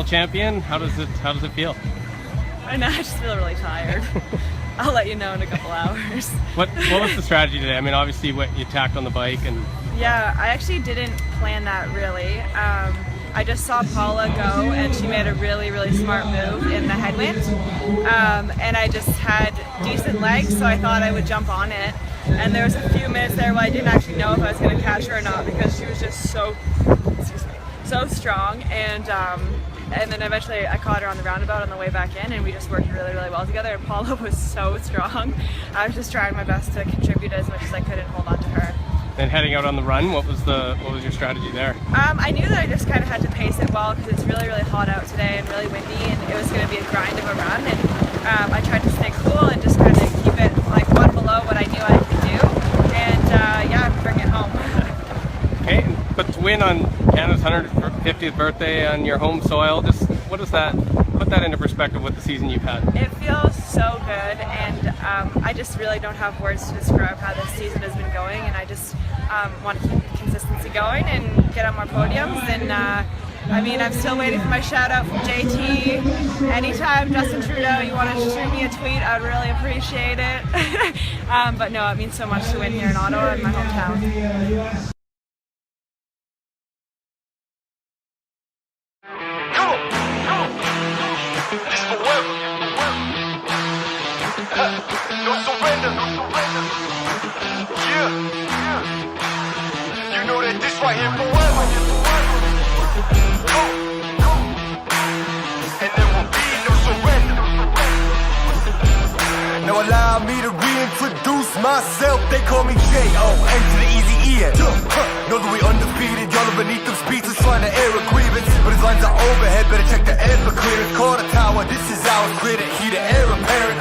Champion, how does it feel? Right now I just feel really tired. I'll let you know in a couple hours. What was the strategy today? I mean, obviously what you tacked on the bike and... Yeah, I actually didn't plan that really. I just saw Paula go and she made a really smart move in the headwind. And I just had decent legs, so I thought I would jump on it. And there was a few minutes there where I didn't actually know if I was going to catch her or not because she was just so strong. And then eventually I caught her on the roundabout on the way back in, and we just worked really well together. And Paula was so strong. I was just trying my best to contribute as much as I could and hold on to her. And heading out on the run, what was your strategy there? I knew that I just kind of had to pace it well because it's really hot out today and really windy, and it was going to be a grind of a run. And I tried to stay cool and just kind of keep it like one below what I knew I could do, and yeah, bring it home. Okay, but to win on Canada's 150th birthday on your home soil, just what does that put that into perspective with the season you've had? It feels so good, and I just really don't have words to describe how this season has been going, and I just want to keep consistency going and get on more podiums. And I mean, I'm still waiting for my shout out from JT. Anytime, Justin Trudeau, you want to shoot me a tweet, I'd really appreciate it. But no, it means so much to win here in Ottawa, in my hometown. No surrender. Yeah. You know that this right here forever. And there will be no surrender. Now allow me to reintroduce myself. They call me J.O.N. to the easy E-N. Know that we undefeated. Y'all are beneath them speeches trying to air a grievance. But his lines are overhead. Better check the air for clearance. Call the tower. This is our critic. He the heir apparent.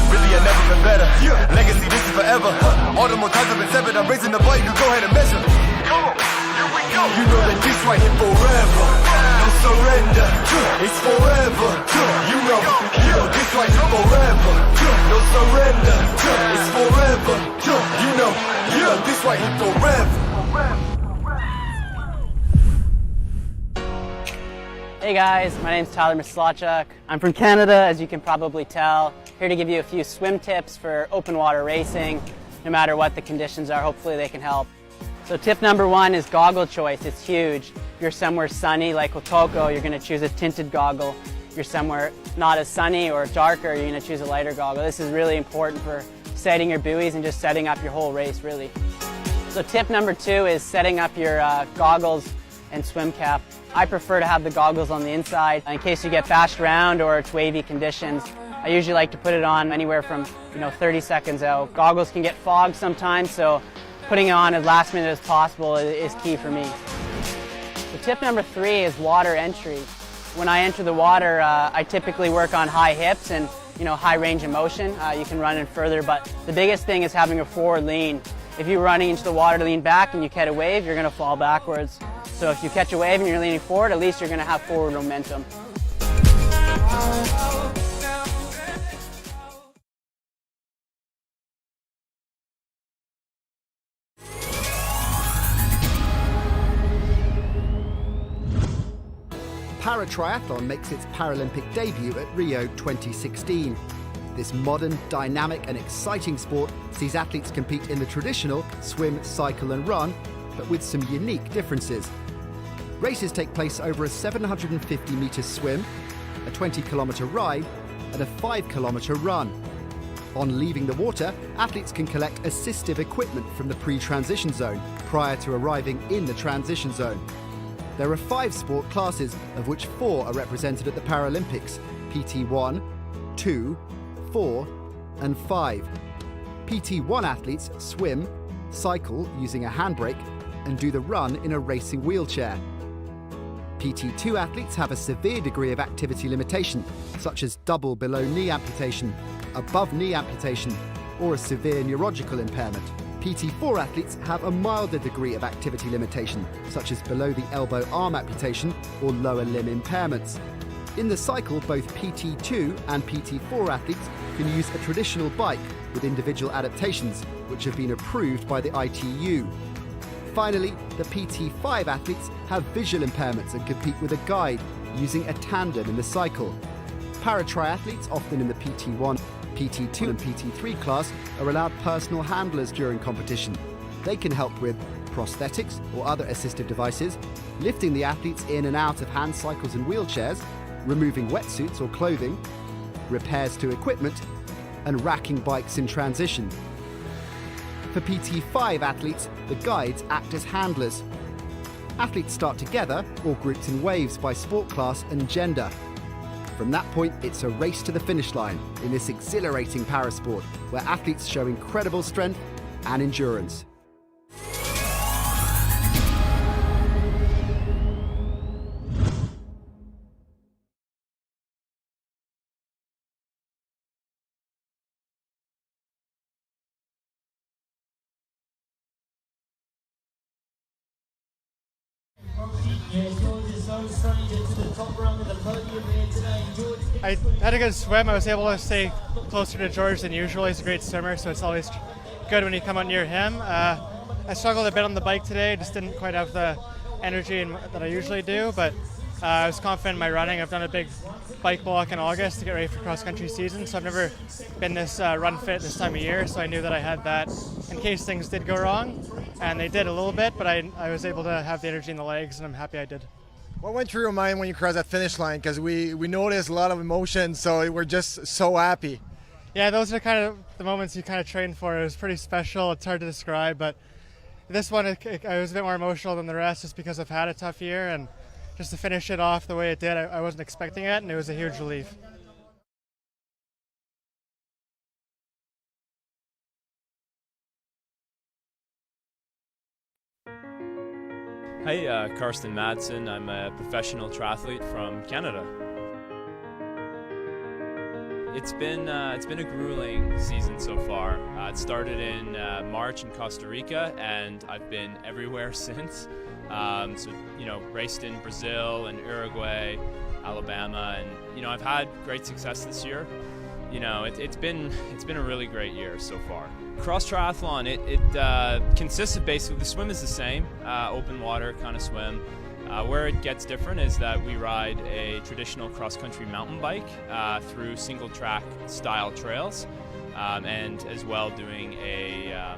Really, I've never been better. Legacy, this is forever. All the more times I've been severed. I'm raising the bar. You can go ahead and measure. Come on, here we go. You know that this right here forever. No surrender. It's forever. You know this right here forever. No surrender. It's forever. You know this right here forever. Hey guys, my name's Tyler Maslachuk. I'm from Canada, as you can probably tell. Here to give you a few swim tips for open water racing. No matter what the conditions are, hopefully they can help. So tip number one is goggle choice. It's huge. If you're somewhere sunny like Otoko, you're going to choose a tinted goggle. If you're somewhere not as sunny or darker, you're going to choose a lighter goggle. This is really important for setting your buoys and just setting up your whole race, really. So tip number two is setting up your goggles and swim cap. I prefer to have the goggles on the inside in case you get fast around or it's wavy conditions. I usually like to put it on anywhere from 30 seconds out. Goggles can get fogged sometimes, so putting it on as last minute as possible is key for me. So tip number three is water entry. When I enter the water, I typically work on high hips and high range of motion. You can run in further, but the biggest thing is having a forward lean. If you're running into the water to lean back and you catch a wave, you're going to fall backwards. So if you catch a wave and you're leaning forward, at least you're going to have forward momentum. Paratriathlon makes its Paralympic debut at Rio 2016. This modern, dynamic and exciting sport sees athletes compete in the traditional swim, cycle and run, but with some unique differences. Races take place over a 750-metre swim, a 20-kilometre ride and a 5-kilometre run. On leaving the water, athletes can collect assistive equipment from the pre-transition zone prior to arriving in the transition zone. There are 5 sport classes, of which 4 are represented at the Paralympics: PT1, 2, 4 and 5. PT1 athletes swim, cycle using a handbrake and do the run in a racing wheelchair. PT2 athletes have a severe degree of activity limitation, such as double below knee amputation, above knee amputation, or a severe neurological impairment. PT4 athletes have a milder degree of activity limitation, such as below the elbow arm amputation or lower limb impairments. In the cycle, both PT2 and PT4 athletes can use a traditional bike with individual adaptations, which have been approved by the ITU. Finally, the PT5 athletes have visual impairments and compete with a guide using a tandem in the cycle. Paratriathletes, often in the PT1, PT2 and PT3 class, are allowed personal handlers during competition. They can help with prosthetics or other assistive devices, lifting the athletes in and out of hand cycles and wheelchairs, removing wetsuits or clothing, repairs to equipment, and racking bikes in transition. For PT5 athletes, the guides act as handlers. Athletes start together or grouped in waves by sport class and gender. From that point, it's a race to the finish line in this exhilarating parasport, where athletes show incredible strength and endurance. I had a good swim. I was able to stay closer to George than usual. He's a great swimmer, so it's always good when you come out near him. I struggled a bit on the bike today. Just didn't quite have the energy that I usually do, but I was confident in my running. I've done a big bike block in August to get ready for cross-country season, so I've never been this run fit this time of year, so I knew that I had that in case things did go wrong, and they did a little bit, but I was able to have the energy in the legs, and I'm happy I did. What went through your mind when you crossed that finish line? Because we noticed a lot of emotion, so we're just so happy. Yeah, those are kind of the moments you kind of train for. It was pretty special. It's hard to describe, but this one I was a bit more emotional than the rest just because I've had a tough year, and just to finish it off the way it did, I wasn't expecting it, and it was a huge relief. Hi, Karsten Madsen. I'm a professional triathlete from Canada. It's been a grueling season so far. It started in March in Costa Rica, and I've been everywhere since. Raced in Brazil and Uruguay, Alabama, and I've had great success this year. It's been a really great year so far. Cross triathlon, it consists of basically, the swim is the same, open water kind of swim. Where it gets different is that we ride a traditional cross-country mountain bike through single track style trails, and as well doing a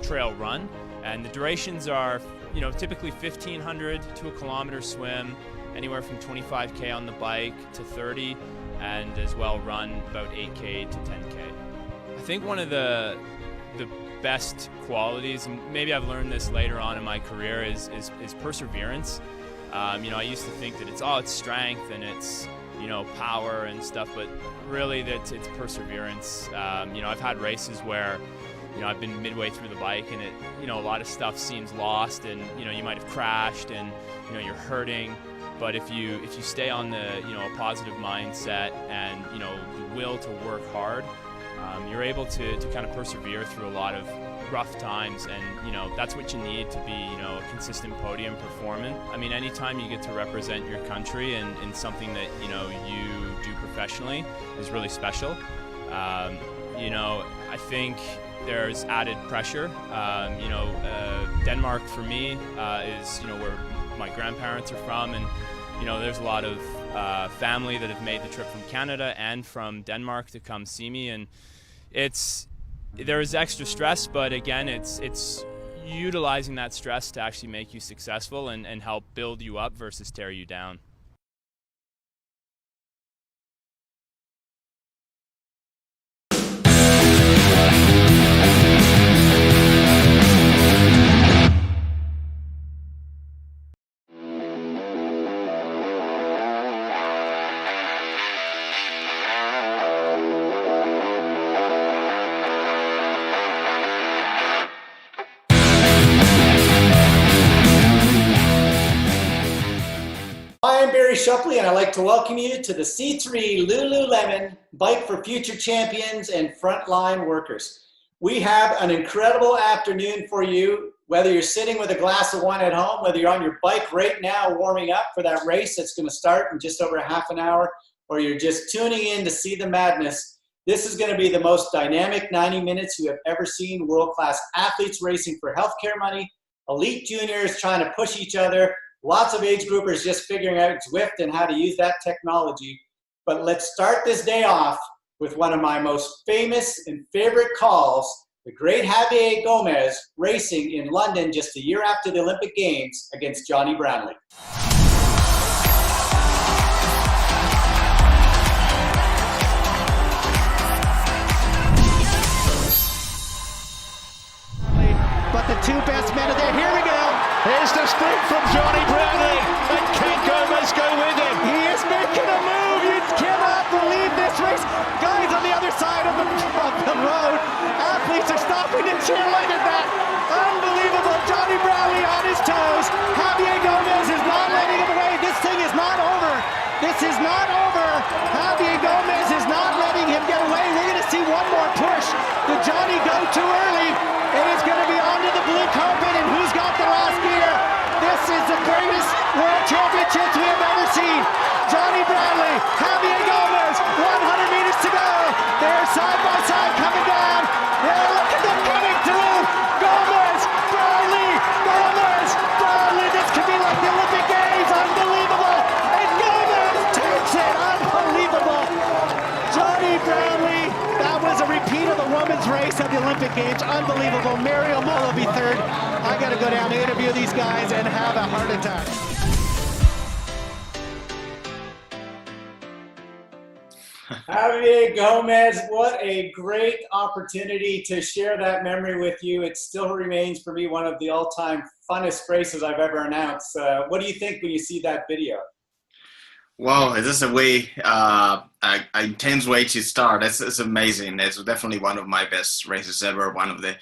trail run. And the durations are, typically 1,500 to a kilometer swim, anywhere from 25K on the bike to 30, and as well run about 8K to 10K. I think one of the best qualities, and maybe I've learned this later on in my career, is perseverance. I used to think that it's strength and it's power and stuff, but really it's perseverance. I've had races where I've been midway through the bike and a lot of stuff seems lost, and you might have crashed and you're hurting. But if you stay on the a positive mindset and the will to work hard, you're able to kind of persevere through a lot of rough times, and that's what you need to be a consistent podium performant. I mean, anytime you get to represent your country in something that you do professionally is really special. I think there's added pressure. Denmark for me is where my grandparents are from, and there's a lot of family that have made the trip from Canada and from Denmark to come see me, and there is extra stress, but again, it's utilizing that stress to actually make you successful and help build you up versus tear you down. Gary Shupley, and I'd like to welcome you to the C3 Lululemon Bike for Future Champions and Frontline Workers. We have an incredible afternoon for you, whether you're sitting with a glass of wine at home, whether you're on your bike right now warming up for that race that's going to start in just over half an hour, or you're just tuning in to see the madness. This is going to be the most dynamic 90 minutes you have ever seen. World-class athletes racing for healthcare money, elite juniors trying to push each other, lots of age groupers just figuring out Zwift and how to use that technology. But let's start this day off with one of my most famous and favorite calls, the great Javier Gomez racing in London just a year after the Olympic Games against Johnny Brownlee. But the two best men are there. Here we go. Here's the sprint from Johnny Brownlee. And can Gomez go with him? He is making a move. You cannot believe this race. Guys on the other side of the road. Athletes are stopping and cheering at that. Unbelievable. Johnny Brownlee on his toes. Javier Gomez is not letting him away. This thing is not over. This is not over. Javier Gomez is not letting him get away. We're going to see one more push. Did Johnny go too early? It is going to be onto the blue carpet, and who's got the last gear? This is the greatest world championships we have ever seen. Johnny Brownlee, Javier Gomez, 100 meters to go. They're side by side coming down. Yeah, look at them coming through. Gomez, Brownlee, Gomez, Brownlee. This could be like the Olympic Games. Unbelievable. And Gomez takes it. Unbelievable. Johnny Brownlee. That was a repeat of the women's race at the Olympic Games. Unbelievable. Muriel Mull will be third. I got to go down and interview these guys and have a heart attack. Javier Gomez, what a great opportunity to share that memory with you. It still remains for me one of the all-time funnest races I've ever announced. What do you think when you see that video? Wow, this is a way, an intense way to start. It's amazing. It's definitely one of my best races ever. One of the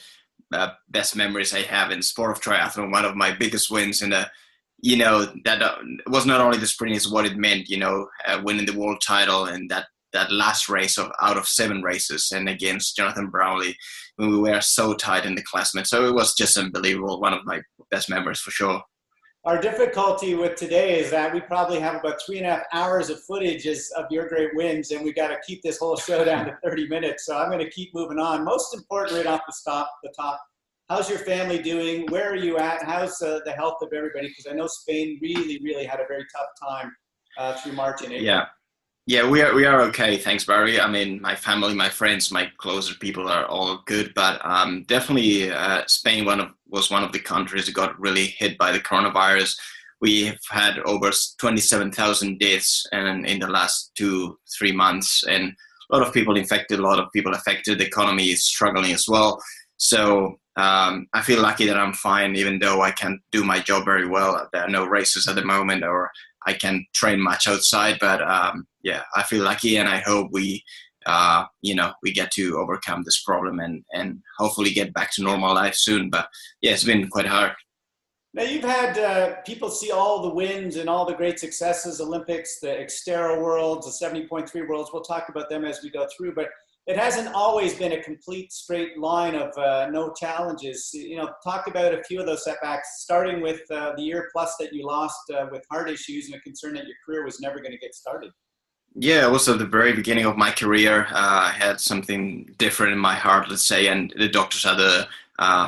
best memories I have in the sport of triathlon. One of my biggest wins in the, that was not only the sprint, it's what it meant, winning the world title and that last race out of 7 races and against Jonathan Brownlee when we were so tight in the classmate. So it was just unbelievable. One of my best memories for sure. Our difficulty with today is that we probably have about 3.5 hours of footage of your great wins, and we got to keep this whole show down to 30 minutes. So I'm going to keep moving on. Most important, right off the top, how's your family doing? Where are you at? How's the health of everybody? Because I know Spain really, really had a very tough time through March and April. Yeah, we are okay. Thanks, Barry. I mean, my family, my friends, my closer people are all good, but definitely Spain was one of the countries that got really hit by the coronavirus. We have had over 27,000 deaths in the last 2-3 months, and a lot of people infected, a lot of people affected. The economy is struggling as well. So I feel lucky that I'm fine, even though I can't do my job very well. There are no races at the moment, or I can't train much outside, but yeah, I feel lucky, and I hope we get to overcome this problem and hopefully get back to normal life soon. But yeah, it's been quite hard. Now you've had people see all the wins and all the great successes, Olympics, the Xterra Worlds, the 70.3 Worlds. We'll talk about them as we go through, but it hasn't always been a complete straight line of no challenges. Talk about a few of those setbacks, starting with the year plus that you lost with heart issues and a concern that your career was never going to get started. Yeah, it was at the very beginning of my career. I had something different in my heart, let's say, and the doctors at the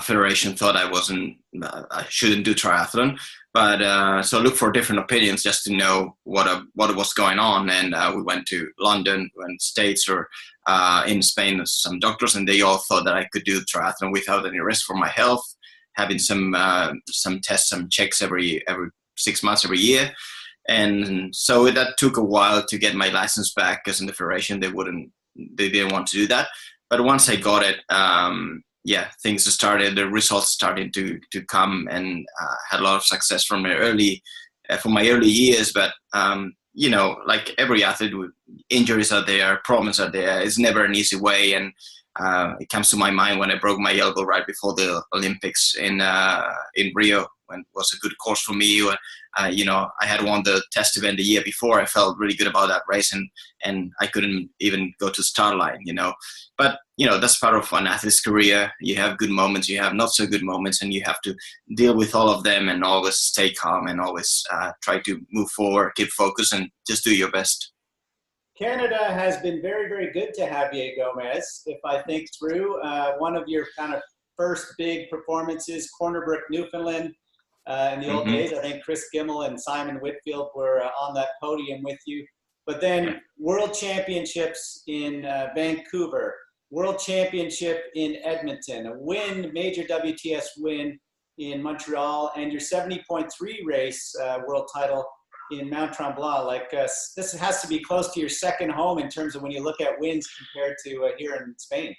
federation thought I shouldn't do triathlon. But so look for different opinions just to know what was going on. And we went to London, went States, or in Spain, some doctors, and they all thought that I could do triathlon without any risk for my health, having some tests, some checks every 6 months, every year. And so that took a while to get my license back, because in the federation they didn't want to do that. But once I got it, things started, the results started to come, and had a lot of success from my early years. But like every athlete, injuries are there, problems are there. It's never an easy way, and it comes to my mind when I broke my elbow right before the Olympics in Rio when it was a good course for me. I had won the test event the year before. I felt really good about that race, and I couldn't even go to the start line. But that's part of an athlete's career. You have good moments, you have not so good moments, and you have to deal with all of them and always stay calm and always try to move forward, keep focus, and just do your best. Canada has been very, very good to Javier Gomez. If I think through one of your kind of first big performances, Cornerbrook, Newfoundland, in the old days, I think Chris Gimmel and Simon Whitfield were on that podium with you. But then World Championships in Vancouver, World Championship in Edmonton, a win, major WTS win in Montreal, and your 70.3 race world title in Mount Tremblant. Like this has to be close to your second home in terms of when you look at wins compared to here in Spain.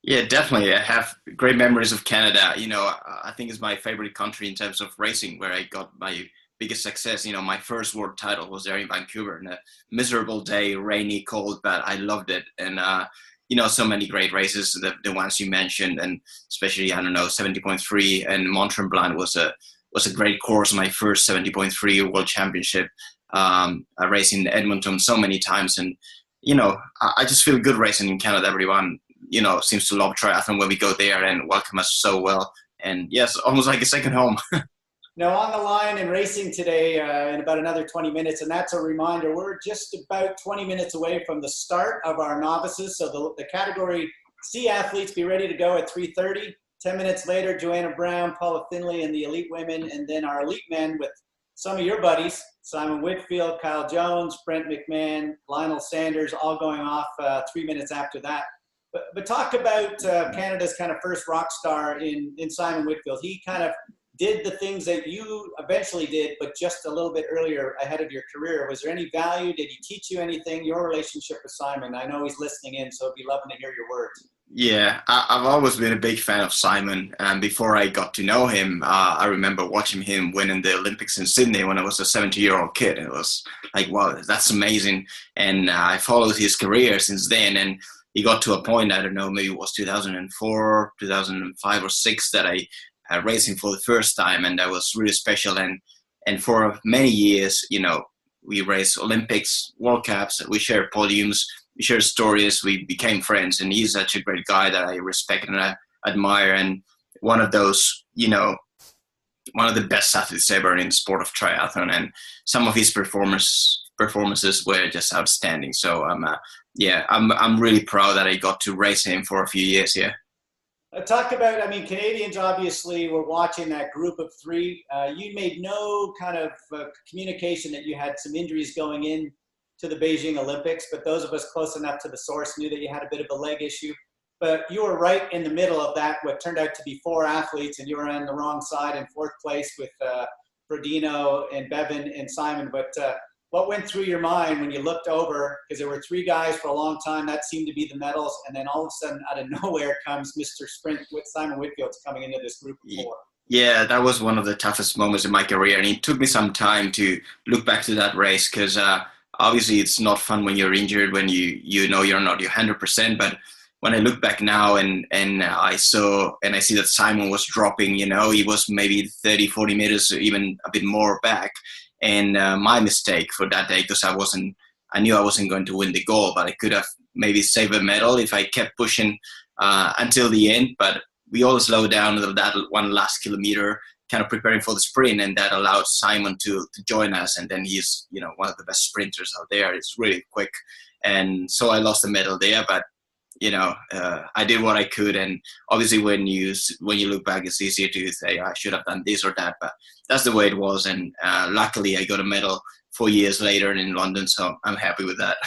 Yeah, definitely. I have great memories of Canada. I think it's my favorite country in terms of racing, where I got my biggest success. My first world title was there in Vancouver, in a miserable day, rainy, cold, but I loved it. And so many great races, the ones you mentioned, and especially 70.3 and Mont Tremblant was a great course. My first 70.3 World Championship. I raced in Edmonton so many times, and I just feel good racing in Canada. Everyone seems to love triathlon when we go there and welcome us so well. And yes, almost like a second home. Now on the line and racing today in about another 20 minutes, and that's a reminder, we're just about 20 minutes away from the start of our novices. So the category C athletes be ready to go at 3:30. 10 minutes later, Joanna Brown, Paula Finley, and the elite women, and then our elite men with some of your buddies, Simon Whitfield, Kyle Jones, Brent McMahon, Lionel Sanders, all going off 3 minutes after that. But talk about Canada's kind of first rock star in Simon Whitfield. He kind of did the things that you eventually did, but just a little bit earlier ahead of your career. Was there any value? Did he teach you anything? Your relationship with Simon? I know he's listening in, so I'd be loving to hear your words. Yeah, I've always been a big fan of Simon. And before I got to know him, I remember watching him winning the Olympics in Sydney when I was a 70-year-old kid. It was like, wow, that's amazing. And I followed his career since then. And he got to a point, I don't know, maybe it was 2004, 2005 or 6 that I raced him for the first time. And that was really special. And for many years, we raced Olympics, World Cups, we shared podiums, we shared stories, we became friends, and he's such a great guy that I respect and I admire, and one of those, one of the best athletes ever in the sport of triathlon, and some of his performances were just outstanding. So I'm really proud that I got to race him for a few years here. Talk about, Canadians obviously were watching that group of 3. You made no kind of communication that you had some injuries going in to the Beijing Olympics, but those of us close enough to the source knew that you had a bit of a leg issue. But you were right in the middle of that, what turned out to be 4 athletes, and you were on the wrong side in 4th place with Frodeno and Bevan and Simon. But what went through your mind when you looked over, because there were 3 guys for a long time, that seemed to be the medals, and then all of a sudden out of nowhere comes Mr. Sprint with Simon Whitfield's coming into this group of 4. Yeah, that was one of the toughest moments in my career, and it took me some time to look back to that race, because obviously it's not fun when you're injured, when you know you're not your 100%, but when I look back now and I see that Simon was dropping, he was maybe 30, 40 meters, even a bit more back. And my mistake for that day, because I knew I wasn't going to win the goal, but I could have maybe saved a medal if I kept pushing until the end. But we all slowed down that one last kilometer, kind of preparing for the sprint, and that allowed Simon to join us. And then he's, one of the best sprinters out there. It's really quick. And so I lost the medal there, but I did what I could. And obviously when you look back, it's easier to say, I should have done this or that, but that's the way it was. And luckily I got a medal 4 years later in London. So I'm happy with that.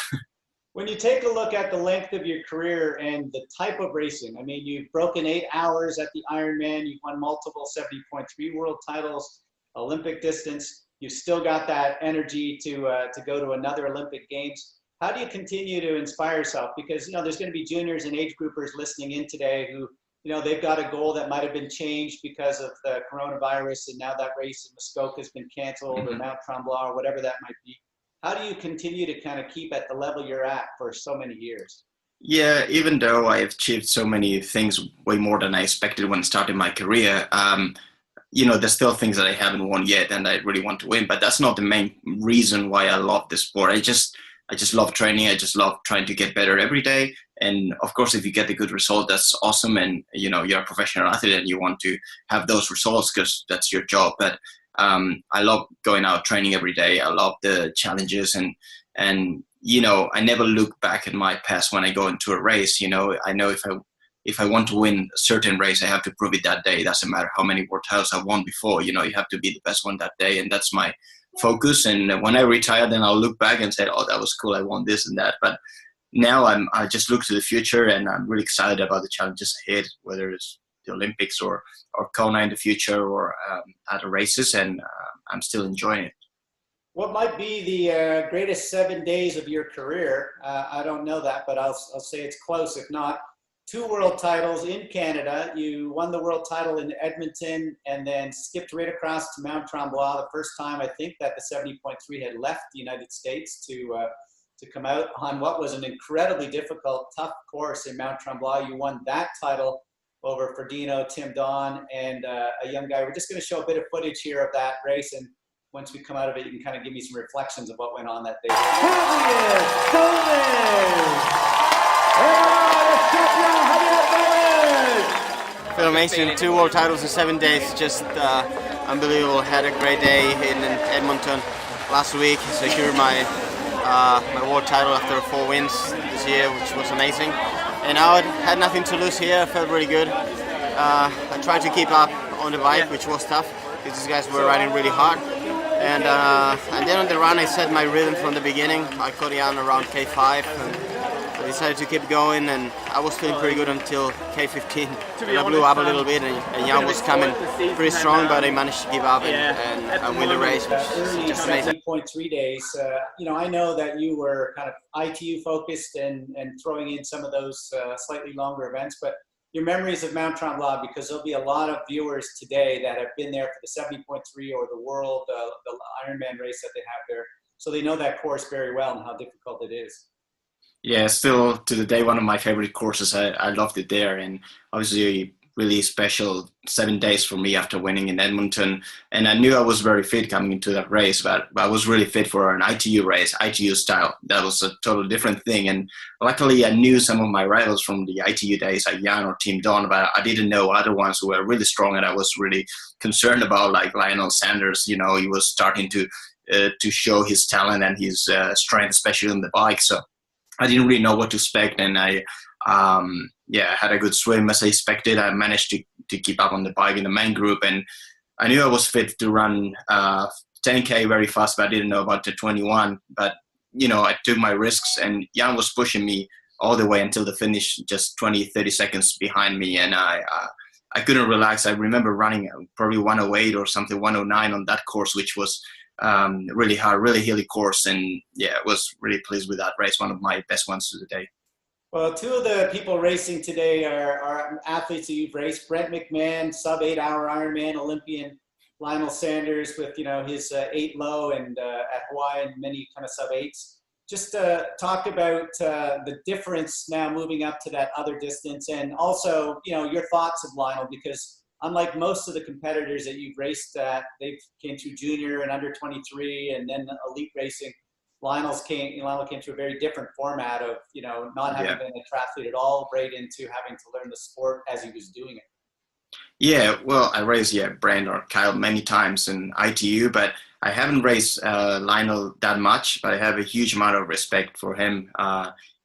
When you take a look at the length of your career and the type of racing, you've broken 8 hours at the Ironman, you've won multiple 70.3 world titles, Olympic distance, you've still got that energy to go to another Olympic Games. How do you continue to inspire yourself? Because, there's going to be juniors and age groupers listening in today who, they've got a goal that might have been changed because of the coronavirus, and now that race in Muskoka has been canceled, or Mount Tremblant, or whatever that might be. How do you continue to kind of keep at the level you're at for so many years? Yeah, even though I have achieved so many things, way more than I expected when starting my career, there's still things that I haven't won yet and I really want to win, but that's not the main reason why I love this sport. I just love training. I just love trying to get better every day. And of course, if you get a good result, that's awesome. And, you're a professional athlete and you want to have those results because that's your job. But I love going out training every day. I love the challenges and I never look back at my past when I go into a race. I know if I want to win a certain race, I have to prove it that day. It doesn't matter how many world titles I won before. You have to be the best one that day, and that's my focus. And when I retire, then I'll look back and say, oh, that was cool, I won this and that. But now I just look to the future, and I'm really excited about the challenges ahead, whether it's the Olympics or Kona in the future or other races, and I'm still enjoying it. What might be the greatest 7 days of your career? I don't know that, but I'll say it's close. If not, 2 world titles in Canada. You won the world title in Edmonton and then skipped right across to Mount Tremblant, the first time I think that the 70.3 had left the United States to come out on what was an incredibly difficult, tough course in Mount Tremblant. You won that title over Ferdinand, Tim Don, and a young guy. We're just going to show a bit of footage here of that race, and once we come out of it, you can kind of give me some reflections of what went on that day. I feel amazing. 2 world titles in 7 days, just unbelievable. Had a great day in Edmonton last week. Secured my world title after 4 wins this year, which was amazing. And now I had nothing to lose here. I felt really good. I tried to keep up on the bike, which was tough because these guys were riding really hard. And then on the run, I set my rhythm from the beginning. I caught Jan around K5 and I decided to keep going, and I was feeling pretty good until K15. And I blew up a little bit, and Jan was coming pretty strong, but I managed to give up and win the race, which is just amazing. 70.3 days. I know that you were kind of ITU focused and throwing in some of those slightly longer events, but your memories of Mount Tremblant, because there'll be a lot of viewers today that have been there for the 70.3 or the world, the Ironman race that they have there. So they know that course very well and how difficult it is. Yeah, still to the day, one of my favorite courses. I loved it there, and obviously really special 7 days for me after winning in Edmonton. And I knew I was very fit coming into that race, but I was really fit for an ITU race, ITU style. That was a totally different thing. And luckily I knew some of my rivals from the ITU days, like Jan or Tim Don, but I didn't know other ones who were really strong and I was really concerned about, like Lionel Sanders. He was starting to show his talent and his strength, especially on the bike. So I didn't really know what to expect, and I had a good swim as I expected. I managed to keep up on the bike in the main group, and I knew I was fit to run 10K very fast, but I didn't know about the 21. But, I took my risks, and Jan was pushing me all the way until the finish, just 20, 30 seconds behind me, and I couldn't relax. I remember running probably 108 or something, 109 on that course, which was really hard, really hilly course, and I was really pleased with that race, one of my best ones to the day. Well, 2 of the people racing today are athletes that you've raced. Brent McMahon, sub 8-hour Ironman Olympian. Lionel Sanders with his 8 low and at Hawaii and many kind of sub 8s. Just talk about the difference now moving up to that other distance, and also your thoughts of Lionel, because unlike most of the competitors that you've raced at, they came through junior and under 23 and then elite racing. Lionel came to a very different format of, not having been a triathlete at all, right into having to learn the sport as he was doing it. Yeah, well, I raced Brent or Kyle many times in ITU, but I haven't raced Lionel that much, but I have a huge amount of respect for him.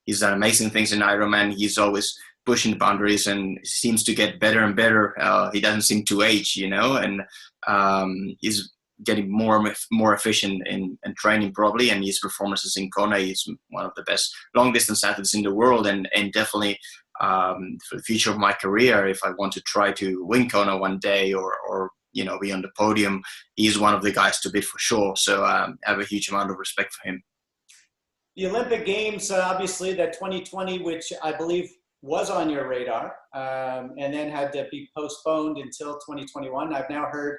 He's done amazing things in Ironman. He's always pushing the boundaries and seems to get better and better. He doesn't seem to age, and he's getting more efficient in training probably, and his performances in Kona, he's one of the best long distance athletes in the world, and definitely for the future of my career, if I want to try to win Kona one day or be on the podium, he's one of the guys to beat for sure. So I have a huge amount of respect for him. The Olympic Games, obviously the 2020, which I believe was on your radar, and then had to be postponed until 2021. I've now heard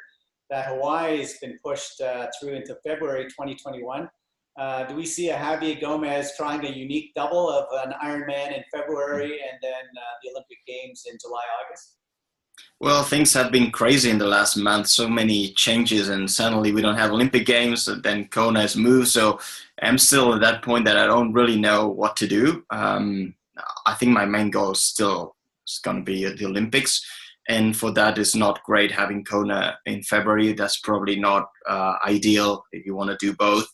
that Hawaii has been pushed through into February 2021. Do we see a Javier Gomez trying a unique double of an Ironman in February and then the Olympic Games in July, August? Well, things have been crazy in the last month. So many changes, and suddenly we don't have Olympic Games. And then Kona has moved, so I'm still at that point that I don't really know what to do. I think my main goal is still going to be the Olympics, and for that, it's not great having Kona in February. That's probably not ideal if you want to do both.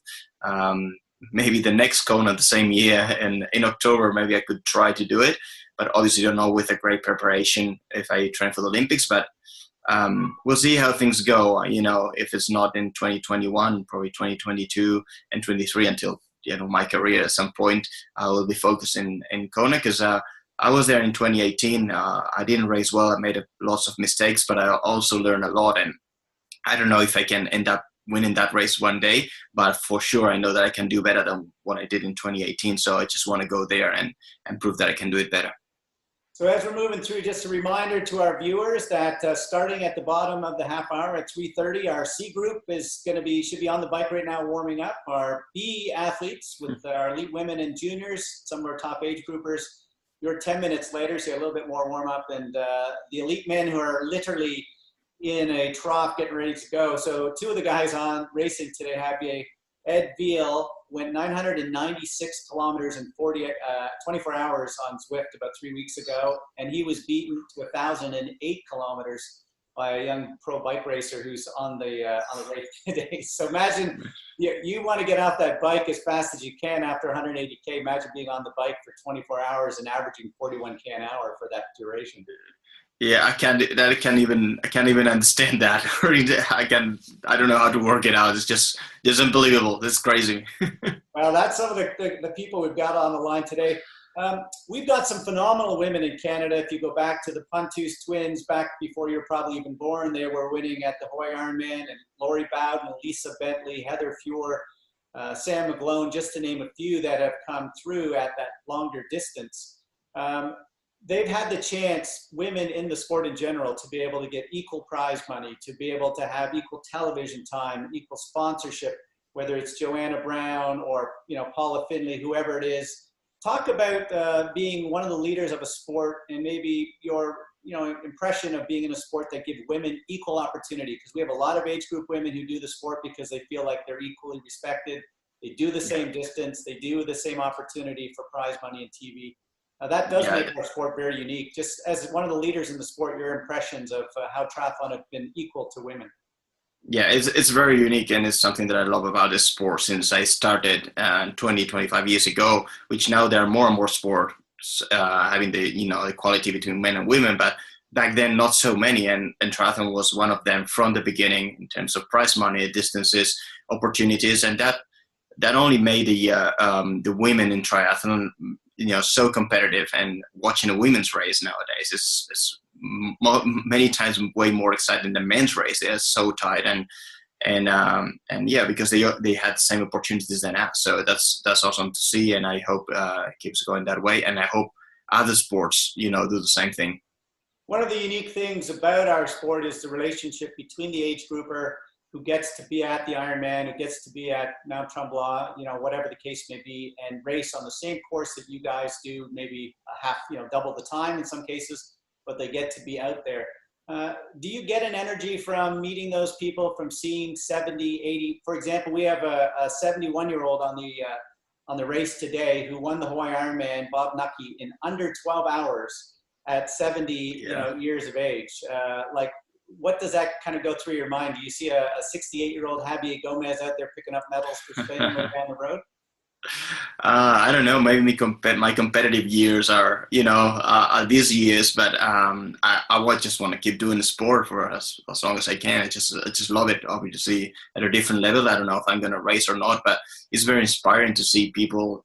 Maybe the next Kona the same year, and in October, maybe I could try to do it. But obviously, don't know with a great preparation if I train for the Olympics. But we'll see how things go. If it's not in 2021, probably 2022 and 23 until my career at some point. I will be focused in Kona because I was there in 2018. I didn't race well. I made lots of mistakes, but I also learned a lot. And I don't know if I can end up winning that race one day, but for sure I know that I can do better than what I did in 2018. So I just want to go there and prove that I can do it better. So as we're moving through, just a reminder to our viewers that starting at the bottom of the half hour at 3:30, our C group should be on the bike right now warming up. Our B athletes with our elite women and juniors, some of our top age groupers, you're 10 minutes later, so a little bit more warm up. And the elite men who are literally in a trough getting ready to go. So two of the guys on racing today, Javier, Ed Veal went 996 kilometers in 24 hours on Zwift about 3 weeks ago, and he was beaten to 1,008 kilometers by a young pro bike racer who's on the race today. So imagine you want to get off that bike as fast as you can after 180K. Imagine being on the bike for 24 hours and averaging 41K an hour for that duration. Yeah, I can't even understand that. I don't know how to work it out. It's just unbelievable. It's crazy. Well, that's some of the people we've got on the line today. We've got some phenomenal women in Canada. If you go back to the Pontus twins, back before you were probably even born, they were winning at the Hawaii Ironman, and Lori Bowden, Lisa Bentley, Heather Feuer, Sam McGlone, just to name a few that have come through at that longer distance. They've had the chance, women in the sport in general, to be able to get equal prize money, to be able to have equal television time, equal sponsorship, whether it's Joanna Brown or Paula Finley, whoever it is. Talk about being one of the leaders of a sport, and maybe your impression of being in a sport that gives women equal opportunity, because we have a lot of age group women who do the sport because they feel like they're equally respected. They do the same distance. They do the same opportunity for prize money and TV. That does make our sport very unique. Just as one of the leaders in the sport, your impressions of how triathlon have been equal to women. Yeah, it's very unique, and it's something that I love about this sport since I started 25 years ago, which now there are more and more sports having the equality between men and women, but back then not so many, and triathlon was one of them from the beginning in terms of prize money, distances, opportunities, and that only made the women in triathlon so competitive. And watching a women's race nowadays is many times way more exciting than men's race. They're so tight and because they had the same opportunities than us. So that's awesome to see, and I hope it keeps going that way, and I hope other sports do the same thing. One of the unique things about our sport is the relationship between the age grouper who gets to be at the Ironman, who gets to be at Mount Tremblant, whatever the case may be, and race on the same course that you guys do, maybe double the time in some cases, but they get to be out there. Do you get an energy from meeting those people, from seeing 70, 80? For example, we have a 71-year-old on the race today who won the Hawaii Ironman, Bob Nucky, in under 12 hours at 70 years of age. What does that kind of go through your mind? Do you see a 68-year-old Javier Gomez out there picking up medals for Spain down the road? I don't know. Maybe my competitive years are, these years, but I would just want to keep doing the sport for as long as I can. I just love it, obviously, at a different level. I don't know if I'm going to race or not, but it's very inspiring to see people,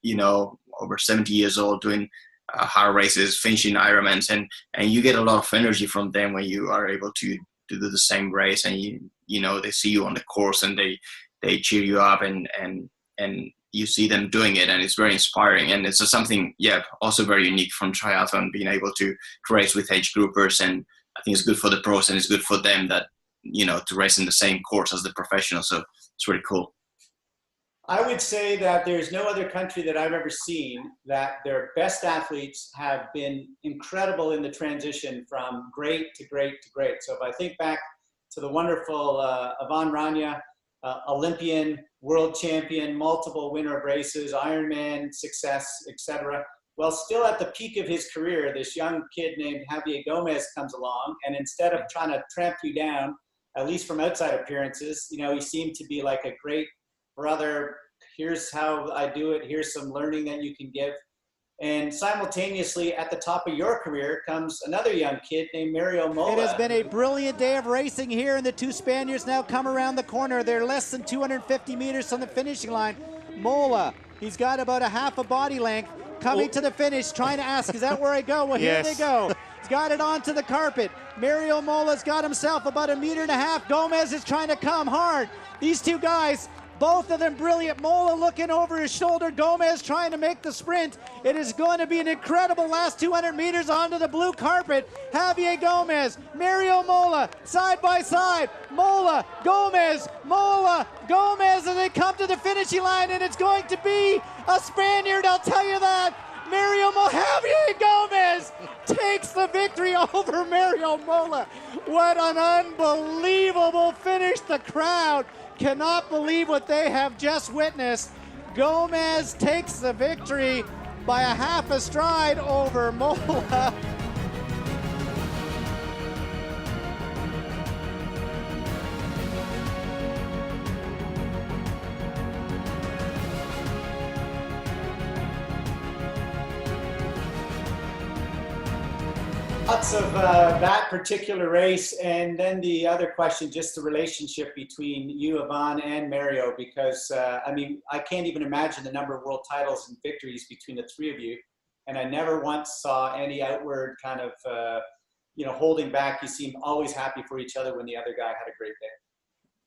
over 70 years old doing hard races, finishing Ironmans, and you get a lot of energy from them when you are able to do the same race, and they see you on the course and they cheer you up and you see them doing it, and it's very inspiring. And it's something, also very unique from triathlon, being able to race with age groupers, and I think it's good for the pros and it's good for them that to race in the same course as the professionals. So it's really cool. I would say that there's no other country that I've ever seen that their best athletes have been incredible in the transition from great to great to great. So if I think back to the wonderful Ivan Rania, Olympian, world champion, multiple winner of races, Ironman success, etc. Well, still at the peak of his career, this young kid named Javier Gomez comes along, and instead of trying to tramp you down, at least from outside appearances, you know, he seemed to be like a great brother. Here's how I do it. Here's some learning that you can give. And simultaneously, at the top of your career comes another young kid named Mario Mola. It has been a brilliant day of racing here, and the two Spaniards now come around the corner. They're less than 250 meters from the finishing line. Mola, he's got about a half a body length, coming to the finish, trying to ask, is that where I go? Well, Yes. Here they go. He's got it onto the carpet. Mario Mola's got himself about 1.5 meters. Gomez is trying to come hard. These two guys, both of them brilliant. Mola looking over his shoulder. Gomez trying to make the sprint. It is going to be an incredible last 200 meters onto the blue carpet. Javier Gomez, Mario Mola, side by side. Mola, Gomez, and they come to the finishing line, and it's going to be a Spaniard, I'll tell you that. Mario Mola, Javier Gomez takes the victory over Mario Mola. What an unbelievable finish. The crowd cannot believe what they have just witnessed. Gomez takes the victory by a half a stride over Mola. Lots of that particular race, and then the other question, just the relationship between you, Ivan, and Mario, because I mean, I can't even imagine the number of world titles and victories between the three of you, and I never once saw any outward kind of, you know, holding back. You seem always happy for each other when the other guy had a great day.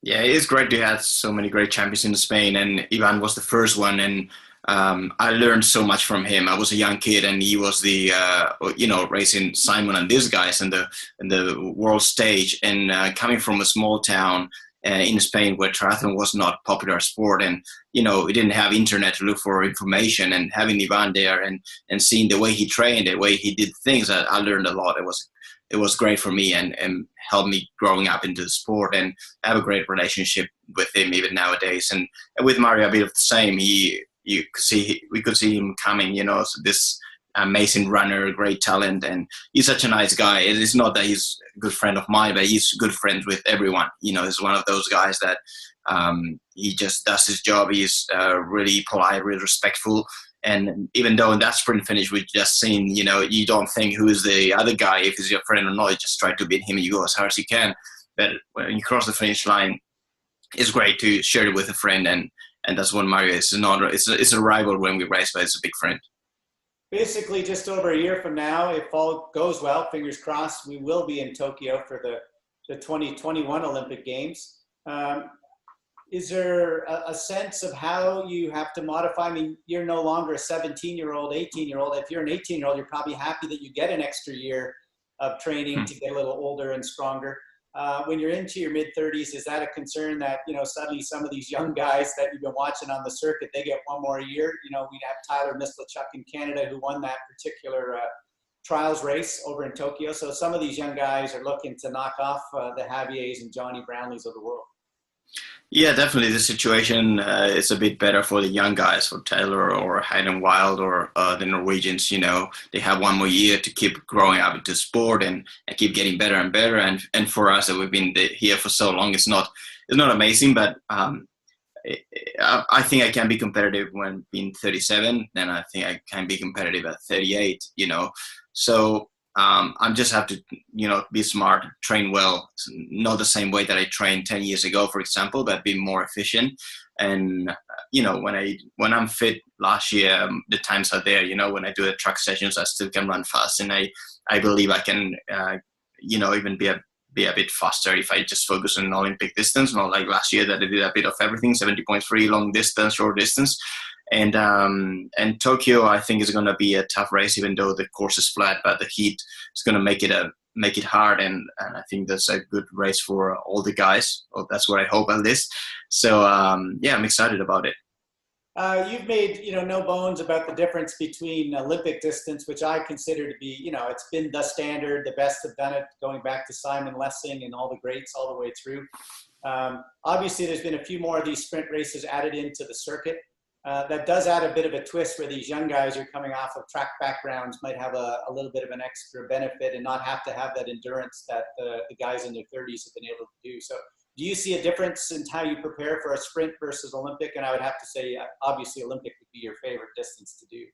Yeah, it's great to have so many great champions in Spain, and Ivan was the first one, and I learned so much from him. I was a young kid, and he was the racing Simon and these guys in the world stage, and coming from a small town in Spain where triathlon was not popular sport, and we didn't have internet to look for information, and having Ivan there and seeing the way he trained, the way he did things, I learned a lot. It was great for me and helped me growing up into the sport, and I have a great relationship with him even nowadays. And with Mario, a bit of the same. We could see him coming, so this amazing runner, great talent, and he's such a nice guy. It's not that he's a good friend of mine, but he's good friends with everyone. He's one of those guys that he just does his job. He's really polite, really respectful. And even though in that sprint finish we just seen, you don't think who is the other guy, if he's your friend or not. You just try to beat him and you go as hard as you can. But when you cross the finish line, it's great to share it with a friend, and that's what Mario is. It's a rival when we race, but it's a big friend. Basically, just over a year from now, if all goes well, fingers crossed, we will be in Tokyo for the 2021 Olympic Games. Is there a sense of how you have to modify? I mean, you're no longer a 17-year-old, 18-year-old. If you're an 18-year-old, you're probably happy that you get an extra year of training to get a little older and stronger. When you're into your mid-30s, is that a concern that, suddenly some of these young guys that you've been watching on the circuit, they get one more year? We have Tyler Mislachuk in Canada who won that particular trials race over in Tokyo. So some of these young guys are looking to knock off the Javiers and Johnny Brownlees of the world. Yeah, definitely. The situation is a bit better for the young guys, for Taylor or Hayden Wild or the Norwegians. They have one more year to keep growing up into sport and keep getting better and better. And for us that we've been here for so long, it's not amazing, but I think I can be competitive when being 37. Then I think I can be competitive at 38. So. I just have to, be smart, train well, not the same way that I trained 10 years ago, for example, but be more efficient. And, when I'm fit last year, the times are there, when I do the track sessions, I still can run fast. And I believe I can, even be a bit faster if I just focus on Olympic distance, not like last year that I did a bit of everything, 70.3, long distance, short distance. And Tokyo, I think, is going to be a tough race, even though the course is flat. But the heat is going to make it hard, and I think that's a good race for all the guys. Well, that's what I hope at least. So I'm excited about it. You've made, no bones about the difference between Olympic distance, which I consider to be, it's been the standard. The best have done it, going back to Simon Lessing and all the greats all the way through. Obviously, there's been a few more of these sprint races added into the circuit. That does add a bit of a twist where these young guys who are coming off of track backgrounds might have a little bit of an extra benefit and not have to have that endurance that the guys in their 30s have been able to do. So do you see a difference in how you prepare for a sprint versus Olympic? And I would have to say, obviously, Olympic would be your favorite distance to do.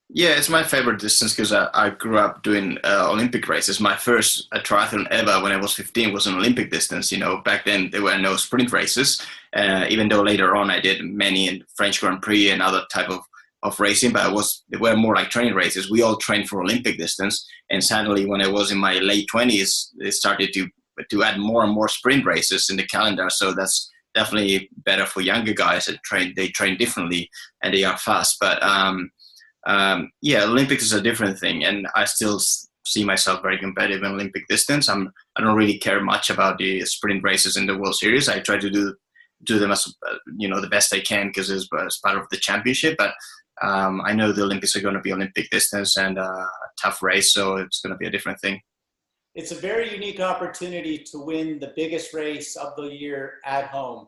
Yeah, it's my favorite distance because I grew up doing Olympic races. My first triathlon ever when I was 15 was an Olympic distance. Back then there were no sprint races, even though later on I did many in French Grand Prix and other type of racing, but they were more like training races. We all trained for Olympic distance, and suddenly when I was in my late 20s, they started to add more and more sprint races in the calendar. So that's definitely better for younger guys that they train differently and they are fast. But Olympics is a different thing, and I still see myself very competitive in Olympic distance. I don't really care much about the sprint races in the World Series. I try to do them as the best I can because it's part of the championship. But I know the Olympics are going to be Olympic distance and a tough race, so it's going to be a different thing. It's a very unique opportunity to win the biggest race of the year at home.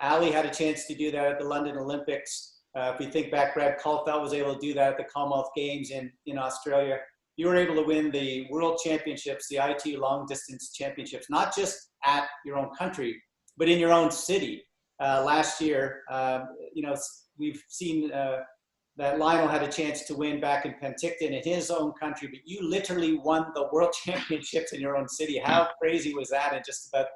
Ali had a chance to do that at the London Olympics. If we think back, Brad Caulfield was able to do that at the Commonwealth Games in Australia. You were able to win the World Championships, the ITU Long Distance Championships, not just at your own country, but in your own city. Last year, we've seen that Lionel had a chance to win back in Penticton in his own country, but you literally won the World Championships in your own city. How crazy was that? And just about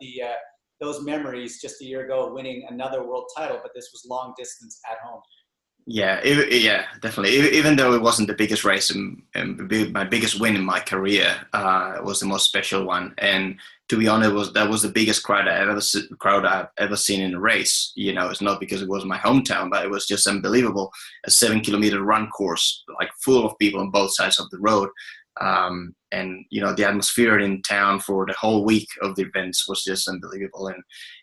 those memories just a year ago, winning another world title, but this was long distance at home. Yeah, definitely. Even though it wasn't the biggest race and my biggest win in my career, it was the most special one. And to be honest, that was the biggest crowd I've ever seen in a race. It's not because it was my hometown, but it was just unbelievable. A 7-kilometer run course, like full of people on both sides of the road. And the atmosphere in town for the whole week of the events was just unbelievable.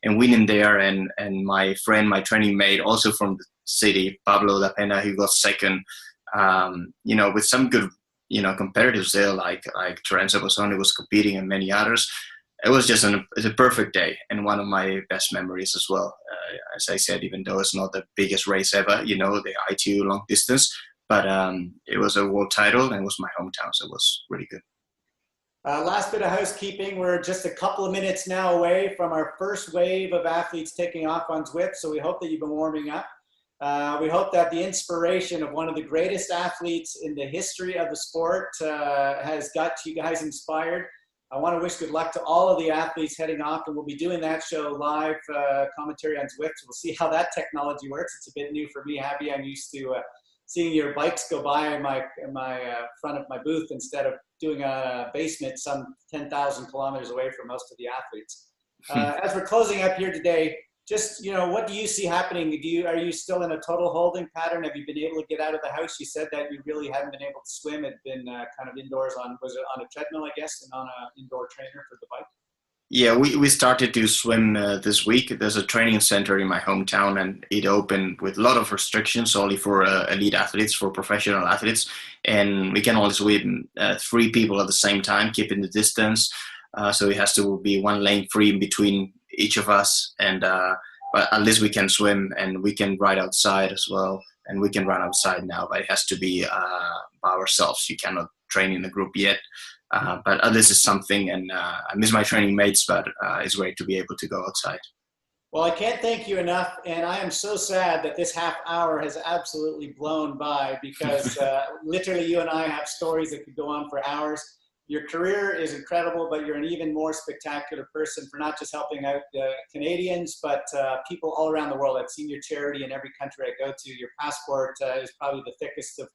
And winning there, and my friend, my training mate, also from the city, Pablo Da Pena, who got second, with some good, competitors there, like Terence Bosoni was competing and many others. It was just it's a perfect day and one of my best memories as well. As I said, even though it's not the biggest race ever, the ITU long distance, but it was a world title and it was my hometown, so it was really good. Last bit of housekeeping. We're just a couple of minutes now away from our first wave of athletes taking off on Zwift, so we hope that you've been warming up. We hope that the inspiration of one of the greatest athletes in the history of the sport has got you guys inspired. I want to wish good luck to all of the athletes heading off, and we'll be doing that show live, commentary on Zwift. We'll see how that technology works. It's a bit new for me, Abby. I'm used to seeing your bikes go by in my front of my booth instead of doing a basement some 10,000 kilometers away from most of the athletes. As we're closing up here today, just, what do you see happening? Are you still in a total holding pattern? Have you been able to get out of the house? You said that you really hadn't been able to swim. Had been kind of indoors was it on a treadmill, I guess, and on an indoor trainer for the bike? Yeah, we started to swim this week. There's a training center in my hometown, and it opened with a lot of restrictions, only for elite athletes, for professional athletes. And we can only swim 3 people at the same time, keeping the distance. So it has to be one lane free in between each of us. And but at least we can swim, and we can ride outside as well. And we can run outside now, but it has to be by ourselves. You cannot train in a group yet. But at least it's something, and I miss my training mates, but it's great to be able to go outside. Well, I can't thank you enough, and I am so sad that this half hour has absolutely blown by, because literally you and I have stories that could go on for hours. Your career is incredible, but you're an even more spectacular person for not just helping out Canadians, but people all around the world. I've seen your charity in every country I go to. Your passport is probably the thickest of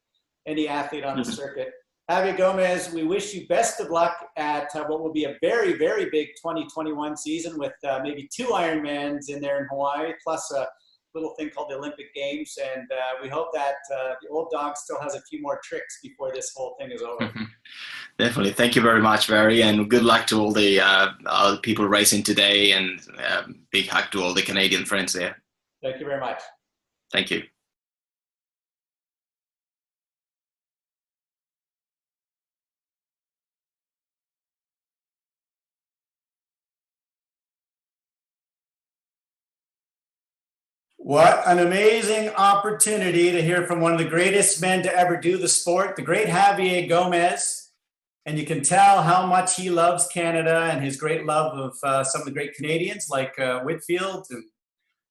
any athlete on the circuit. Javier Gomez, we wish you best of luck at what will be a very, very big 2021 season with maybe 2 Ironmans in there in Hawaii, plus a little thing called the Olympic Games. And we hope that the old dog still has a few more tricks before this whole thing is over. Definitely. Thank you very much, Barry. And good luck to all the people racing today. And big hug to all the Canadian friends there. Thank you very much. Thank you. What an amazing opportunity to hear from one of the greatest men to ever do the sport, the great Javier Gomez. And you can tell how much he loves Canada and his great love of some of the great Canadians like Whitfield and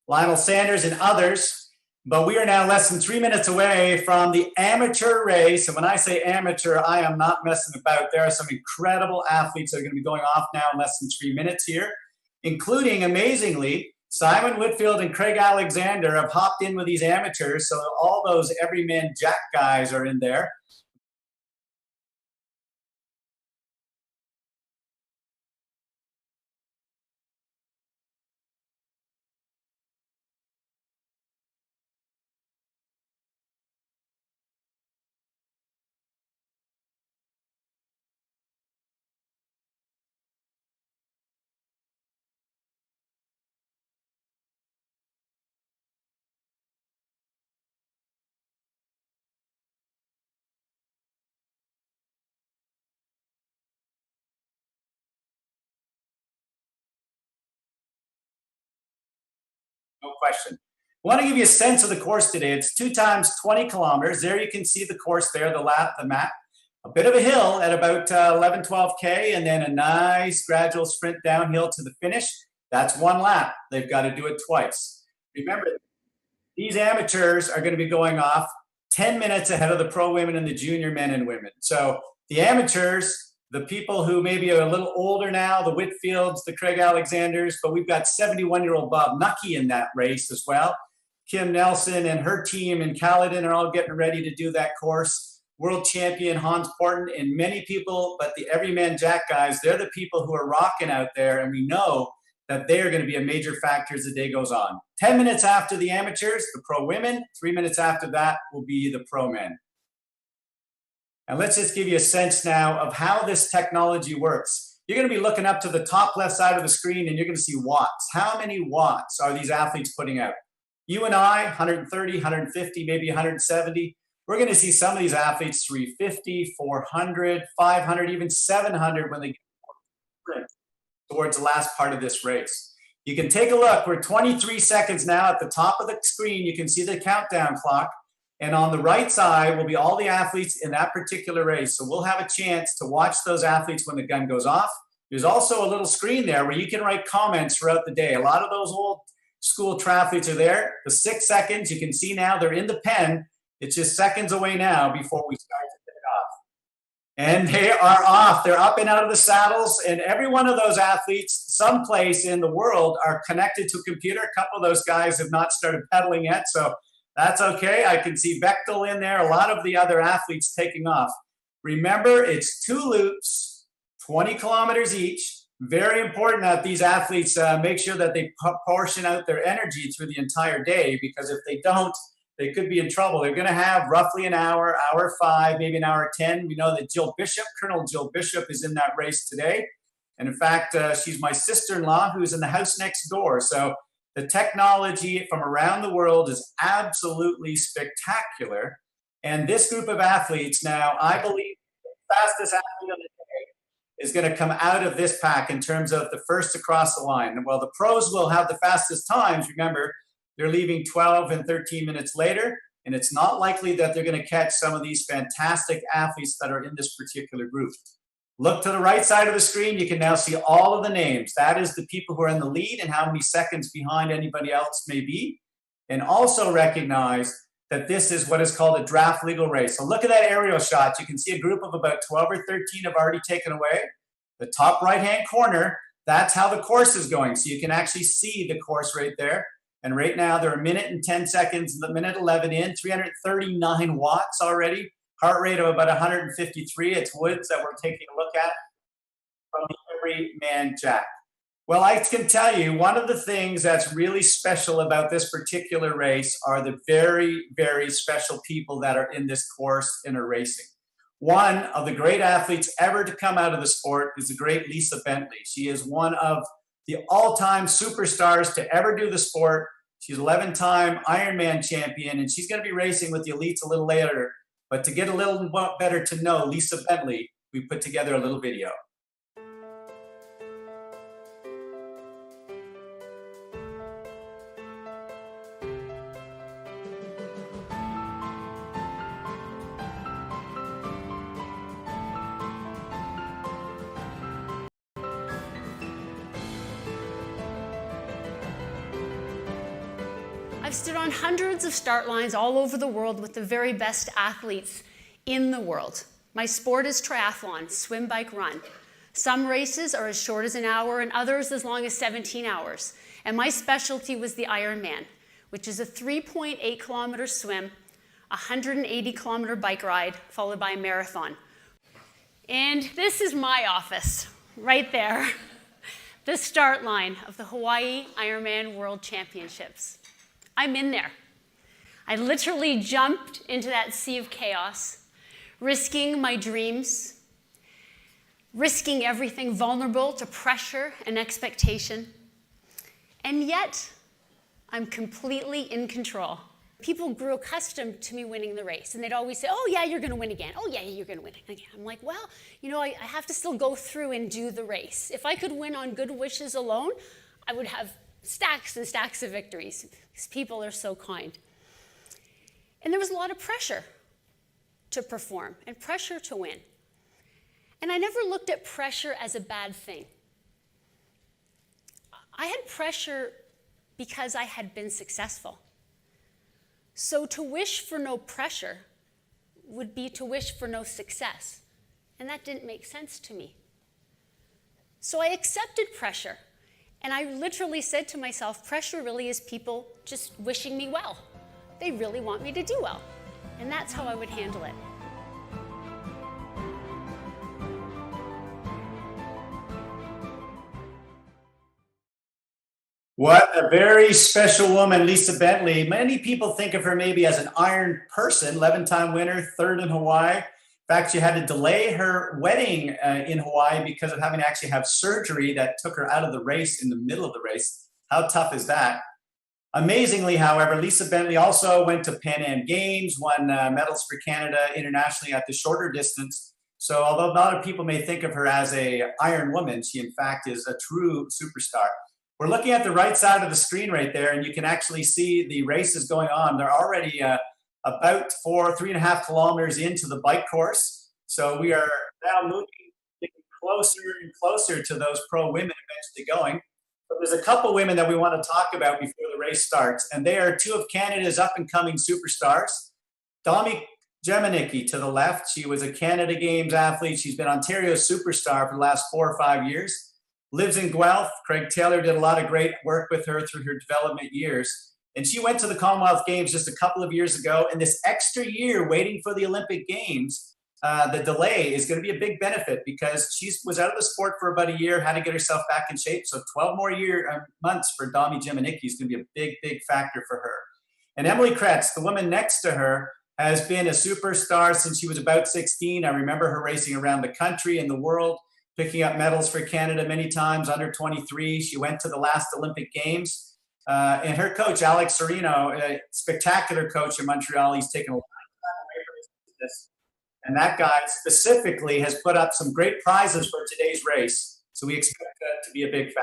Lionel Sanders and others. But we are now less than 3 minutes away from the amateur race. And when I say amateur, I am not messing about. There are some incredible athletes that are going to be going off now in less than 3 minutes here, including, amazingly, Simon Whitfield and Craig Alexander have hopped in with these amateurs. So all those everyman Jack guys are in there. No question. I want to give you a sense of the course today. It's 2 times 20 kilometers. There you can see the course there, the map. A bit of a hill at about 11, 12K, and then a nice gradual sprint downhill to the finish. That's 1 lap. They've got to do it twice. Remember, these amateurs are going to be going off 10 minutes ahead of the pro women and the junior men and women. So the amateurs, the people who maybe are a little older now, the Whitfields, the Craig Alexanders, but we've got 71-year-old Bob Nucky in that race as well. Kim Nelson and her team in Caledon are all getting ready to do that course. World champion Hans Porten and many people, but the Everyman Jack guys, they're the people who are rocking out there, and we know that they are going to be a major factor as the day goes on. 10 minutes after the amateurs, the pro women. 3 minutes after that will be the pro men. And let's just give you a sense now of how this technology works. You're going to be looking up to the top left side of the screen and you're going to see watts. How many watts are these athletes putting out? You and I, 130, 150, maybe 170. We're going to see some of these athletes 350, 400, 500, even 700 when they get towards the last part of this race. You can take a look. We're 23 seconds now at the top of the screen. You can see the countdown clock. And on the right side will be all the athletes in that particular race. So we'll have a chance to watch those athletes when the gun goes off. There's also a little screen there where you can write comments throughout the day. A lot of those old school triathletes are there. The 6 seconds, you can see now they're in the pen. It's just seconds away now before we start to take off. And they are off. They're up and out of the saddles. And every one of those athletes, someplace in the world, are connected to a computer. A couple of those guys have not started pedaling yet. So that's okay. I can see Bechtel in there. A lot of the other athletes taking off. Remember, it's 2 loops, 20 kilometers each. Very important that these athletes make sure that they portion out their energy through the entire day, because if they don't, they could be in trouble. They're going to have roughly an hour, hour 5, maybe an hour 10. We know that Colonel Jill Bishop is in that race today. And in fact, she's my sister-in-law who's in the house next door. So the technology from around the world is absolutely spectacular. And this group of athletes now, I believe the fastest athlete of the day is going to come out of this pack in terms of the first to cross the line. Well, the pros will have the fastest times. Remember, they're leaving 12 and 13 minutes later, and it's not likely that they're going to catch some of these fantastic athletes that are in this particular group. Look to the right side of the screen. You can now see all of the names. That is the people who are in the lead and how many seconds behind anybody else may be. And also recognize that this is what is called a draft legal race. So look at that aerial shot. You can see a group of about 12 or 13 have already taken away. The top right-hand corner, that's how the course is going. So you can actually see the course right there. And right now, they're 1 minute and 10 seconds, the minute 11 in, 339 watts already, heart rate of about 153. It's Woods that we're taking a look at from the Everyman Jack. Well, I can tell you, one of the things that's really special about this particular race are the very, very special people that are in this course and are racing. One of the great athletes ever to come out of the sport is the great Lisa Bentley. She is one of the all-time superstars to ever do the sport. She's 11-time Ironman champion, and she's going to be racing with the elites a little later. But to get a little better to know Lisa Bentley, we put together a little video. I've stood on hundreds of start lines all over the world with the very best athletes in the world. My sport is triathlon, swim, bike, run. Some races are as short as an hour and others as long as 17 hours. And my specialty was the Ironman, which is a 3.8 kilometer swim, a 180 kilometer bike ride, followed by a marathon. And this is my office, right there. The start line of the Hawaii Ironman World Championships. I'm in there. I literally jumped into that sea of chaos, risking my dreams, risking everything, vulnerable to pressure and expectation. And yet, I'm completely in control. People grew accustomed to me winning the race, and they'd always say, oh yeah, you're gonna win again. Oh yeah, you're gonna win again. I'm like, well, you know, I have to still go through and do the race. If I could win on good wishes alone, I would have stacks and stacks of victories. These people are so kind. And there was a lot of pressure to perform and pressure to win. And I never looked at pressure as a bad thing. I had pressure because I had been successful. So to wish for no pressure would be to wish for no success. And that didn't make sense to me. So I accepted pressure. And I literally said to myself, pressure really is people just wishing me well. They really want me to do well. And that's how I would handle it. What a very special woman, Lisa Bentley. Many people think of her maybe as an iron person, 11-time winner, third in Hawaii. In fact, she had to delay her wedding in Hawaii because of having to actually have surgery that took her out of the race in the middle of the race. How tough is that? Amazingly, however, Lisa Bentley also went to Pan Am Games, won medals for Canada internationally at the shorter distance. So although a lot of people may think of her as a iron woman, she in fact is a true superstar. We're looking at the right side of the screen right there, and you can actually see the races going on. They're already about 3.5 kilometers into the bike course. So we are now moving closer and closer to those pro women eventually going. But there's a couple women that we want to talk about before the race starts, and they are two of Canada's up-and-coming superstars. Dami Jemanicki to the left. She was a Canada Games athlete. She's been Ontario's superstar for the last 4 or 5 years. Lives in Guelph. Craig Taylor did a lot of great work with her through her development years. And she went to the Commonwealth Games just a couple of years ago. And this extra year waiting for the Olympic Games, the delay is going to be a big benefit because she was out of the sport for about a year, had to get herself back in shape. So 12 more months for Dami Jemanicki is going to be a big, big factor for her. And Emily Kretz, the woman next to her, has been a superstar since she was about 16. I remember her racing around the country and the world, picking up medals for Canada many times, under 23. She went to the last Olympic Games. And her coach, Alex Serino, a spectacular coach in Montreal, he's taken a lot of time away from his business. And that guy specifically has put up some great prizes for today's race. So we expect that to be a big factor.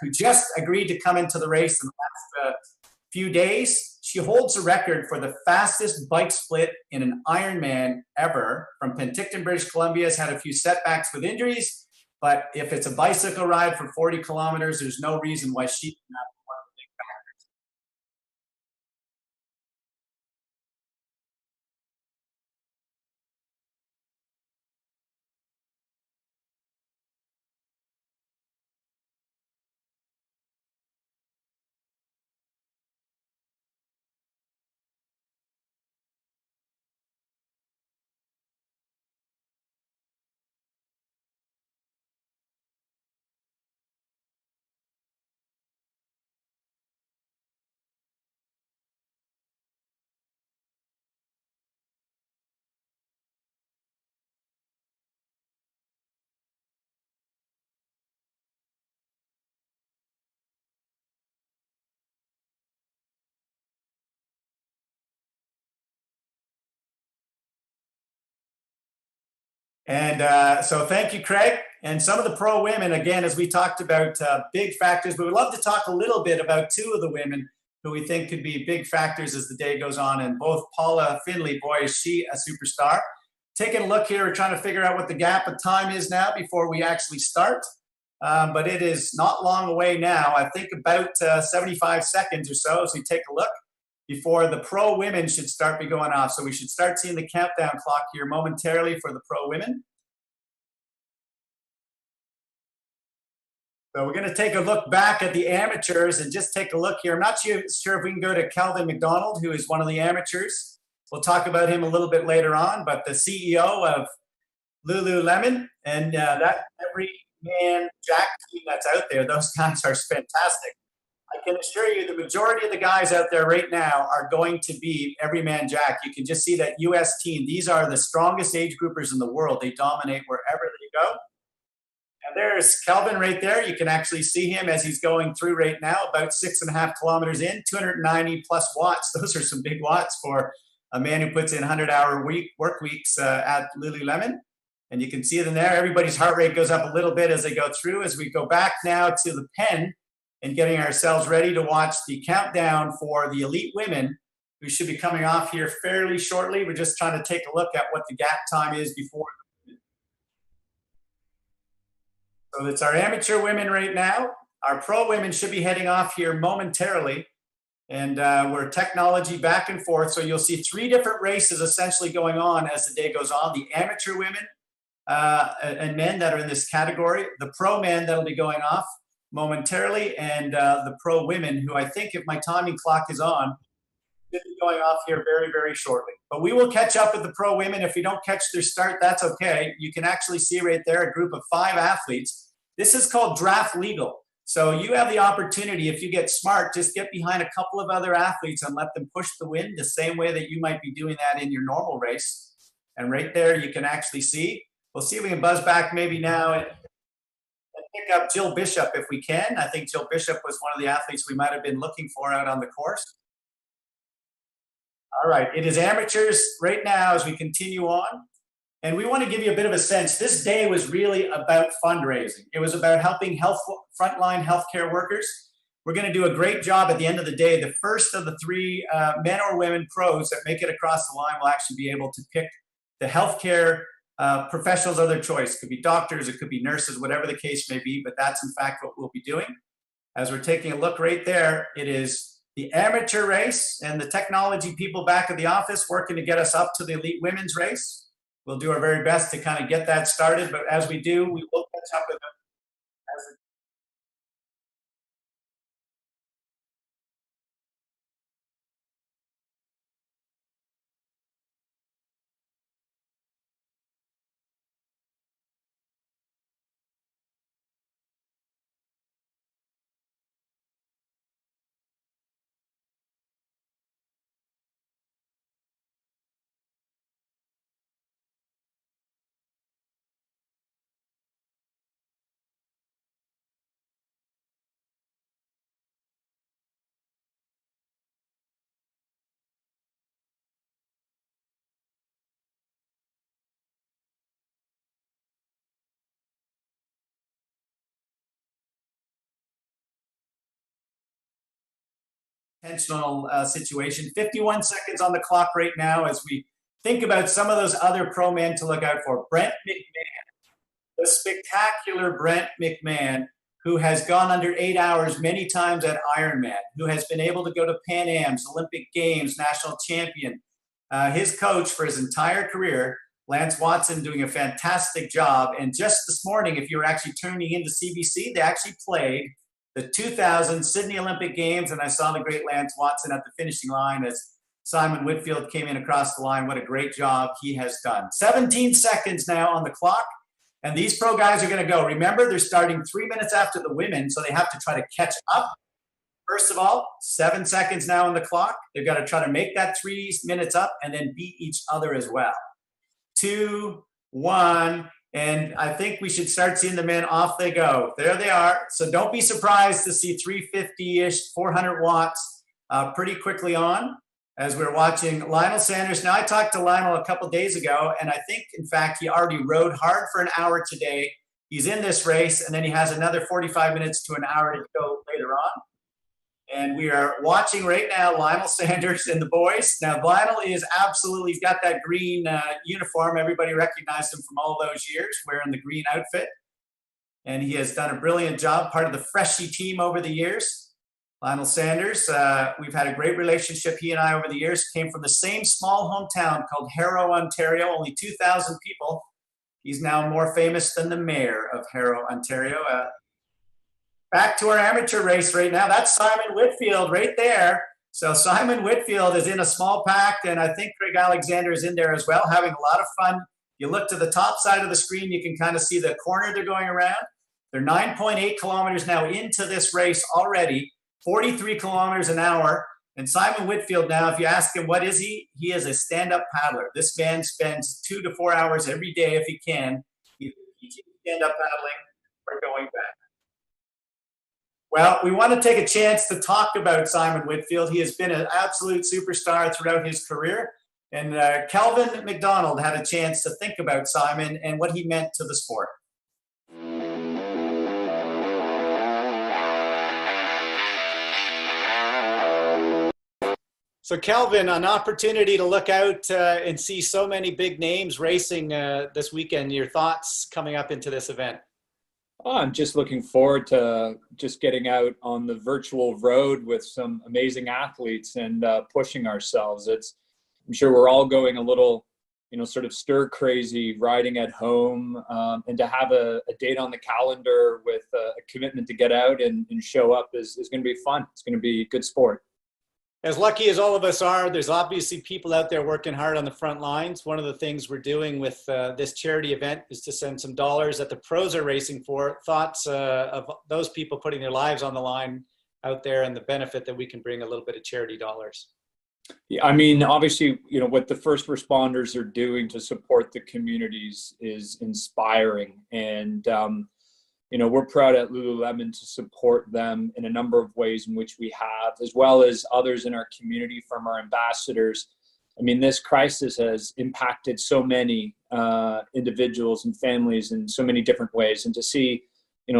who just agreed to come into the race in the last few days. She holds the record for the fastest bike split in an Ironman ever from Penticton, British Columbia. Has had a few setbacks with injuries, but if it's a bicycle ride for 40 kilometers, there's no reason why she cannot be one of the big factors. And so thank you, Craig. And some of the pro women, again, as we talked about big factors, but we'd love to talk a little bit about two of the women who we think could be big factors as the day goes on. And both Paula Findlay, boy, is she a superstar. Taking a look here, we're trying to figure out what the gap of time is now before we actually start. But it is not long away now. I think about 75 seconds or so as we take a look before the pro women should start be going off. So we should start seeing the countdown clock here momentarily for the pro women. So we're going to take a look back at the amateurs and just take a look here. I'm not sure if we can go to Calvin McDonald, who is one of the amateurs. We'll talk about him a little bit later on, but the CEO of Lululemon and that every man Jack team that's out there, those guys are fantastic. I can assure you the majority of the guys out there right now are going to be Everyman Jack. You can just see that U.S. team. These are the strongest age groupers in the world. They dominate wherever they go. And there's Kelvin right there. You can actually see him as he's going through right now, about 6.5 kilometers in, 290 plus watts. Those are some big watts for a man who puts in 100-hour work weeks at Lululemon. And you can see them there. Everybody's heart rate goes up a little bit as they go through. As we go back now to the pen and getting ourselves ready to watch the countdown for the elite women, who should be coming off here fairly shortly. We're just trying to take a look at what the gap time is before. So it's our amateur women right now. Our pro women should be heading off here momentarily. And we're technology back and forth. So you'll see 3 different races essentially going on as the day goes on. The amateur women and men that are in this category. The pro men that'll be going off momentarily. And the pro women, who I think, if my timing clock is on, should be going off here very, very shortly. But we will catch up with the pro women. If we don't catch their start, that's okay. You can actually see right there a group of 5 athletes. This is called draft legal. So you have the opportunity, if you get smart, just get behind a couple of other athletes and let them push the wind the same way that you might be doing that in your normal race. And right there, you can actually see. We'll see if we can buzz back maybe now and pick up Jill Bishop if we can. I think Jill Bishop was one of the athletes we might have been looking for out on the course. All right, it is amateurs right now as we continue on. And we want to give you a bit of a sense. This day was really about fundraising. It was about helping frontline healthcare workers. We're going to do a great job at the end of the day. The first of the 3 men or women pros that make it across the line will actually be able to pick the healthcare professionals of their choice. It could be doctors, it could be nurses, whatever the case may be, but that's in fact what we'll be doing. As we're taking a look right there, it is the amateur race and the technology people back at the office working to get us up to the elite women's race. We'll do our very best to kind of get that started, but as we do, we will catch up with them as the intentional situation. 51 seconds on the clock right now as we think about some of those other pro men to look out for. Brent McMahon, the spectacular Brent McMahon, who has gone under 8 hours many times at Ironman, who has been able to go to Pan Am's, Olympic Games, national champion. His coach for his entire career, Lance Watson, doing a fantastic job. And just this morning, if you were actually tuning into CBC, they actually played the 2000 Sydney Olympic Games, and I saw the great Lance Watson at the finishing line as Simon Whitfield came in across the line. What a great job he has done. 17 seconds now on the clock, and these pro guys are going to go. Remember, they're starting 3 minutes after the women, so they have to try to catch up. First of all, 7 seconds now on the clock. They've got to try to make that 3 minutes up and then beat each other as well. 2, 1, and I think we should start seeing the men. Off they go. There they are. So don't be surprised to see 350-ish, 400 watts pretty quickly on as we're watching Lionel Sanders. Now, I talked to Lionel a couple days ago, and I think, in fact, he already rode hard for an hour today. He's in this race, and then he has another 45 minutes to an hour to go later on. And we are watching right now Lionel Sanders and the boys. Now, Lionel is absolutely, he's got that green uniform. Everybody recognized him from all those years wearing the green outfit. And he has done a brilliant job, part of the Freshie team over the years. Lionel Sanders, we've had a great relationship, he and I, over the years. Came from the same small hometown called Harrow, Ontario, only 2,000 people. He's now more famous than the mayor of Harrow, Ontario. Back to our amateur race right now. That's Simon Whitfield right there. So Simon Whitfield is in a small pack, and I think Craig Alexander is in there as well, having a lot of fun. You look to the top side of the screen, you can kind of see the corner they're going around. They're 9.8 kilometers now into this race already, 43 kilometers an hour. And Simon Whitfield now, if you ask him, what is he? He is a stand-up paddler. This man spends 2 to 4 hours every day, if he can, either teaching stand-up paddling or going back. Well, we want to take a chance to talk about Simon Whitfield. He has been an absolute superstar throughout his career. And Kelvin McDonald had a chance to think about Simon and what he meant to the sport. So Kelvin, an opportunity to look out and see so many big names racing this weekend. Your thoughts coming up into this event? Oh, I'm just looking forward to just getting out on the virtual road with some amazing athletes and pushing ourselves. I'm sure we're all going a little, sort of stir crazy riding at home, and to have a date on the calendar with a commitment to get out and show up is going to be fun. It's going to be good sport. As lucky as all of us are, there's obviously people out there working hard on the front lines. One of the things we're doing with this charity event is to send some dollars that the pros are racing for. Thoughts of those people putting their lives on the line out there and the benefit that we can bring a little bit of charity dollars. Yeah, I mean, obviously, what the first responders are doing to support the communities is inspiring. And, we're proud at Lululemon to support them in a number of ways in which we have, as well as others in our community from our ambassadors. I mean, this crisis has impacted so many individuals and families in so many different ways. And to see,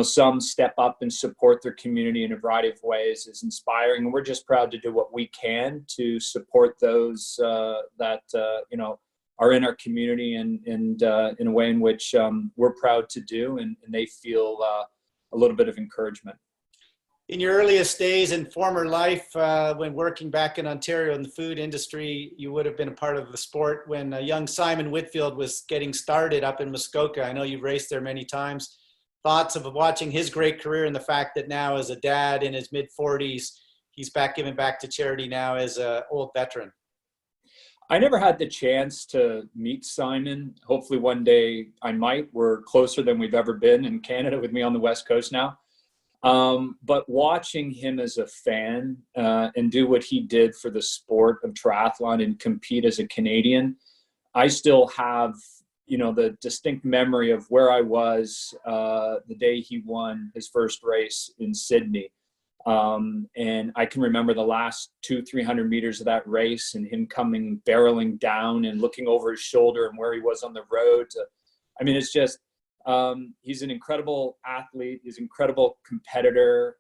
some step up and support their community in a variety of ways is inspiring. And we're just proud to do what we can to support those that, are in our community and in a way in which we're proud to do, and they feel a little bit of encouragement. In your earliest days in former life, when working back in Ontario in the food industry, you would have been a part of the sport when young Simon Whitfield was getting started up in Muskoka. I know you've raced there many times. Thoughts of watching his great career and the fact that now as a dad in his mid-40s, he's giving back to charity now as an old veteran. I never had the chance to meet Simon. Hopefully one day I might. We're closer than we've ever been in Canada with me on the West Coast now. But watching him as a fan and do what he did for the sport of triathlon and compete as a Canadian, I still have, the distinct memory of where I was the day he won his first race in Sydney. And I can remember the last 200-300 meters of that race and him coming barreling down and looking over his shoulder and where he was on the road. It's just He's an incredible athlete. He's an incredible competitor.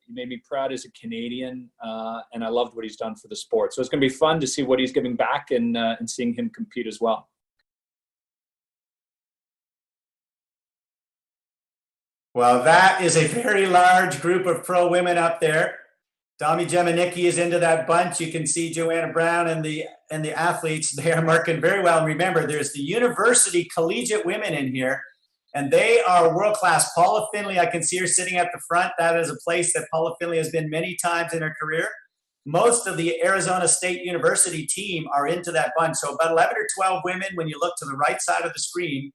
He made me proud as a Canadian, and I loved what he's done for the sport. So it's going to be fun to see what he's giving back and seeing him compete as well. Well, that is a very large group of pro women up there. Dami Jemanicki is into that bunch. You can see Joanna Brown and the athletes. They are marking very well. And remember, there's the university collegiate women in here, and they are world-class. Paula Finley, I can see her sitting at the front. That is a place that Paula Finley has been many times in her career. Most of the Arizona State University team are into that bunch. So about 11 or 12 women, when you look to the right side of the screen,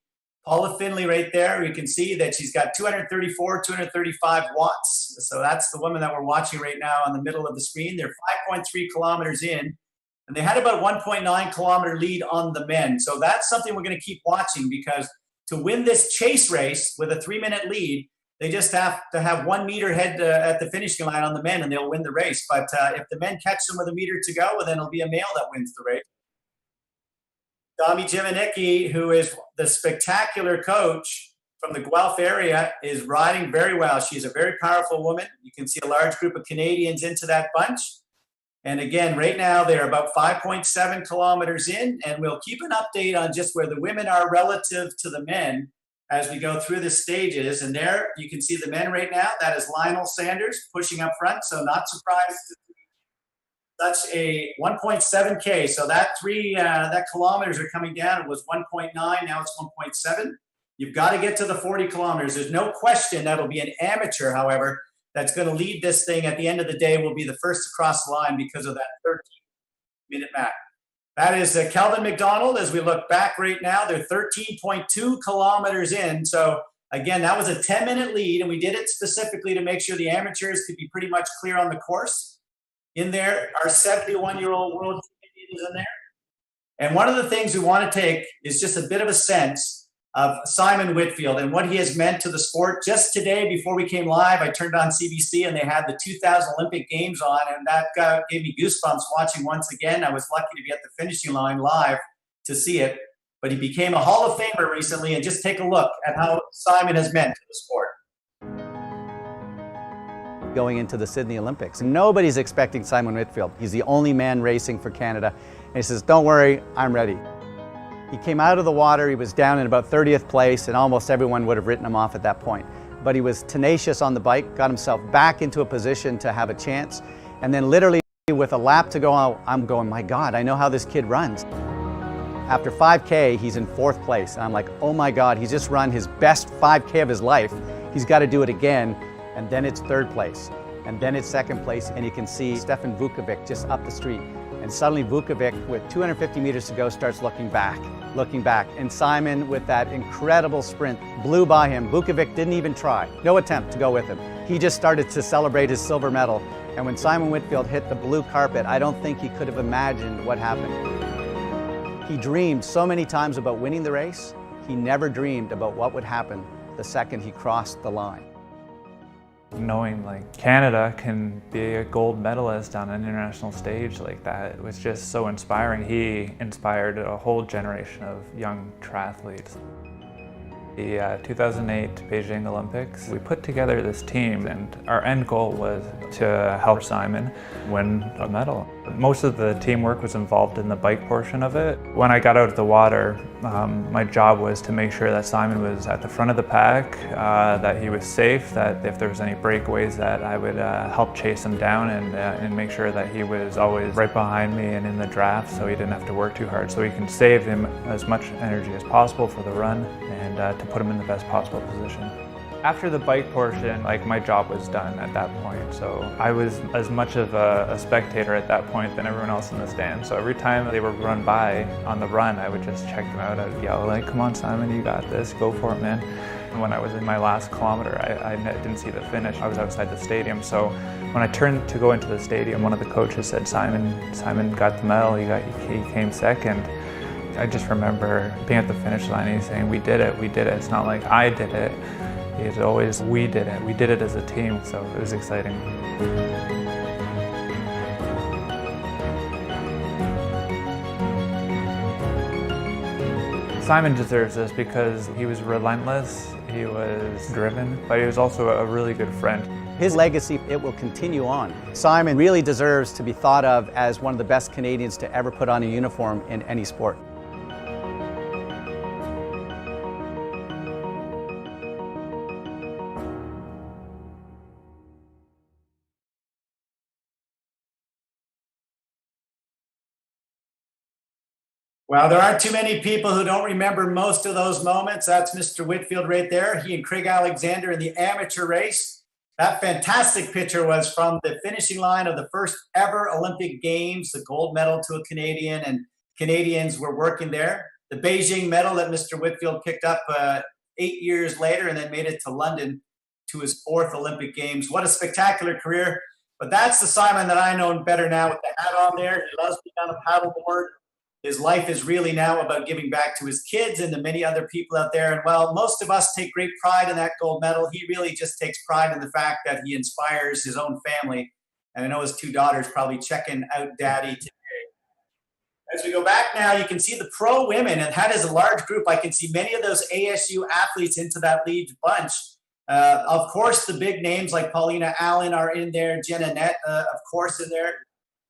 Paula Finley right there, you can see that she's got 234, 235 watts. So that's the woman that we're watching right now on the middle of the screen. They're 5.3 kilometers in, and they had about 1.9 kilometer lead on the men. So that's something we're going to keep watching, because to win this chase race with a 3-minute lead, they just have to have 1 meter head at the finishing line on the men, and they'll win the race. But if the men catch them with a meter to go, well, then it'll be a male that wins the race. Dami Jemanicki, who is the spectacular coach from the Guelph area, is riding very well. She's a very powerful woman. You can see a large group of Canadians into that bunch. And again, right now they're about 5.7 kilometers in, and we'll keep an update on just where the women are relative to the men as we go through the stages. And there you can see the men right now. That is Lionel Sanders pushing up front, so not surprised to see such a 1.7K. So that kilometers are coming down. It was 1.9, now it's 1.7. You've got to get to the 40 kilometers. There's no question that'll be an amateur, however, that's going to lead this thing at the end of the day, will be the first to cross the line because of that 13-minute mark. That is Kelvin McDonald. As we look back right now, they're 13.2 kilometers in. So again, that was a 10-minute lead, and we did it specifically to make sure the amateurs could be pretty much clear on the course. In there, our 71-year-old world champion is in there. And one of the things we want to take is just a bit of a sense of Simon Whitfield and what he has meant to the sport. Just today, before we came live, I turned on CBC and they had the 2000 Olympic Games on, and that gave me goosebumps watching once again. I was lucky to be at the finishing line live to see it. But he became a Hall of Famer recently, and just take a look at how Simon has meant to the sport. Going into the Sydney Olympics. Nobody's expecting Simon Whitfield. He's the only man racing for Canada. And he says, don't worry, I'm ready. He came out of the water, he was down in about 30th place, and almost everyone would have written him off at that point. But he was tenacious on the bike, got himself back into a position to have a chance, and then literally with a lap to go, I'm going, my God, I know how this kid runs. After 5K, he's in 4th place. And I'm like, oh my God, he's just run his best 5K of his life. He's got to do it again. And then it's 3rd place, and then it's 2nd place, and you can see Stefan Vukovic just up the street. And suddenly Vukovic, with 250 meters to go, starts looking back. And Simon, with that incredible sprint, blew by him. Vukovic didn't even try, no attempt to go with him. He just started to celebrate his silver medal. And when Simon Whitfield hit the blue carpet, I don't think he could have imagined what happened. He dreamed so many times about winning the race. He never dreamed about what would happen the second he crossed the line. Knowing like Canada can be a gold medalist on an international stage like that, it was just so inspiring. He inspired a whole generation of young triathletes. The 2008 Beijing Olympics, we put together this team, and our end goal was to help Simon win a medal. Most of the teamwork was involved in the bike portion of it. When I got out of the water, my job was to make sure that Simon was at the front of the pack, that he was safe, that if there was any breakaways that I would help chase him down and make sure that he was always right behind me and in the draft, so he didn't have to work too hard, so we can save him as much energy as possible for the run and to put him in the best possible position. After the bike portion, like, my job was done at that point, so I was as much of a spectator at that point than everyone else in the stand. So every time they would run by on the run, I would just check them out. I would yell like, come on Simon, you got this, go for it, man. And when I was in my last kilometer, I didn't see the finish. I was outside the stadium, so when I turned to go into the stadium, one of the coaches said, Simon got the medal, he came second. I just remember being at the finish line and he's saying, we did it. It's not like I did it. It's always, we did it as a team, so it was exciting. Simon deserves this because he was relentless, he was driven, but he was also a really good friend. His legacy, it will continue on. Simon really deserves to be thought of as one of the best Canadians to ever put on a uniform in any sport. Well, there aren't too many people who don't remember most of those moments. That's Mr. Whitfield right there. He and Craig Alexander in the amateur race. That fantastic picture was from the finishing line of the first ever Olympic Games, the gold medal to a Canadian, and Canadians were working there. The Beijing medal that Mr. Whitfield picked up 8 years later and then made it to London to his 4th Olympic Games. What a spectacular career. But that's the Simon that I know better now with the hat on there. He loves being on a paddleboard. His life is really now about giving back to his kids and the many other people out there. And while most of us take great pride in that gold medal, he really just takes pride in the fact that he inspires his own family. And I know his 2 daughters probably checking out daddy today. As we go back now, you can see the pro women, and that is a large group. I can see many of those ASU athletes into that lead bunch. Of course, the big names like Paulina Allen are in there, Jenna Nett, of course, in there,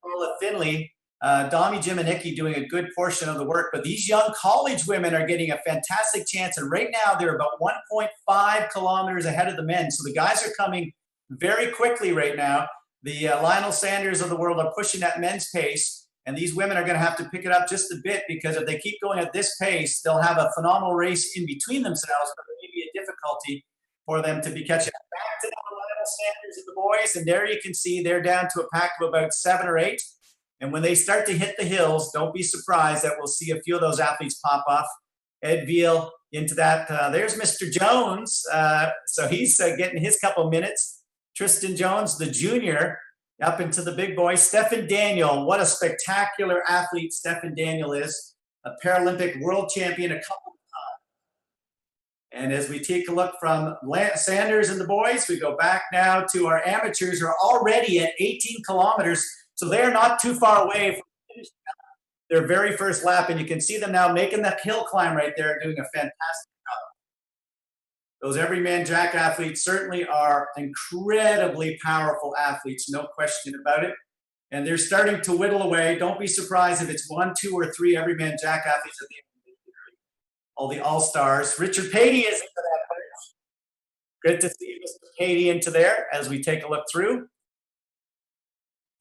Paula Finley. Dami Jimennicki doing a good portion of the work, but these young college women are getting a fantastic chance. And right now they're about 1.5 kilometers ahead of the men. So the guys are coming very quickly right now. The Lionel Sanders of the world are pushing that men's pace, and these women are going to have to pick it up just a bit, because if they keep going at this pace, they'll have a phenomenal race in between themselves, but there may be a difficulty for them to be catching up. Back to the Lionel Sanders of the boys, and there you can see they're down to a pack of about 7 or 8. And when they start to hit the hills, don't be surprised that we'll see a few of those athletes pop off. Ed Veal into that. There's Mr. Jones. So he's getting his couple minutes. Tristan Jones, the junior, up into the big boy. Stephen Daniel, what a spectacular athlete Stephen Daniel is. A Paralympic world champion a couple of times. And as we take a look from Sanders and the boys, we go back now to our amateurs who are already at 18 kilometers. So they're not too far away from finishing their very first lap, and you can see them now making that hill climb right there, doing a fantastic job. Those everyman jack athletes certainly are incredibly powerful athletes, no question about it. And they're starting to whittle away. Don't be surprised if it's 1, 2, or 3 everyman jack athletes at the end of the year. All the all-stars. Richard Patey is into that place. Good to see Mr. Patey into there as we take a look through.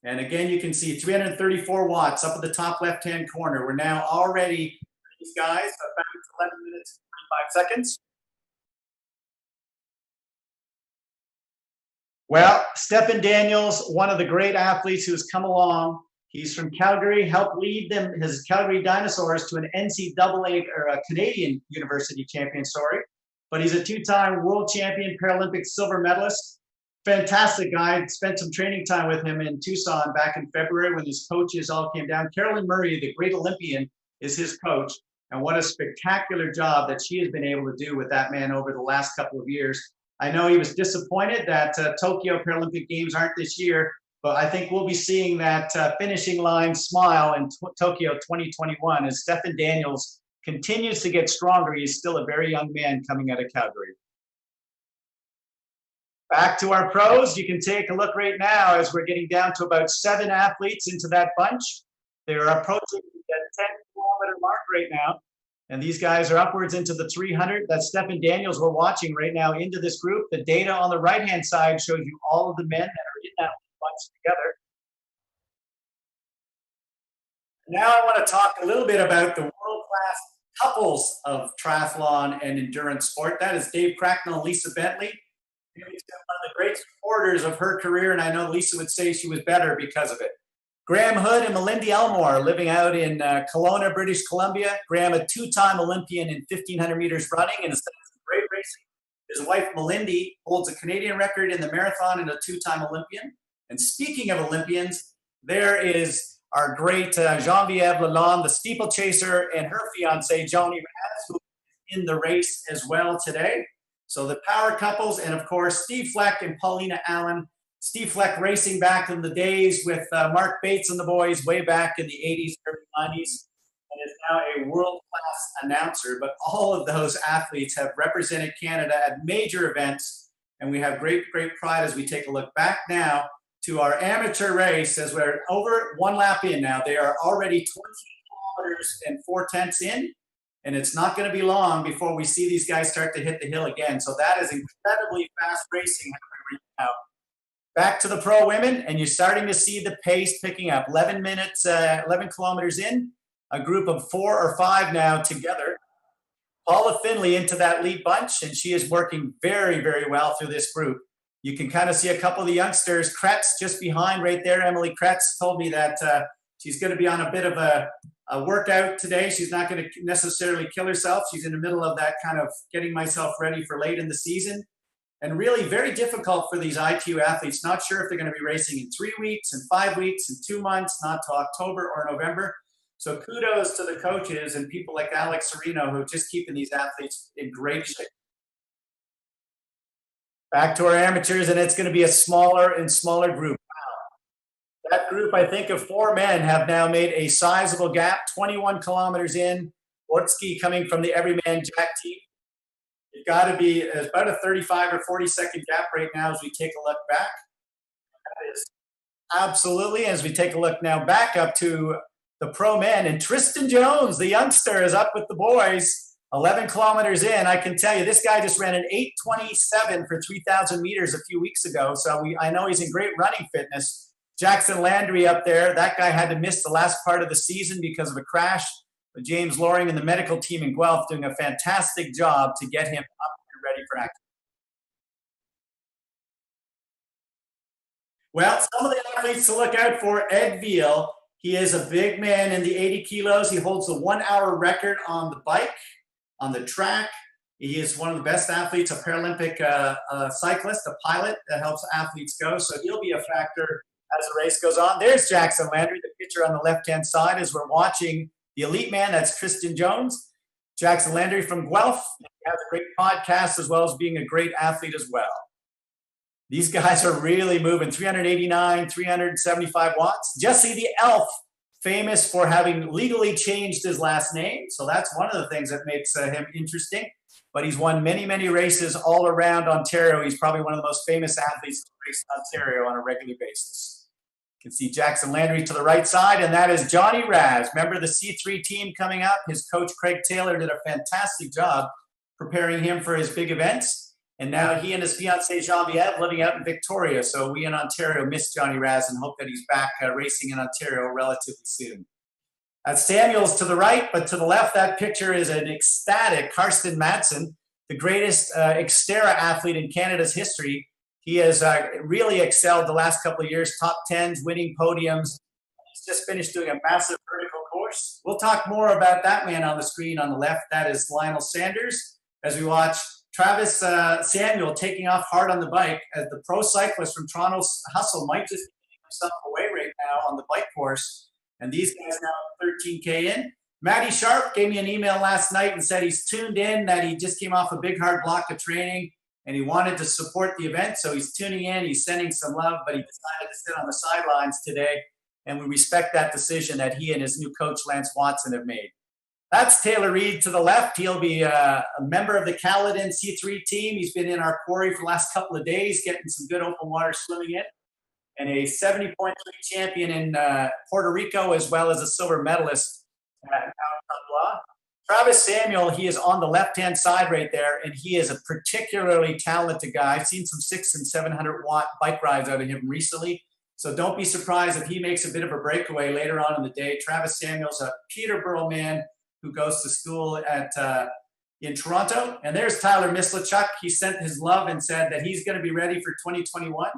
And again, you can see 334 watts up at the top left-hand corner. We're now already, these guys, back to 11 minutes and 45 seconds. Well, Stephen Daniels, one of the great athletes who's come along. He's from Calgary, helped lead them, his Calgary Dinosaurs, to an NCAA, or a Canadian University champion, But he's a 2-time world champion, Paralympic silver medalist. Fantastic guy. Spent some training time with him in Tucson back in February when his coaches all came down. Carolyn Murray, the great Olympian, is his coach. And what a spectacular job that she has been able to do with that man over the last couple of years. I know he was disappointed that Tokyo Paralympic Games aren't this year, but I think we'll be seeing that finishing line smile in Tokyo 2021 as Stephen Daniels continues to get stronger. He's still a very young man coming out of Calgary. Back to our pros, you can take a look right now as we're getting down to about 7 athletes into that bunch. They're approaching the 10-kilometer mark right now, and these guys are upwards into the 300. That's Stephen Daniels we're watching right now into this group. The data on the right-hand side shows you all of the men that are in that bunch together. Now I want to talk a little bit about the world-class couples of triathlon and endurance sport. That is Dave Cracknell and Lisa Bentley. He's been one of the great supporters of her career, and I know Lisa would say she was better because of it. Graham Hood and Melindy Elmore living out in Kelowna, British Columbia. Graham, a 2-time Olympian in 1,500 meters running and has done some great racing. His wife, Melindy, holds a Canadian record in the marathon and a 2-time Olympian. And speaking of Olympians, there is our great Geneviève Lalonde, the steeplechaser, and her fiancé, Johnny Raz, who is in the race as well today. So the power couples, and of course, Steve Fleck and Paulina Allen. Steve Fleck racing back in the days with Mark Bates and the boys way back in the 80s, early 90s. and is now a world-class announcer. But all of those athletes have represented Canada at major events, and we have great pride as we take a look back now to our amateur race as we're over one lap in now. They are already 20 kilometers and 4/10 in, and it's not going to be long before we see these guys start to hit the hill again. So that is incredibly fast racing happening right now. Back to the pro women, and you're starting to see the pace picking up. 11 kilometers in, a group of 4 or 5 now together. Paula Finley into that lead bunch, and she is working very, very well through this group. You can kind of see a couple of the youngsters. Kretz just behind right there. Emily Kretz told me that she's going to be on a bit of a workout today. She's not going to necessarily kill herself. She's in the middle of that kind of getting myself ready for late in the season. And really very difficult for these ITU athletes. Not sure if they're going to be racing in 3 weeks, in 5 weeks, in 2 months, not till October or November. So kudos to the coaches and people like Alex Serino who are just keeping these athletes in great shape. Back to our amateurs, and it's going to be a smaller and smaller group. Wow. That group, I think, of 4 men have now made a sizable gap, 21 kilometers in. Ortsky coming from the Everyman Jack team. You've got to be about a 35 or 40-second gap right now as we take a look back. That is absolutely, as we take a look now back up to the pro men. And Tristan Jones, the youngster, is up with the boys, 11 kilometers in. I can tell you, this guy just ran an 8:27 for 3,000 meters a few weeks ago. So I know he's in great running fitness. Jackson Landry up there, that guy had to miss the last part of the season because of a crash. But James Loring and the medical team in Guelph doing a fantastic job to get him up and ready for action. Well, some of the athletes to look out for, Ed Veal. He is a big man in the 80 kilos. He holds the 1-hour record on the bike, on the track. He is one of the best athletes, a Paralympic cyclist, a pilot that helps athletes go. So he'll be a factor as the race goes on. There's Jackson Landry, the picture on the left-hand side as we're watching the elite man. That's Tristan Jones. Jackson Landry from Guelph. He has a great podcast as well as being a great athlete as well. These guys are really moving. 389, 375 watts. Jesse the Elf, famous for having legally changed his last name. So that's one of the things that makes him interesting. But he's won many, many races all around Ontario. He's probably one of the most famous athletes to race in Ontario on a regular basis. You can see Jackson Landry to the right side, and that is Johnny Raz, member of the C3 team coming up. His coach, Craig Taylor, did a fantastic job preparing him for his big events. And now he and his fiancée, Geneviève, living out in Victoria. So we in Ontario miss Johnny Raz and hope that he's back racing in Ontario relatively soon. Samuel's to the right, but to the left, that picture is an ecstatic Karsten Madsen, the greatest Xterra athlete in Canada's history. He has really excelled the last couple of years, top 10s, winning podiums. He's just finished doing a massive vertical course. We'll talk more about that man on the screen on the left. That is Lionel Sanders. As we watch Travis Samuel taking off hard on the bike, as the pro cyclist from Toronto's Hustle might just be giving himself away right now on the bike course. And these guys now 13K in. Matty Sharp gave me an email last night and said he's tuned in, that he just came off a big hard block of training and he wanted to support the event. So he's tuning in, he's sending some love, but he decided to sit on the sidelines today. And we respect that decision that he and his new coach, Lance Watson, have made. That's Taylor Reid to the left. He'll be a member of the Caledon C3 team. He's been in our quarry for the last couple of days, getting some good open water swimming in. And a 70.3 champion in Puerto Rico, as well as a silver medalist at Mount Travis Samuel, he is on the left-hand side right there, and he is a particularly talented guy. I've seen some 600 and 700 watt bike rides out of him recently. So don't be surprised if he makes a bit of a breakaway later on in the day. Travis Samuel's a Peterborough man who goes to school in Toronto. And there's Tyler Mislachuk. He sent his love and said that he's going to be ready for 2021.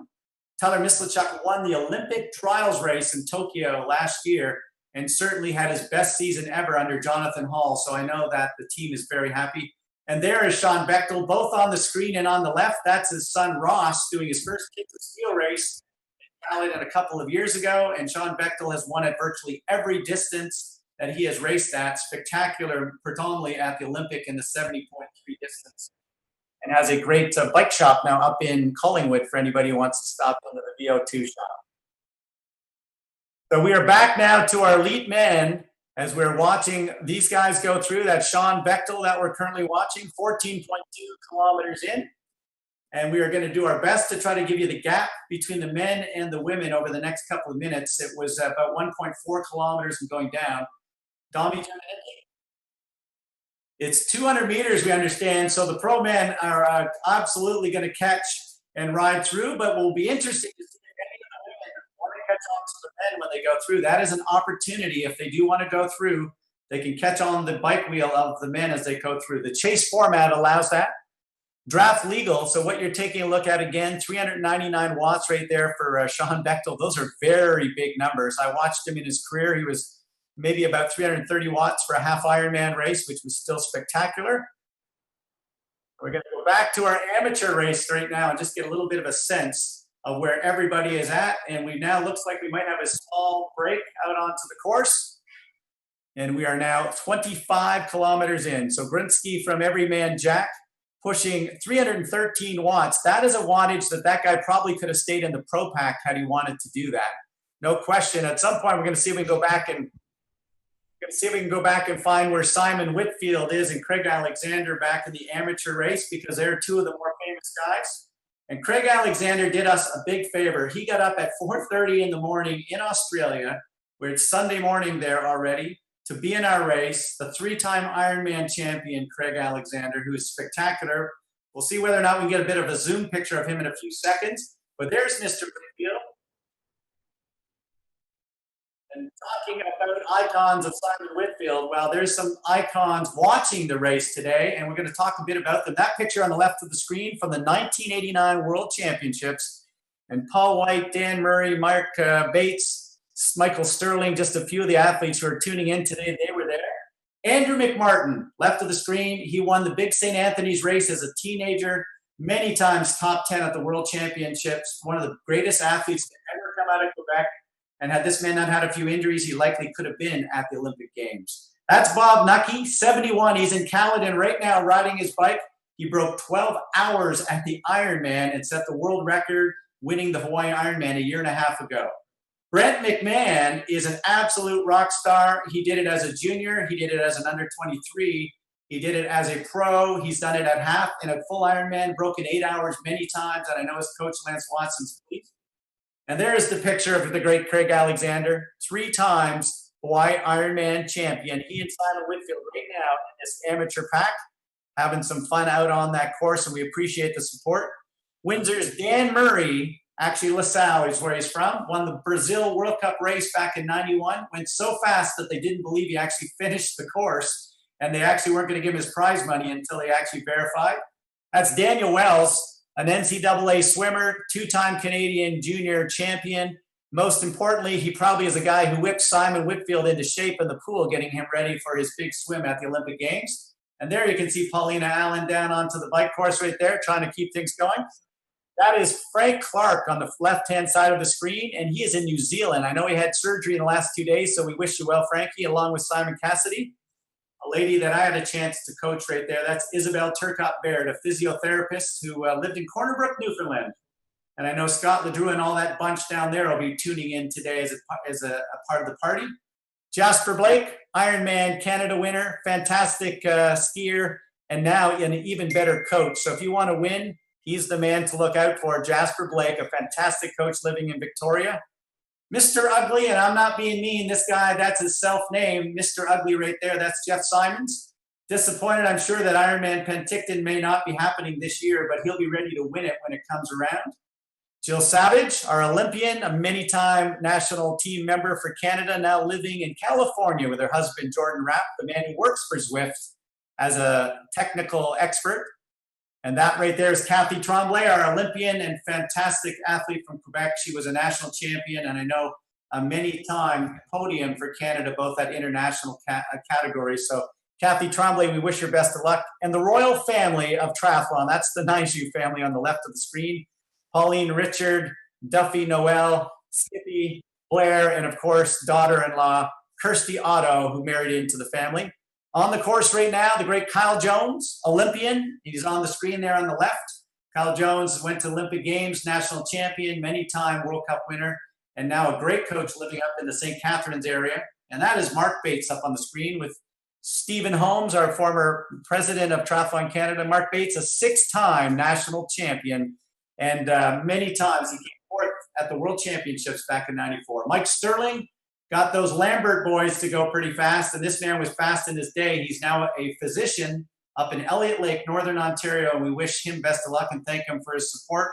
Tyler Mislachuk won the Olympic trials race in Tokyo last year and certainly had his best season ever under Jonathan Hall. So I know that the team is very happy. And there is Sean Bechtel, both on the screen and on the left. That's his son, Ross, doing his first Kids of Steel race in Caledon a couple of years ago. And Sean Bechtel has won at virtually every distance that he has raced at, spectacular, predominantly at the Olympic in the 70.3 distance. And has a great bike shop now up in Collingwood for anybody who wants to stop into the VO2 shop. So we are back now to our elite men. as we're watching these guys go through. That's Sean Bechtel that we're currently watching, 14.2 kilometers in. And we are going to do our best to try to give you the gap between the men and the women over the next couple of minutes. It was about 1.4 kilometers and going down. Domi, it's 200 meters, we understand. So the pro men are absolutely going to catch and ride through, but will be interesting to see if any of the women want to catch on to the men when they go through. That is an opportunity. If they do want to go through, they can catch on the bike wheel of the men as they go through. The chase format allows that. Draft legal, so what you're taking a look at again, 399 watts right there for Sean Bechtel. Those are very big numbers. I watched him in his career. He was maybe about 330 watts for a half Ironman race, which was still spectacular. We're going to go back to our amateur race right now and just get a little bit of a sense of where everybody is at. And we now looks like we might have a small break out onto the course. And we are now 25 kilometers in. So Grinsky from Everyman Jack, pushing 313 watts. That is a wattage that guy probably could have stayed in the Pro Pack had he wanted to do that. No question. At some point, we're going to see if we can go back and find where Simon Whitfield is and Craig Alexander back in the amateur race, because they're two of the more famous guys. And Craig Alexander did us a big favor. He got up at 4:30 in the morning in Australia, where it's Sunday morning there already, to be in our race, the 3-time Ironman champion, Craig Alexander, who is spectacular. We'll see whether or not we can get a bit of a zoom picture of him in a few seconds. But there's Mr. Whitfield. And talking about icons of Simon Whitfield, well, there's some icons watching the race today, and we're going to talk a bit about them. That picture on the left of the screen from the 1989 World Championships, and Paul White, Dan Murray, Mark Bates, Michael Sterling, just a few of the athletes who are tuning in today, they were there. Andrew McMartin, left of the screen, he won the Big St. Anthony's race as a teenager, many times top 10 at the World Championships, one of the greatest athletes to ever come out of Quebec. And had this man not had a few injuries, he likely could have been at the Olympic Games. That's Bob Nucky, 71. He's in Caledon right now riding his bike. He broke 12 hours at the Ironman and set the world record, winning the Hawaii Ironman a year and a half ago. Brent McMahon is an absolute rock star. He did it as a junior. He did it as an under 23. He did it as a pro. He's done it at half and at full Ironman, broken 8 hours many times. And I know his coach, Lance Watson's pleased. And there's the picture of the great Craig Alexander, 3 times Hawaii Ironman champion. He and Simon Whitfield right now in this amateur pack, having some fun out on that course, and we appreciate the support. Windsor's Dan Murray, actually LaSalle is where he's from, won the Brazil World Cup race back in 91, went so fast that they didn't believe he actually finished the course, and they actually weren't going to give him his prize money until they actually verified. That's Daniel Wells, an NCAA swimmer, 2-time Canadian junior champion. Most importantly, he probably is a guy who whipped Simon Whitfield into shape in the pool, getting him ready for his big swim at the Olympic Games. And there you can see Paulina Allen down onto the bike course right there, trying to keep things going. That is Frank Clark on the left-hand side of the screen, and he is in New Zealand. I know he had surgery in the last 2 days, so we wish you well, Frankie, along with Simon Cassidy, a lady that I had a chance to coach right there. That's Isabel Turcotte-Baird, a physiotherapist who lived in Corner Brook, Newfoundland. And I know Scott Ledrew and all that bunch down there will be tuning in today as a part of the party. Jasper Blake, Ironman Canada winner, fantastic skier, and now an even better coach. So if you want to win, he's the man to look out for. Jasper Blake, a fantastic coach living in Victoria. Mr. Ugly, and I'm not being mean, this guy, that's his self-name, Mr. Ugly right there, that's Jeff Simons. Disappointed, I'm sure, that Ironman Penticton may not be happening this year, but he'll be ready to win it when it comes around. Jill Savage, our Olympian, a many-time national team member for Canada, now living in California with her husband, Jordan Rapp, the man who works for Zwift as a technical expert. And that right there is Kathy Tremblay, our Olympian and fantastic athlete from Quebec. She was a national champion, and I know a many-time podium for Canada, both at international categories. So Kathy Tremblay, we wish her best of luck. And the royal family of triathlon, that's the Naiju family on the left of the screen. Pauline Richard, Duffy Noel, Skippy, Blair, and of course, daughter-in-law, Kirsty Otto, who married into the family. On the course right now, the great Kyle Jones, Olympian. He's on the screen there on the left. Kyle Jones went to Olympic Games, national champion, many-time World Cup winner, and now a great coach living up in the St. Catharines area. And that is Mark Bates up on the screen with Stephen Holmes, our former president of Triathlon Canada. Mark Bates, a 6-time national champion, and many times he came fourth at the World Championships back in '94. Mike Sterling got those Lambert boys to go pretty fast, and this man was fast in his day. He's now a physician up in Elliott Lake, Northern Ontario, and we wish him best of luck and thank him for his support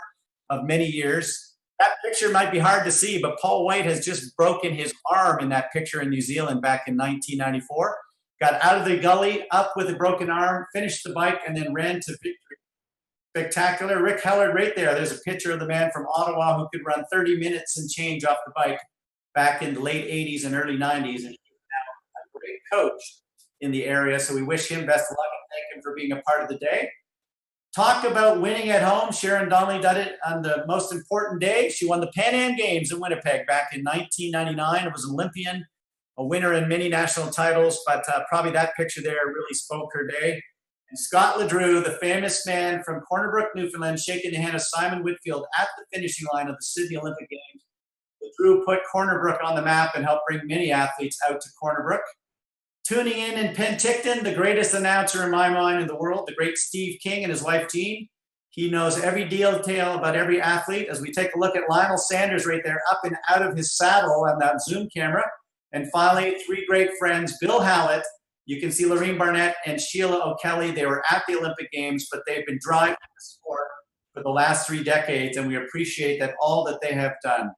of many years. That picture might be hard to see, but Paul White has just broken his arm in that picture in New Zealand back in 1994. Got out of the gully, up with a broken arm, finished the bike, and then ran to victory. Spectacular. Rick Hellard right there. There's a picture of the man from Ottawa who could run 30 minutes and change off the bike back in the late 80s and early 90s. And he's now a great coach in the area. So we wish him best of luck and thank him for being a part of the day. Talk about winning at home. Sharon Donnelly did it on the most important day. She won the Pan Am Games in Winnipeg back in 1999. It was Olympian, a winner in many national titles, but probably that picture there really spoke her day. And Scott Ledrew, the famous man from Corner Brook, Newfoundland, shaking the hand of Simon Whitfield at the finishing line of the Sydney Olympic Games. Ledrew put Corner Brook on the map and helped bring many athletes out to Corner Brook. Tuning in Penticton, the greatest announcer in my mind in the world, the great Steve King and his wife Jean. He knows every detail about every athlete. As we take a look at Lionel Sanders right there, up and out of his saddle on that zoom camera. And finally, 3 great friends, Bill Hallett. You can see Lorene Barnett and Sheila O'Kelly. They were at the Olympic Games, but they've been driving the sport for the last 3 decades, and we appreciate that all that they have done.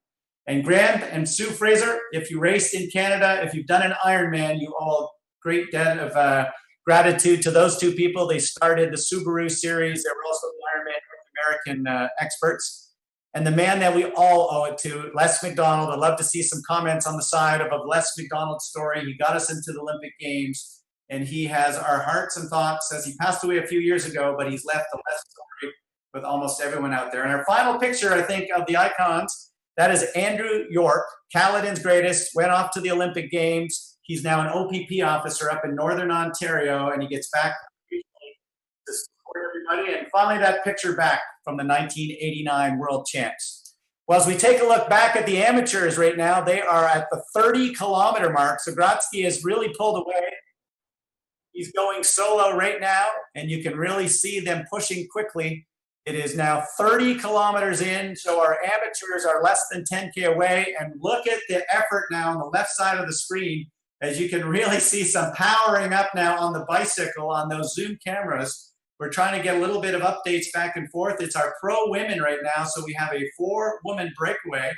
And Graham and Sue Fraser, if you raced in Canada, if you've done an Ironman, you owe a great debt of gratitude to those 2 people. They started the Subaru series. They were also the Ironman North American experts. And the man that we all owe it to, Les McDonald. I'd love to see some comments on the side of Les McDonald's story. He got us into the Olympic Games, and he has our hearts and thoughts as he passed away a few years ago, but he's left a Les story with almost everyone out there. And our final picture, I think, of the icons, that is Andrew York, Caledon's greatest, went off to the Olympic Games. He's now an OPP officer up in Northern Ontario, and he gets back to support everybody. And finally, that picture back from the 1989 World Champs. Well, as we take a look back at the amateurs right now, they are at the 30-kilometer mark. So Grotsky has really pulled away. He's going solo right now, and you can really see them pushing quickly. It is now 30 kilometers in, so our amateurs are less than 10K away. And look at the effort now on the left side of the screen, as you can really see some powering up now on the bicycle on those zoom cameras. We're trying to get a little bit of updates back and forth. It's our pro women right now, so we have a 4-woman breakaway.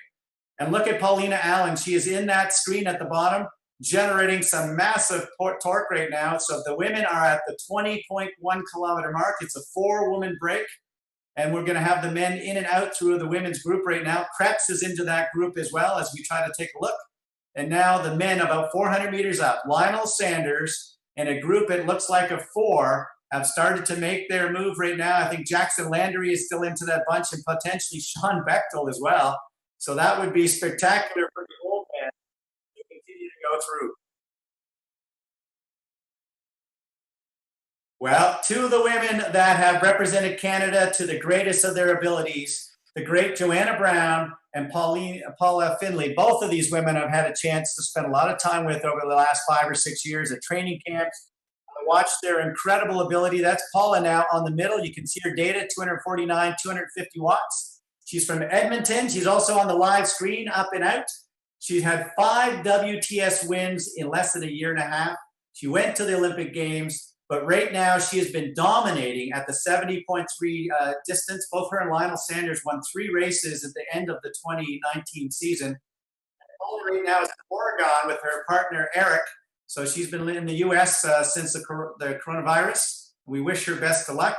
And look at Paulina Allen. She is in that screen at the bottom, generating some massive torque right now. So the women are at the 20.1 kilometer mark. It's a 4-woman break. And we're going to have the men in and out through the women's group right now. Krebs is into that group as well as we try to take a look. And now the men about 400 meters up. Lionel Sanders and a group, it looks like of 4, have started to make their move right now. I think Jackson Landry is still into that bunch and potentially Sean Bechtel as well. So that would be spectacular for the old men to continue to go through. Well, 2 of the women that have represented Canada to the greatest of their abilities, the great Joanna Brown and Paula Finley. Both of these women I've had a chance to spend a lot of time with over the last 5 or 6 years at training camps. I watched their incredible ability. That's Paula now on the middle. You can see her data, 249, 250 watts. She's from Edmonton. She's also on the live screen, up and out. She had 5 WTS wins in less than a year and a half. She went to the Olympic Games. But right now, she has been dominating at the 70.3 distance. Both her and Lionel Sanders won 3 races at the end of the 2019 season. Paula right now is in Oregon with her partner, Eric. So she's been in the U.S. Since the coronavirus. We wish her best of luck.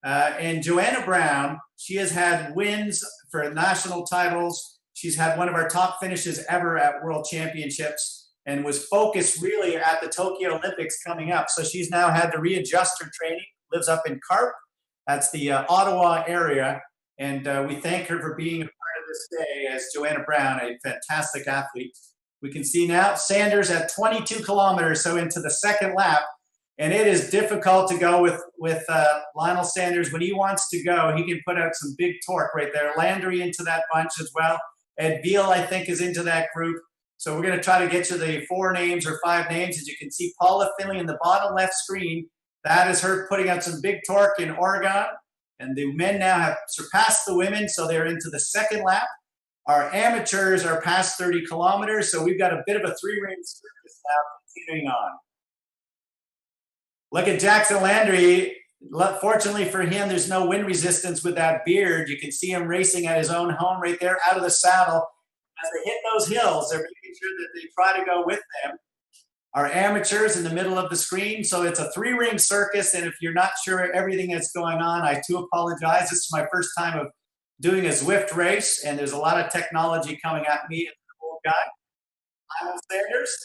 And Joanna Brown, she has had wins for national titles. She's had one of our top finishes ever at World Championships, and was focused really at the Tokyo Olympics coming up. So she's now had to readjust her training, lives up in Carp. That's the Ottawa area. And we thank her for being a part of this day as Joanna Brown, a fantastic athlete. We can see now Sanders at 22 kilometers, so into the second lap. And it is difficult to go with Lionel Sanders. When he wants to go, he can put out some big torque right there. Landry into that bunch as well. Ed Beal, I think, is into that group. So we're going to try to get to the 4 names or 5 names. As you can see, Paula Finley in the bottom left screen. That is her putting out some big torque in Oregon. And the men now have surpassed the women, so they're into the second lap. Our amateurs are past 30 kilometers, so we've got a bit of a 3-ring circus now continuing on. Look at Jackson Landry. Fortunately for him, there's no wind resistance with that beard. You can see him racing at his own home right there out of the saddle. As they hit those hills, they're making sure that they try to go with them. Our amateurs in the middle of the screen. So it's a 3-ring circus, and if you're not sure everything that's going on, I too apologize. This is my first time of doing a Zwift race, and there's a lot of technology coming at me as an old guy. Lionel Sanders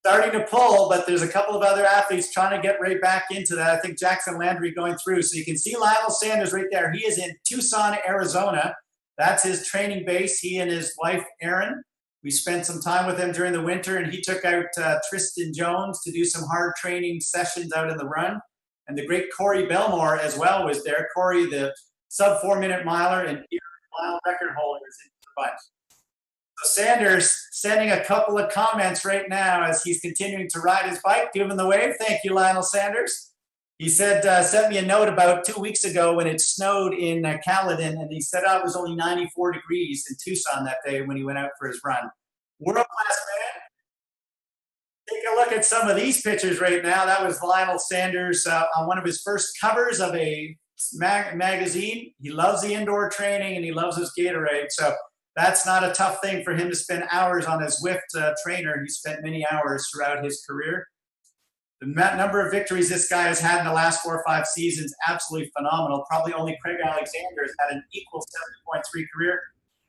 starting to pull, but there's a couple of other athletes trying to get right back into that. I think Jackson Landry going through. So you can see Lionel Sanders right there. He is in Tucson, Arizona. That's his training base. He and his wife, Erin. We spent some time with him during the winter, and he took out Tristan Jones to do some hard training sessions out in the run. And the great Corey Belmore as well was there. Corey, the sub 4-minute miler and mile record holders in the bunch. So Sanders sending a couple of comments right now as he's continuing to ride his bike. Give him the wave. Thank you, Lionel Sanders. He said, sent me a note about 2 weeks ago when it snowed in Caledon, and he said it was only 94 degrees in Tucson that day when he went out for his run. World-class man. Take a look at some of these pictures right now. That was Lionel Sanders on one of his first covers of a magazine. He loves the indoor training, and he loves his Gatorade. So that's not a tough thing for him to spend hours on his Zwift trainer. He spent many hours throughout his career. The number of victories this guy has had in the last 4 or 5 seasons, absolutely phenomenal. Probably only Craig Alexander has had an equal 70.3 career.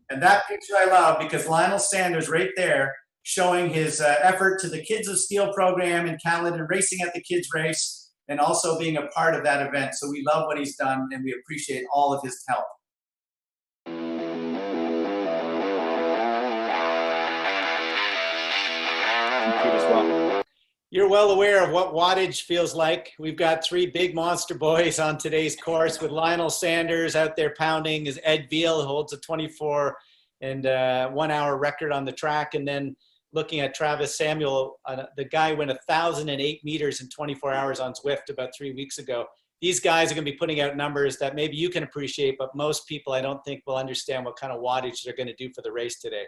And that picture I love because Lionel Sanders right there showing his effort to the Kids of Steel program in Caledon, racing at the kids race, and also being a part of that event. So we love what he's done, and we appreciate all of his help. You're well aware of what wattage feels like. We've got 3 big monster boys on today's course with Lionel Sanders out there pounding as Ed Veal, who holds a 24 and 1 hour record on the track. And then looking at Travis Samuel, the guy went 1,008 meters in 24 hours on Zwift about 3 weeks ago. These guys are going to be putting out numbers that maybe you can appreciate, but most people I don't think will understand what kind of wattage they're going to do for the race today.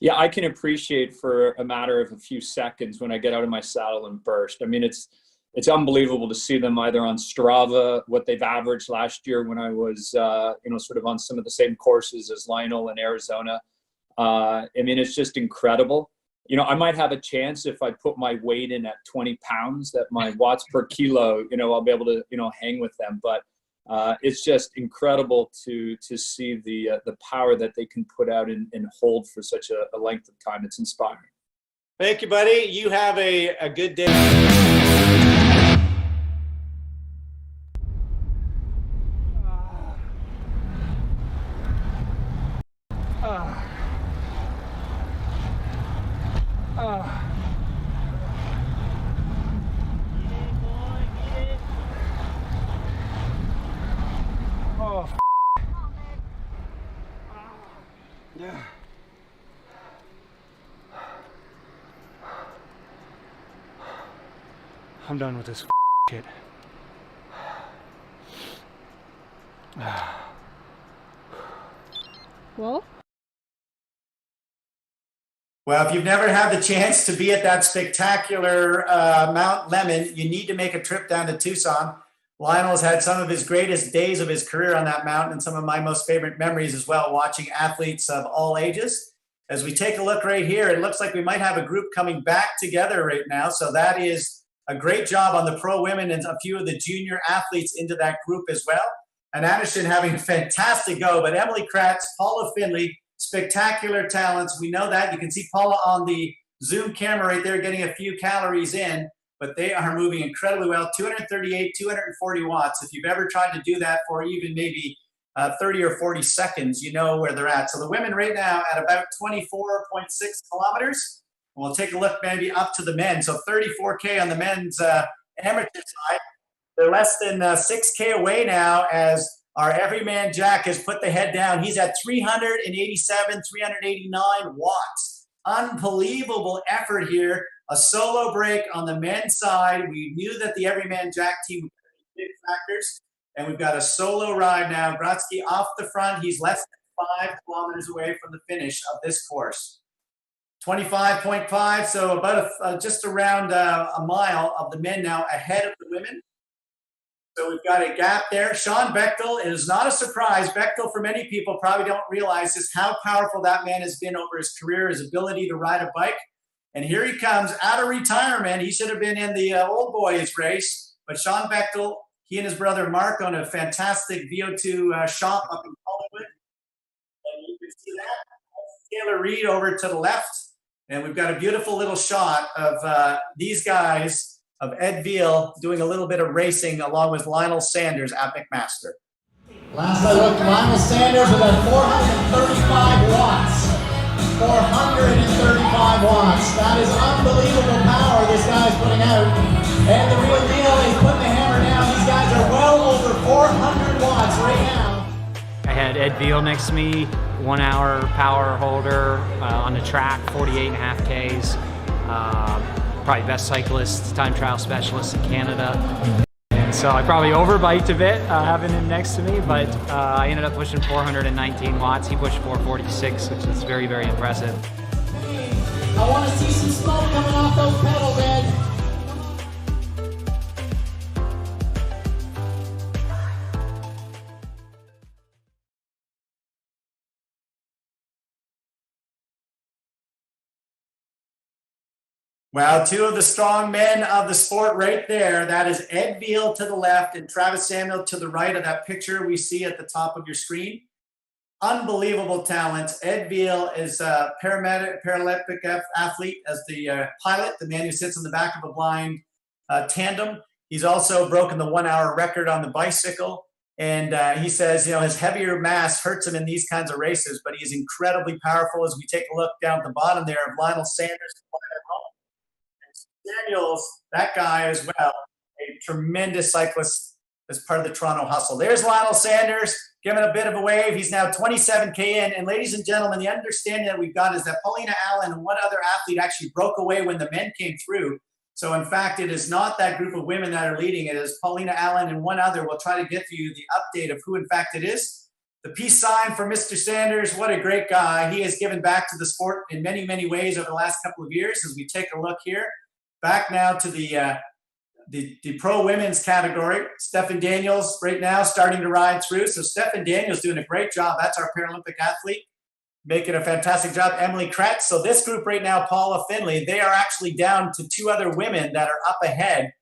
Yeah, I can appreciate for a matter of a few seconds when I get out of my saddle and burst. I mean, it's unbelievable to see them either on Strava, what they've averaged last year when I was, sort of on some of the same courses as Lionel in Arizona. I mean, it's just incredible. You know, I might have a chance if I put my weight in at 20 pounds that my watts per kilo, I'll be able to, hang with them. But it's just incredible to see the power that they can put out and hold for such a length of time. It's inspiring. Thank you, buddy. You have a good day. Yeah. I'm done with this shit. Well, if you've never had the chance to be at that spectacular Mount Lemmon, you need to make a trip down to Tucson. Lionel's had some of his greatest days of his career on that mountain and some of my most favorite memories as well, watching athletes of all ages. As we take a look right here, it looks like we might have a group coming back together right now. So that is a great job on the pro women and a few of the junior athletes into that group as well. And Anderson having a fantastic go, but Emily Kratz, Paula Finley, spectacular talents. We know that. You can see Paula on the Zoom camera right there getting a few calories in, but they are moving incredibly well. 238, 240 watts. If you've ever tried to do that for even maybe 30 or 40 seconds, you know where they're at. So the women right now at about 24.6 kilometers. We'll take a look maybe up to the men. So 34K on the men's amateur side. They're less than 6K away now as our everyman Jack has put the head down. He's at 387, 389 watts. Unbelievable effort here. A solo break on the men's side. We knew that the Everyman Jack team would be big factors. And we've got a solo ride now. Grodzki off the front. He's less than 5 kilometers away from the finish of this course. 25.5, so about just around a mile of the men now ahead of the women. So we've got a gap there. Sean Bechtel, it is not a surprise. Bechtel, for many people, probably don't realize just how powerful that man has been over his career, his ability to ride a bike. And here he comes out of retirement. He should have been in the old boys race. But Sean Bechtel, he and his brother Mark own a fantastic VO2 shop up in Hollywood. And you can see that. Taylor Reed over to the left. And we've got a beautiful little shot of these guys, of Ed Veal doing a little bit of racing along with Lionel Sanders at McMaster. Last I looked, Lionel Sanders with a 435 watts. 435 watts. That is unbelievable power this guy's putting out. And the real deal is putting the hammer down. These guys are well over 400 watts right now. I had Ed Veal next to me, 1 hour power holder on the track, 48.5 Ks. Probably best cyclist, time trial specialist in Canada. And so I probably overbiked a bit having him next to me, but I ended up pushing 419 watts. He pushed 446, which is very, very impressive. I want to see some smoke coming off those pedals, Ed. Well, two of the strong men of the sport right there. That is Ed Veal to the left and Travis Samuel to the right of that picture we see at the top of your screen. Unbelievable talent. Ed Veal is a Paralympic athlete as the pilot, the man who sits in the back of a blind tandem. He's also broken the 1 hour record on the bicycle. And he says, his heavier mass hurts him in these kinds of races, but he's incredibly powerful. As we take a look down at the bottom there of Lionel Sanders, Daniels, that guy as well, a tremendous cyclist as part of the Toronto Hustle. There's Lionel Sanders giving a bit of a wave. He's now 27K in. And ladies and gentlemen, the understanding that we've got is that Paulina Allen and one other athlete actually broke away when the men came through. So in fact, it is not that group of women that are leading. It is Paulina Allen and one other. We'll try to get you the update of who in fact it is. The peace sign for Mr. Sanders. What a great guy. He has given back to the sport in many, many ways over the last couple of years. As we take a look here. Back now to the pro women's category. Stefan Daniels right now starting to ride through. So Stefan Daniels doing a great job. That's our Paralympic athlete, making a fantastic job. Emily Kretz. So this group right now, Paula Finley, they are actually down to 2 other women that are up ahead,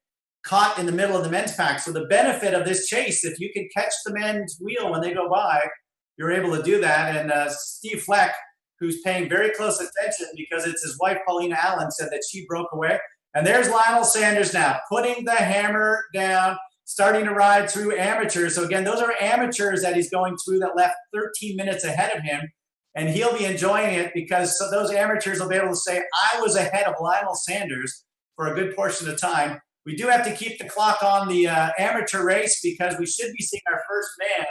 caught in the middle of the men's pack. So the benefit of this chase, if you can catch the men's wheel when they go by, you're able to do that. And Steve Fleck, who's paying very close attention because it's his wife, Paulina Allen, said that she broke away. And there's Lionel Sanders now, putting the hammer down, starting to ride through amateurs. So again, those are amateurs that he's going through that left 13 minutes ahead of him. And he'll be enjoying it because those amateurs will be able to say, I was ahead of Lionel Sanders for a good portion of time. We do have to keep the clock on the amateur race because we should be seeing our first man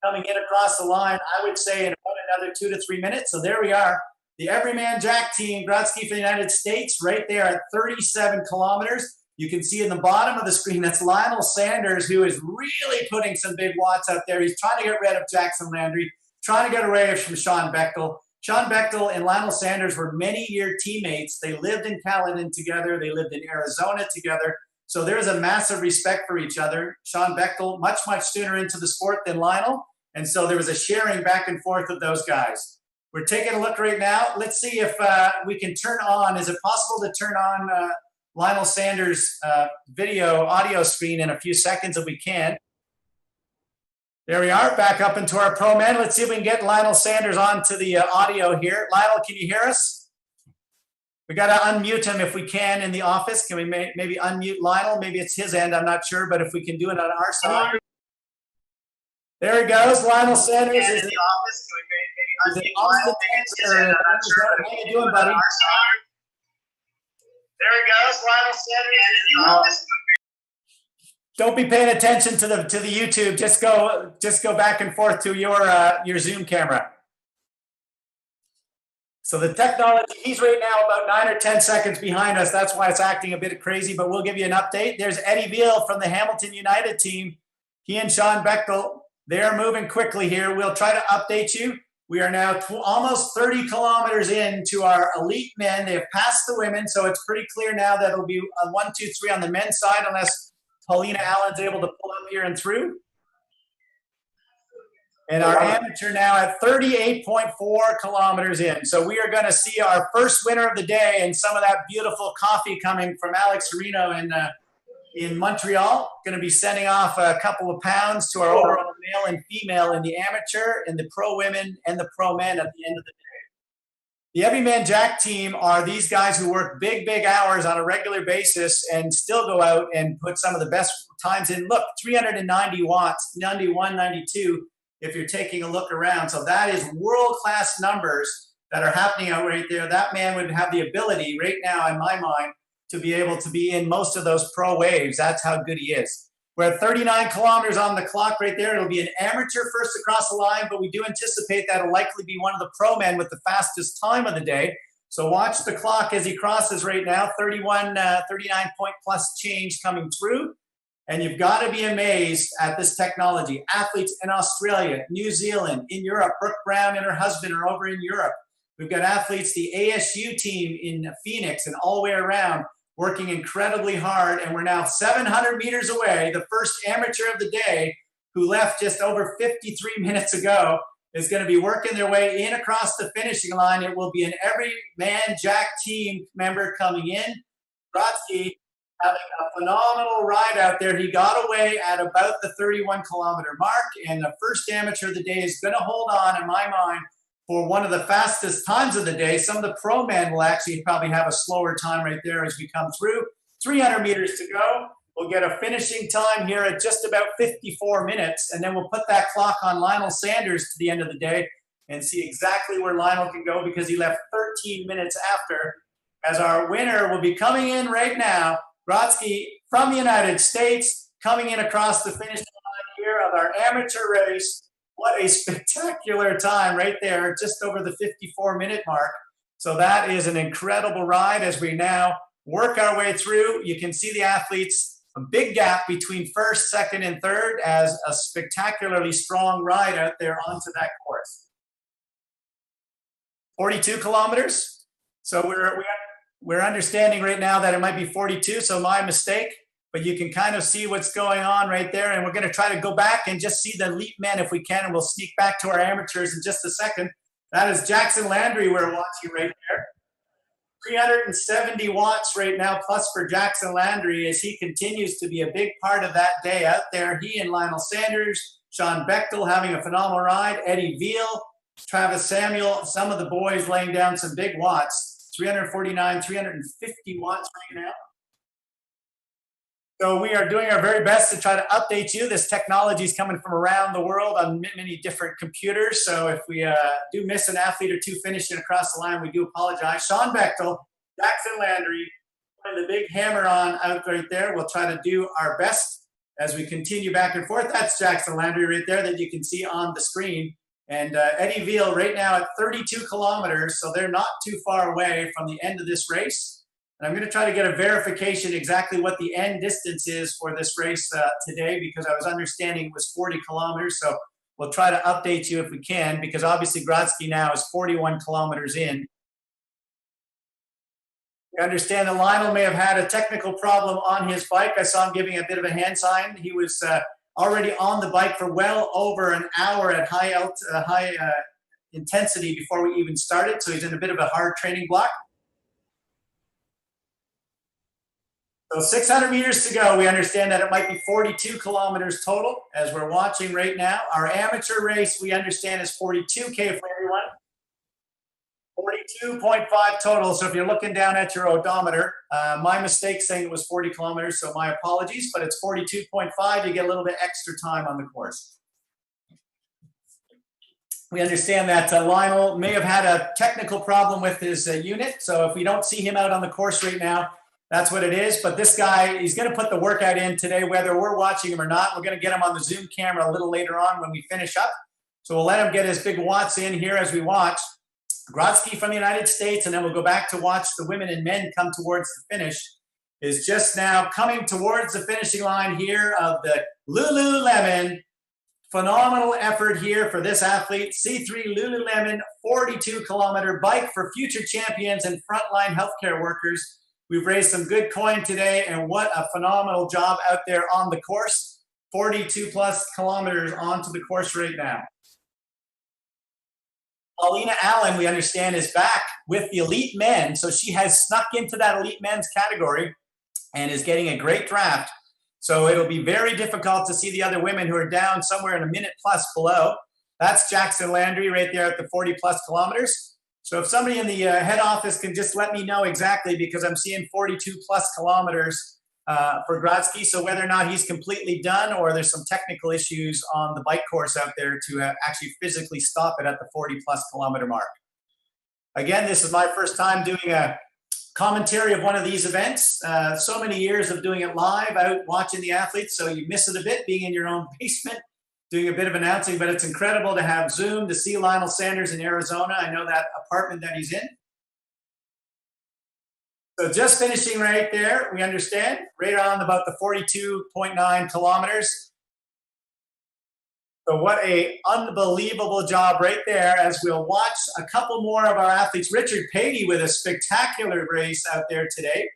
coming in across the line, I would say, in about another 2 to 3 minutes. So there we are. The Everyman Jack team, Grodzki for the United States, right there at 37 kilometers. You can see in the bottom of the screen, that's Lionel Sanders, who is really putting some big watts up there. He's trying to get rid of Jackson Landry, trying to get away from Sean Bechtel. Sean Bechtel and Lionel Sanders were many-year teammates. They lived in Caledon together. They lived in Arizona together. So there's a massive respect for each other. Sean Bechtel, much, much sooner into the sport than Lionel. And so there was a sharing back and forth of those guys. We're taking a look right now. Let's see if we can turn on. Is it possible to turn on Lionel Sanders' audio screen in a few seconds if we can? There we are, back up into our pro men. Let's see if we can get Lionel Sanders onto the audio here. Lionel, can you hear us? We got to unmute him if we can in the office. Can we maybe unmute Lionel? Maybe it's his end, I'm not sure, but if we can do it on our side. There he goes. Lionel Sanders is in the office. He's an Austin, Texas. How you doing, buddy? There he goes. Lionel Sanders is in the office. Don't be paying attention to the YouTube. Just go back and forth to your Zoom camera. So the technology, he's right now about 9 or 10 seconds behind us. That's why it's acting a bit crazy, but we'll give you an update. There's Eddie Veal from the Hamilton United team. He and Sean Bechtel, they're moving quickly here. We'll try to update you. We are now almost 30 kilometers into our elite men. They have passed the women, so it's pretty clear now that it'll be a 1, 2, 3 on the men's side, unless Paulina Allen's able to pull up here and through. And our amateur now at 38.4 kilometers in. So we are going to see our first winner of the day and some of that beautiful coffee coming from Alex Reno in Montreal. Going to be sending off a couple of pounds to our overall male and female in the amateur, and the pro women and the pro men at the end of the day. The Everyman Jack team are these guys who work big hours on a regular basis and still go out and put some of the best times in. Look, 390 watts, 91, 92. If you're taking a look around. So that is world-class numbers that are happening out right there. That man would have the ability right now, in my mind, to be able to be in most of those pro waves. That's how good he is. We're at 39 kilometers on the clock right there. It'll be an amateur first across the line, but we do anticipate that'll likely be one of the pro men with the fastest time of the day. So watch the clock as he crosses right now. 39 point plus change coming through. And you've got to be amazed at this technology. Athletes in Australia, New Zealand, in Europe. Brooke Brown and her husband are over in Europe. We've got athletes, the ASU team in Phoenix and all the way around, working incredibly hard. And we're now 700 meters away. The first amateur of the day, who left just over 53 minutes ago, is going to be working their way in across the finishing line. It will be an Everyman Jack team member coming in. Brodsky, having a phenomenal ride out there. He got away at about the 31-kilometer mark, and the first amateur of the day is going to hold on, in my mind, for one of the fastest times of the day. Some of the pro men will actually probably have a slower time right there as we come through. 300 meters to go. We'll get a finishing time here at just about 54 minutes, and then we'll put that clock on Lionel Sanders to the end of the day and see exactly where Lionel can go, because he left 13 minutes after, as our winner will be coming in right now. Brodsky from the United States, coming in across the finish line here of our amateur race. What a spectacular time right there, just over the 54-minute mark. So that is an incredible ride as we now work our way through. You can see the athletes, a big gap between first, second, and third, as a spectacularly strong ride out there onto that course. 42 kilometers. So we're understanding right now that it might be 42, so my mistake, but you can kind of see what's going on right there. And we're going to try to go back and just see the elite men if we can, and we'll sneak back to our amateurs in just a second. That is Jackson Landry we're watching right there. 370 watts right now plus for Jackson Landry as he continues to be a big part of that day out there. He and Lionel Sanders, Sean Bechtel having a phenomenal ride, Eddie Veal, Travis Samuel, some of the boys laying down some big watts. 349, 350 watts right now. So we are doing our very best to try to update you. This technology is coming from around the world on many different computers. So if we do miss an athlete or two finishing across the line, we do apologize. Sean Bechtel, Jackson Landry, putting the big hammer on out right there. We'll try to do our best as we continue back and forth. That's Jackson Landry right there that you can see on the screen. And Eddie Veal right now at 32 kilometers, so they're not too far away from the end of this race. And I'm going to try to get a verification exactly what the end distance is for this race today, because I was understanding it was 40 kilometers. So we'll try to update you if we can, because obviously Grodsky now is 41 kilometers in. We understand that Lionel may have had a technical problem on his bike. I saw him giving a bit of a hand sign. He was already on the bike for well over an hour at high intensity before we even started. So he's in a bit of a hard training block. So 600 meters to go. We understand that it might be 42 kilometers total as we're watching right now. Our amateur race, we understand, is 42K for everyone. 42.5 total. So if you're looking down at your odometer, my mistake saying it was 40 kilometers, so my apologies, but it's 42.5. You get a little bit extra time on the course. We understand that Lionel may have had a technical problem with his unit, so if we don't see him out on the course right now, that's what it is. But this guy, he's going to put the workout in today, whether we're watching him or not. We're going to get him on the Zoom camera a little later on when we finish up. So we'll let him get his big watts in here as we watch. Grodzki from the United States, and then we'll go back to watch the women and men come towards the finish, is just now coming towards the finishing line here of the Lululemon. Phenomenal effort here for this athlete. C3 Lululemon 42-kilometer bike for future champions and frontline healthcare workers. We've raised some good coin today, and what a phenomenal job out there on the course. 42 plus kilometers onto the course right now. Paulina Allen, we understand, is back with the elite men. So she has snuck into that elite men's category and is getting a great draft. So it'll be very difficult to see the other women who are down somewhere in a minute plus below. That's Jackson Landry right there at the 40 plus kilometers. So if somebody in the head office can just let me know exactly, because I'm seeing 42 plus kilometers for Grodzki. So whether or not he's completely done or there's some technical issues on the bike course out there to actually physically stop it at the 40 plus kilometer mark. Again, this is my first time doing a commentary of one of these events. So many years of doing it live, out watching the athletes, so you miss it a bit being in your own basement, doing a bit of announcing, but it's incredible to have Zoom to see Lionel Sanders in Arizona. I know that apartment that he's in. So just finishing right there, we understand, right on about the 42.9 kilometers. So what a unbelievable job right there, as we'll watch a couple more of our athletes. Richard Patey with a spectacular race out there today.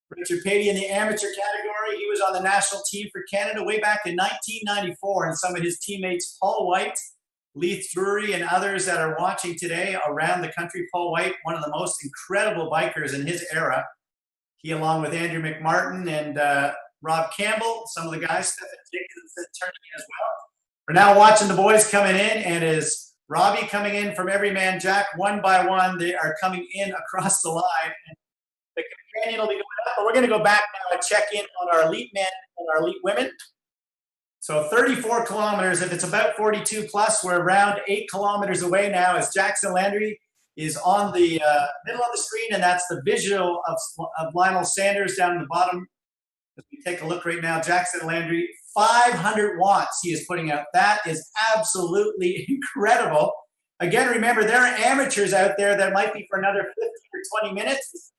Richard Patey in the amateur category. He was on the national team for Canada way back in 1994, and some of his teammates, Paul White, Leith Drury, and others that are watching today around the country. Paul White, one of the most incredible bikers in his era. He, along with Andrew McMartin and Rob Campbell, some of the guys, Stephen Jenkins turning in as well. We're now watching the boys coming in, and is Robbie coming in from Everyman Jack one by one. They are coming in across the line. And the companion will be going up, but we're going to go back now and check in on our elite men and our elite women. So 34 kilometers, if it's about 42 plus, we're around 8 kilometers away now as Jackson Landry is on the middle of the screen, and that's the visual of Lionel Sanders down in the bottom. As we take a look right now, Jackson Landry, 500 watts he is putting out. That is absolutely incredible. Again, remember, there are amateurs out there that might be for another 15 or 20 minutes.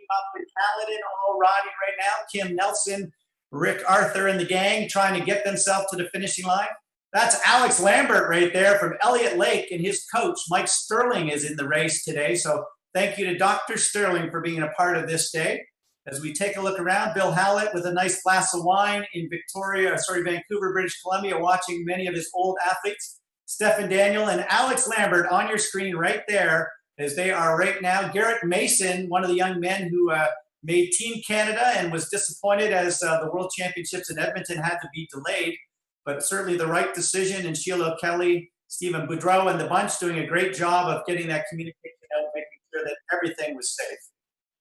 Up in Caledon, all riding right now. Kim Nelson, Rick Arthur and the gang trying to get themselves to the finishing line. That's Alex Lambert right there from Elliott Lake, and his coach, Mike Sterling, is in the race today. So thank you to Dr. Sterling for being a part of this day. As we take a look around, Bill Hallett with a nice glass of wine in Vancouver, British Columbia, watching many of his old athletes. Stephen Daniel and Alex Lambert on your screen right there, as they are right now. Garrett Mason, one of the young men who made Team Canada and was disappointed as the World Championships in Edmonton had to be delayed, but certainly the right decision. And Sheila Kelly, Stephen Boudreau, and the bunch doing a great job of getting that communication out, making sure that everything was safe.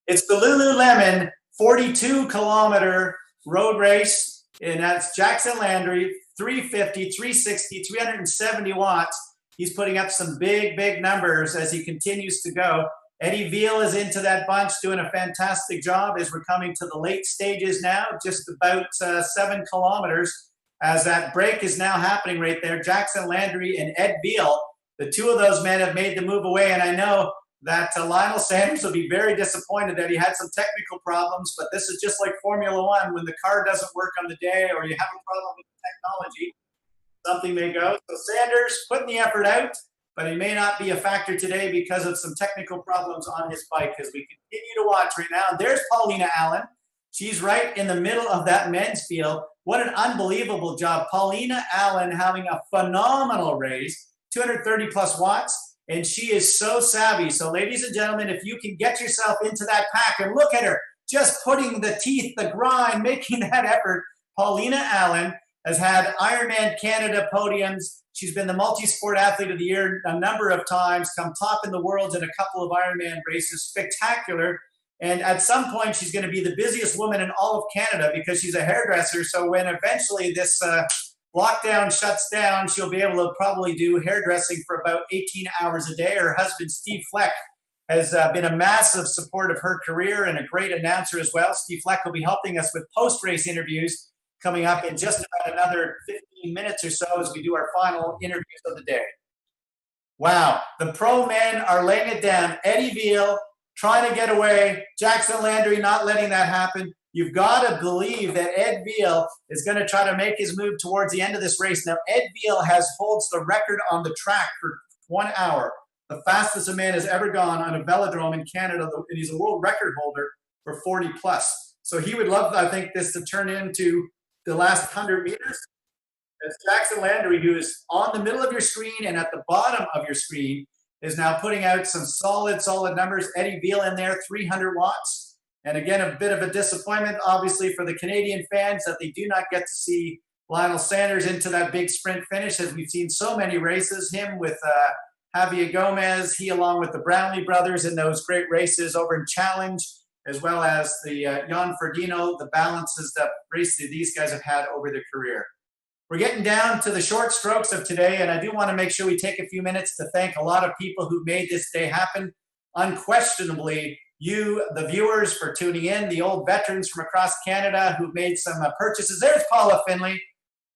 It's the Lululemon 42-kilometer road race, and that's Jackson Landry, 350, 360, 370 watts. He's putting up some big, big numbers as he continues to go. Eddie Veal is into that bunch, doing a fantastic job as we're coming to the late stages now, just about 7 kilometers, as that break is now happening right there. Jackson Landry and Ed Veal, the two of those men have made the move away, and I know that Lionel Sanders will be very disappointed that he had some technical problems, but this is just like Formula One. When the car doesn't work on the day or you have a problem with the technology, something may go. So Sanders putting the effort out, but he may not be a factor today because of some technical problems on his bike, as we continue to watch right now. And there's Paulina Allen. She's right in the middle of that men's field. What an unbelievable job. Paulina Allen having a phenomenal race, 230 plus watts. And she is so savvy. So ladies and gentlemen, if you can get yourself into that pack, and look at her, just putting the teeth, the grind, making that effort. Paulina Allen has had Ironman Canada podiums. She's been the multi-sport athlete of the year a number of times, come top in the world in a couple of Ironman races. Spectacular. And at some point, she's going to be the busiest woman in all of Canada because she's a hairdresser. So when eventually this lockdown shuts down, she'll be able to probably do hairdressing for about 18 hours a day. Her husband, Steve Fleck, has been a massive support of her career and a great announcer as well. Steve Fleck will be helping us with post-race interviews coming up in just about another 15 minutes or so as we do our final interviews of the day. Wow, the pro men are laying it down. Eddie Veal trying to get away. Jackson Landry not letting that happen. You've got to believe that Ed Veal is going to try to make his move towards the end of this race. Now, Ed Veal holds the record on the track for 1 hour, the fastest a man has ever gone on a velodrome in Canada, and he's a world record holder for 40 plus. So he would love, I think, this to turn into the last 100 meters. It's Jackson Landry, who is on the middle of your screen and at the bottom of your screen, is now putting out some solid numbers. Eddie Veal in there, 300 watts. And again, a bit of a disappointment, obviously, for the Canadian fans that they do not get to see Lionel Sanders into that big sprint finish, as we've seen so many races, him with Javier Gomez, he along with the Brownlee brothers in those great races over in Challenge, as well as the Jan Frodeno, the balances that races these guys have had over their career. We're getting down to the short strokes of today, and I do want to make sure we take a few minutes to thank a lot of people who made this day happen. Unquestionably, you, the viewers, for tuning in, the old veterans from across Canada who've made some purchases. There's Paula Finley,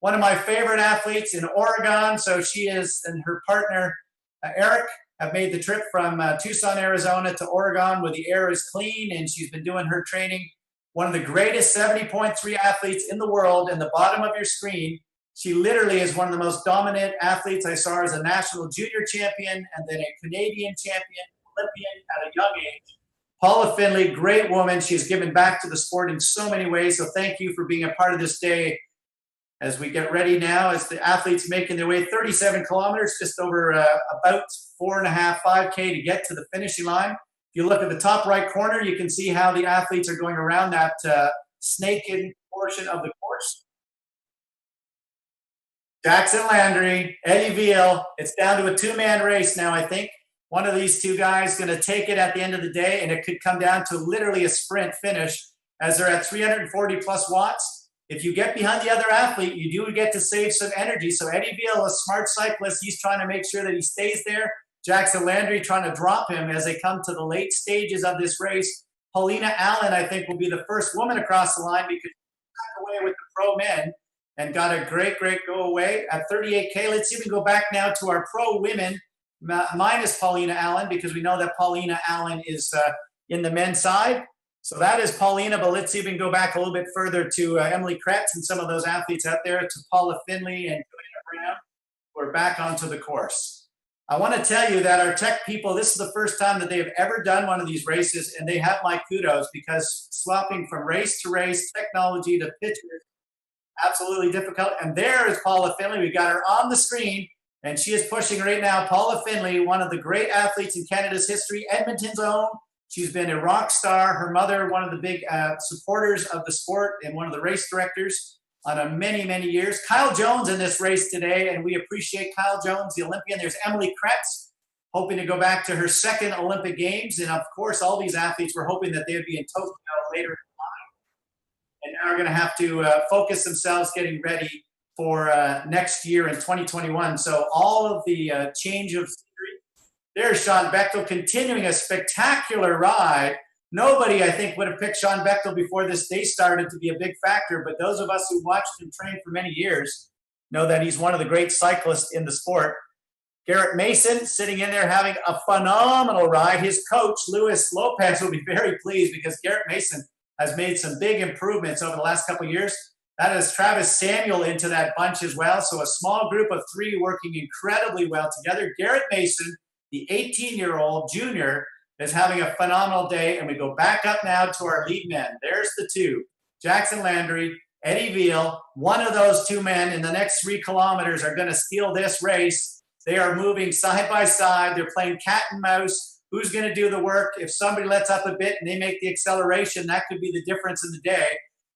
one of my favorite athletes in Oregon. So she and her partner, Eric, have made the trip from Tucson, Arizona to Oregon where the air is clean, and she's been doing her training. One of the greatest 70.3 athletes in the world. In the bottom of your screen, she literally is one of the most dominant athletes. I saw her as a national junior champion and then a Canadian champion, Olympian at a young age. Paula Finley, great woman. She's given back to the sport in so many ways. So thank you for being a part of this day as we get ready now, as the athletes making their way 37 kilometers, just over about 4.5, 5K to get to the finishing line. If you look at the top right corner, you can see how the athletes are going around that snake-in portion of the course. Jackson Landry, Eddie Veal. It's down to a two-man race now, I think. One of these two guys is going to take it at the end of the day, and it could come down to literally a sprint finish as they're at 340 plus watts. If you get behind the other athlete, you do get to save some energy. So Eddie Veal, a smart cyclist, he's trying to make sure that he stays there. Jackson Landry trying to drop him as they come to the late stages of this race. Paulina Allen, I think, will be the first woman across the line because she got away with the pro men and got a great go away at 38K. Let's even go back now to our pro women minus Paulina Allen, because we know that Paulina Allen is in the men's side. So that is Paulina, but let's even go back a little bit further to Emily Kretz and some of those athletes out there, to Paula Finley and Joanna Brown. We're back onto the course. I want to tell you that our tech people, this is the first time that they have ever done one of these races, and they have my kudos, because swapping from race to race, technology to pictures, absolutely difficult. And there is Paula Finley. We got her on the screen, and she is pushing right now. Paula Finley, one of the great athletes in Canada's history, Edmonton's own. She's been a rock star. Her mother, one of the big supporters of the sport and one of the race directors on many years. Kyle Jones in this race today, and we appreciate Kyle Jones, the Olympian. There's Emily Kretz, hoping to go back to her second Olympic Games. And of course, all these athletes were hoping that they would be in Tokyo later in time, and now are going to have to focus themselves getting ready for next year in 2021. So all of the change of scenery. There's Sean Bechtel continuing a spectacular ride. Nobody, I think, would have picked Sean Bechtel before this day started to be a big factor, but those of us who watched him train for many years know that he's one of the great cyclists in the sport. Garrett Mason sitting in there having a phenomenal ride. His coach, Luis Lopez, will be very pleased because Garrett Mason has made some big improvements over the last couple of years. That is Travis Samuel into that bunch as well. So a small group of three working incredibly well together. Garrett Mason, the 18-year-old junior, is having a phenomenal day. And we go back up now to our lead men. There's the two, Jackson Landry, Eddie Veal. One of those two men in the next 3 kilometers are going to steal this race. They are moving side by side. They're playing cat and mouse. Who's going to do the work? If somebody lets up a bit and they make the acceleration, that could be the difference in the day.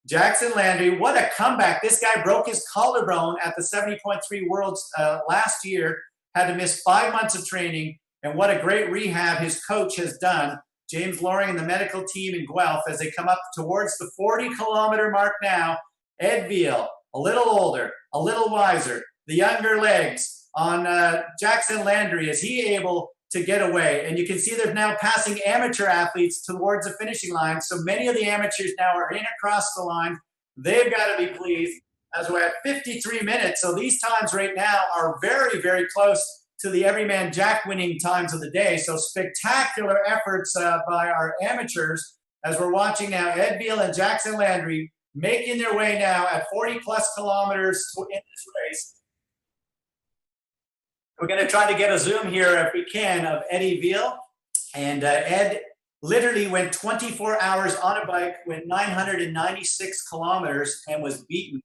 Jackson Landry, what a comeback. This guy broke his collarbone at the 70.3 Worlds last year, had to miss 5 months of training, and what a great rehab his coach has done. James Loring and the medical team in Guelph as they come up towards the 40-kilometer mark now. Ed Veal, a little older, a little wiser, the younger legs on Jackson Landry. Is he able to get away? And you can see they're now passing amateur athletes towards the finishing line. So many of the amateurs now are in across the line. They've got to be pleased as we're at 53 minutes. So these times right now are very close to the everyman jack winning times of the day. So spectacular efforts by our amateurs as we're watching now Ed Veal and Jackson Landry making their way now at 40 plus kilometers in this race. We're going to try to get a zoom here if we can of Eddie Veal. And Ed literally went 24 hours on a bike, went 996 kilometers and was beaten.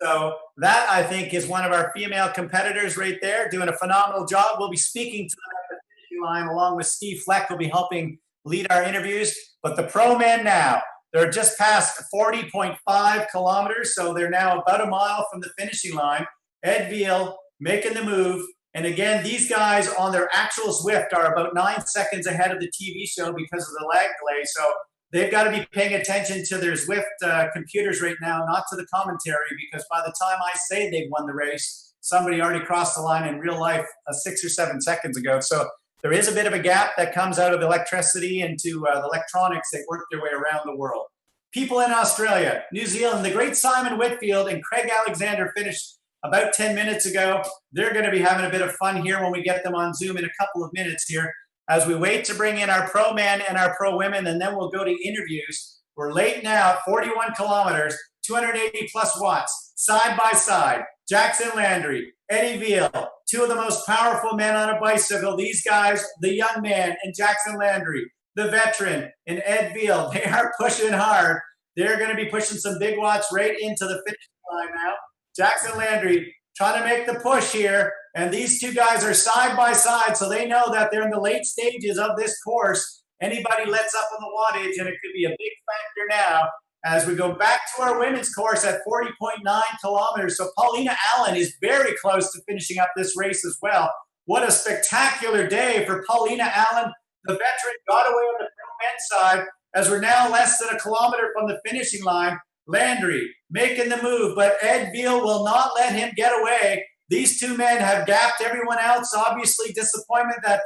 So that, I think, is one of our female competitors right there, doing a phenomenal job. We'll be speaking to them at the finishing line along with Steve Fleck, who'll be helping lead our interviews. But the pro men now, they're just past 40.5 kilometers, so they're now about a mile from the finishing line. Ed Veal making the move. And again, these guys on their actual Zwift are about 9 seconds ahead of the TV show because of the lag delay. So they've got to be paying attention to their Zwift computers right now, not to the commentary, because by the time I say they've won the race, somebody already crossed the line in real life 6 or 7 seconds ago. So there is a bit of a gap that comes out of electricity into the electronics that work their way around the world. People in Australia, New Zealand, the great Simon Whitfield and Craig Alexander finished about 10 minutes ago. They're going to be having a bit of fun here when we get them on Zoom in a couple of minutes here as we wait to bring in our pro men and our pro women, and then we'll go to interviews. We're late now, 41 kilometers, 280 plus watts, side by side. Jackson Landry, Eddie Veal, two of the most powerful men on a bicycle. These guys, the young man and Jackson Landry, the veteran and Ed Veal, they are pushing hard. They're going to be pushing some big watts right into the finish line now. Jackson Landry trying to make the push here, and these two guys are side by side, so they know that they're in the late stages of this course. Anybody lets up on the wattage, and it could be a big factor now as we go back to our women's course at 40.9 kilometers. So Paulina Allen is very close to finishing up this race as well. What a spectacular day for Paulina Allen. The veteran got away on the pro men's side as we're now less than a kilometer from the finishing line. Landry making the move, but Ed Veal will not let him get away. These two men have gapped everyone else. Obviously, disappointment that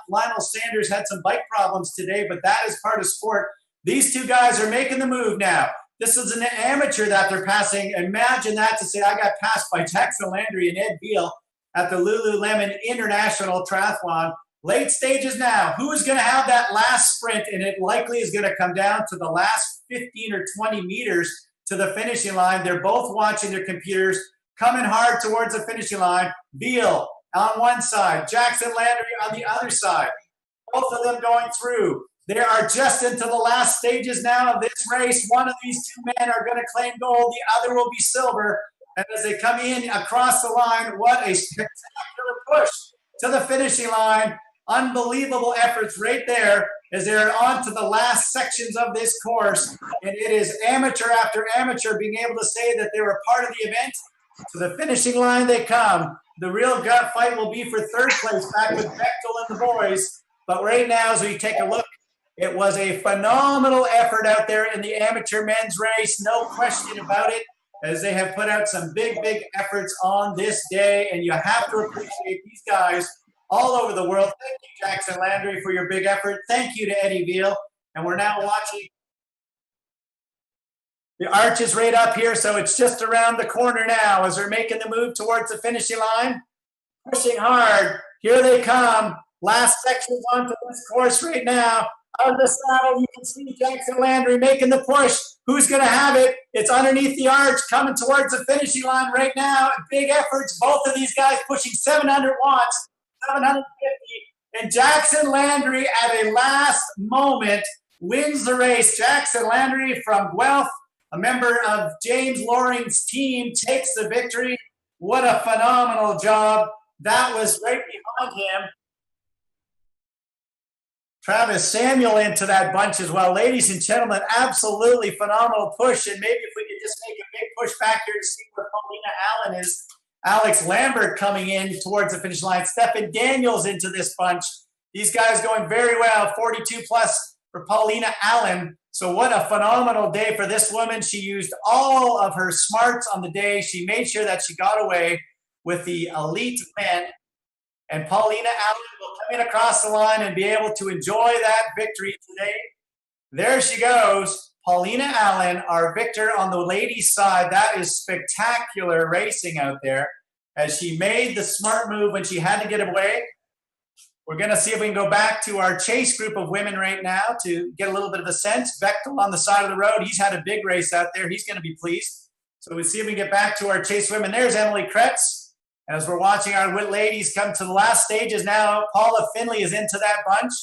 Lionel Sanders had some bike problems today, but that is part of sport. These two guys are making the move now. This is an amateur that they're passing. Imagine that, to say I got passed by Jackson Landry and Ed Veal at the Lululemon International Triathlon. Late stages now. Who is going to have that last sprint? And it likely is going to come down to the last 15 or 20 meters to the finishing line. They're both watching their computers, coming hard towards the finishing line. Veal on one side, Jackson Landry on the other side. Both of them going through. They are just into the last stages now of this race. One of these two men are going to claim gold. The other will be silver. And as they come in across the line, what a spectacular push to the finishing line. Unbelievable efforts right there as they're on to the last sections of this course. And it is amateur after amateur being able to say that they were part of the event. To the finishing line they come. The real gut fight will be for third place back with Bechtel and the boys. But right now, as we take a look, it was a phenomenal effort out there in the amateur men's race. No question about it, as they have put out some big, big efforts on this day. And you have to appreciate these guys all over the world. Thank you, Jackson Landry, for your big effort. Thank you to Eddie Veal. And we're now watching. The arch is right up here, so it's just around the corner now as they're making the move towards the finishing line. Pushing hard. Here they come. Last sections onto this course right now. Out of the saddle, you can see Jackson Landry making the push. Who's going to have it? It's underneath the arch, coming towards the finishing line right now. Big efforts. Both of these guys pushing 700 watts. 750, and Jackson Landry at a last moment wins the race. Jackson Landry from Guelph, a member of James Loring's team, takes the victory. What a phenomenal job. That was right behind him. Travis Samuel into that bunch as well. Ladies and gentlemen, absolutely phenomenal push, and maybe if we could just make a big push back here to see where Paulina Allen is. Alex Lambert coming in towards the finish line. Stephen Daniels into this bunch. These guys going very well. 42 plus for Paulina Allen. So what a phenomenal day for this woman. She used all of her smarts on the day. She made sure that she got away with the elite men. And Paulina Allen will come in across the line and be able to enjoy that victory today. There she goes. Paulina Allen, our victor on the ladies' side. That is spectacular racing out there. as she made the smart move when she had to get away. We're going to see if we can go back to our chase group of women right now to get a little bit of a sense. Bechtel on the side of the road. He's had a big race out there. He's going to be pleased. So we'll see if we can get back to our chase women. There's Emily Kretz. As we're watching our ladies come to the last stages now, Paula Finley is into that bunch.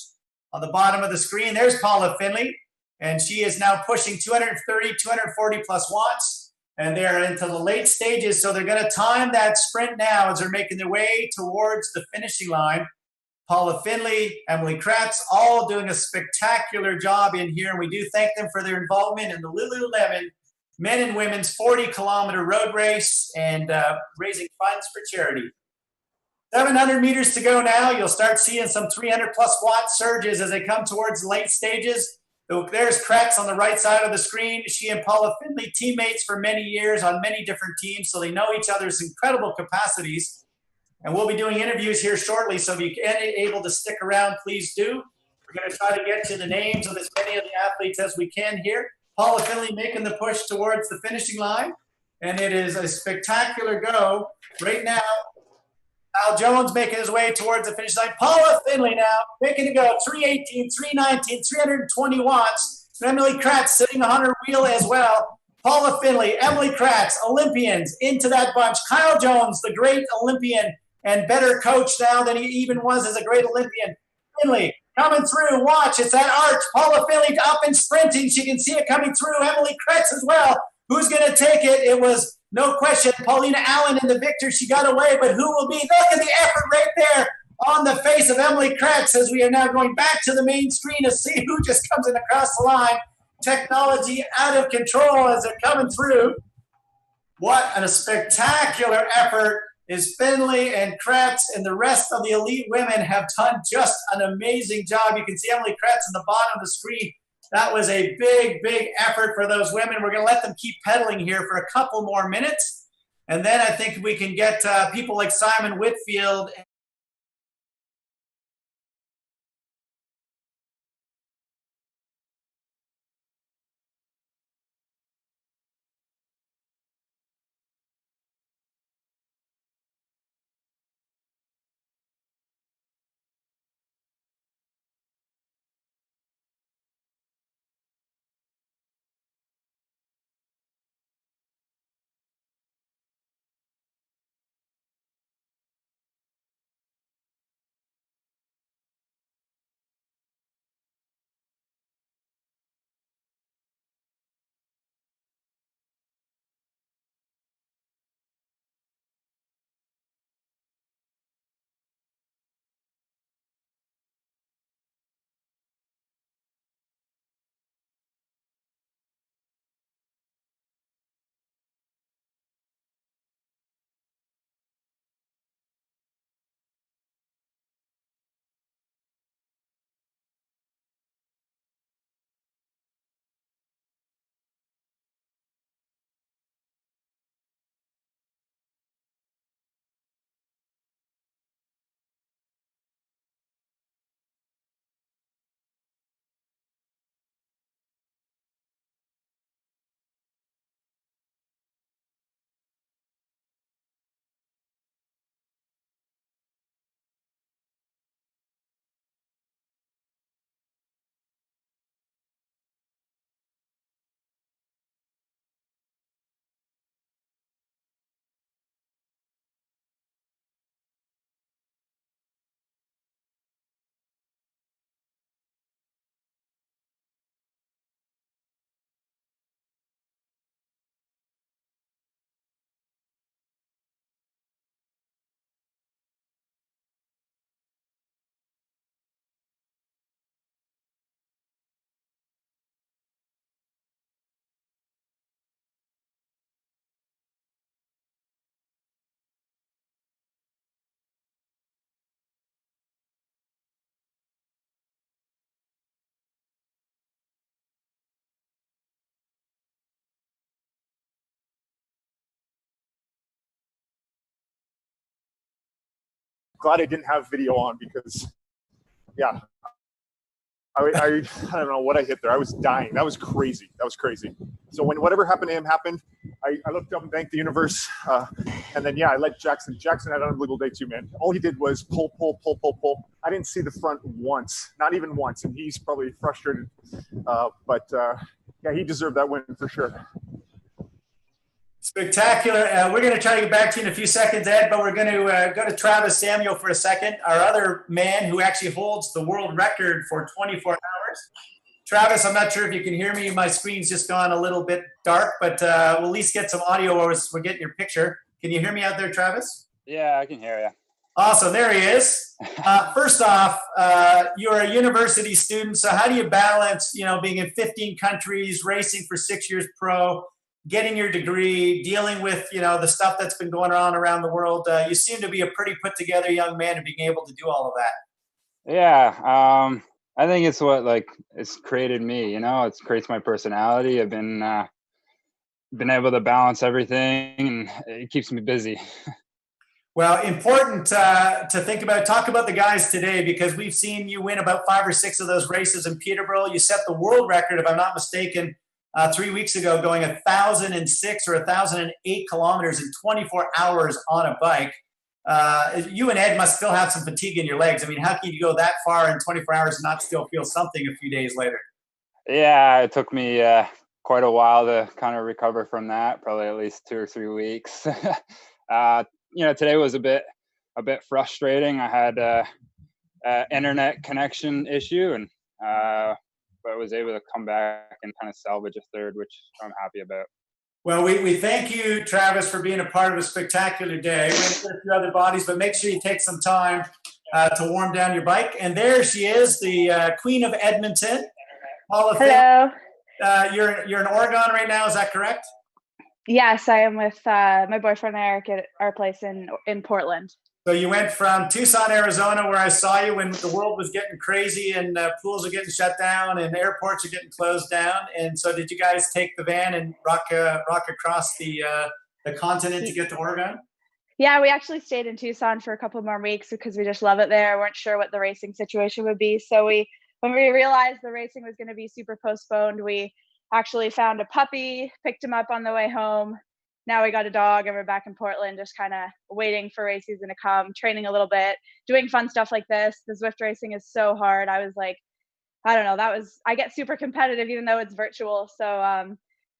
On the bottom of the screen, there's Paula Finley. And she is now pushing 230, 240 plus watts. And they're into the late stages. So they're going to time that sprint now as they're making their way towards the finishing line. Paula Finley, Emily Kratz, all doing a spectacular job in here. And we do thank them for their involvement in the Lululemon men and women's 40-kilometer road race and raising funds for charity. 700 meters to go now. You'll start seeing some 300-plus watt surges as they come towards the late stages. There's Kratz on the right side of the screen. She and Paula Finley, teammates for many years on many different teams, so they know each other's incredible capacities. And we'll be doing interviews here shortly, so if you're able to stick around, please do. We're going to try to get to the names of as many of the athletes as we can here. Paula Finley making the push towards the finishing line, and it is a spectacular go. Right now, Al Jones making his way towards the finish line. Paula Finley now making it go, 318, 319, 320 watts. Emily Kratz sitting on her wheel as well. Paula Finley, Emily Kratz, Olympians into that bunch. Kyle Jones, the great Olympian, and better coach now than he even was as a great Olympian. Finley coming through. Watch, it's that arch. Paula Finley up and sprinting. She can see it coming through. Emily Kratz as well. Who's going to take it? It was no question Paulina Allen in the victor. She got away, but who will be? Look at the effort right there on the face of Emily Kratz as we are now going back to the main screen to see who just comes in across the line. Technology out of control as they're coming through. What a spectacular effort is Finley and Kratz, and the rest of the elite women have done just an amazing job. You can see Emily Kratz in the bottom of the screen. That was a big, big effort for those women. We're going to let them keep pedaling here for a couple more minutes. And then I think we can get people like Simon Whitfield. Glad I didn't have video on because, yeah, I don't know what I hit there. I was dying. That was crazy. So when whatever happened to him happened, I looked up and thanked the universe. And then, I let Jackson. Jackson had an unbelievable day too, man. All he did was pull. I didn't see the front once, not even once. And he's probably frustrated. But he deserved that win for sure. Spectacular. We're going to try to get back to you in a few seconds, Ed, but we're going to go to Travis Samuel for a second, our other man who actually holds the world record for 24 hours. Travis, I'm not sure if you can hear me. My screen's just gone a little bit dark, but we'll at least get some audio as we're getting your picture. Can you hear me out there, Travis? Yeah, I can hear you. Awesome. There he is. First off, you're a university student, so how do you balance, being in 15 countries, racing for 6 years pro, getting your degree, dealing with, the stuff that's been going on around the world? You seem to be a pretty put together young man and being able to do all of that. Yeah. I think it's what it's created me, it creates my personality. I've been able to balance everything and it keeps me busy. Well, important to talk about the guys today, because we've seen you win about 5 or 6 of those races in Peterborough. You set the world record, if I'm not mistaken, 3 weeks ago, going 1,006 or 1,008 kilometers in 24 hours on a bike. You and Ed must still have some fatigue in your legs. I mean, how can you go that far in 24 hours and not still feel something a few days later? Yeah, it took me quite a while to kind of recover from that, probably at least 2 or 3 weeks. Today was a bit frustrating. I had a internet connection issue, and but I was able to come back and kind of salvage a third, which I'm happy about. Well, we thank you, Travis, for being a part of a spectacular day. We're going to get a few other bodies, but make sure you take some time to warm down your bike. And there she is, the Queen of Edmonton. Hello. You're in Oregon right now, is that correct? Yes, I am with my boyfriend Eric at our place in Portland. So you went from Tucson, Arizona, where I saw you when the world was getting crazy and pools are getting shut down and airports are getting closed down. And so did you guys take the van and rock across the continent to get to Oregon? Yeah, we actually stayed in Tucson for a couple more weeks because we just love it there. We weren't sure what the racing situation would be. So when we realized the racing was going to be super postponed, we actually found a puppy, picked him up on the way home. Now we got a dog and we're back in Portland, just kind of waiting for race season to come, training a little bit, doing fun stuff like this. The Zwift racing is so hard. I was like, I don't know, I get super competitive even though it's virtual. So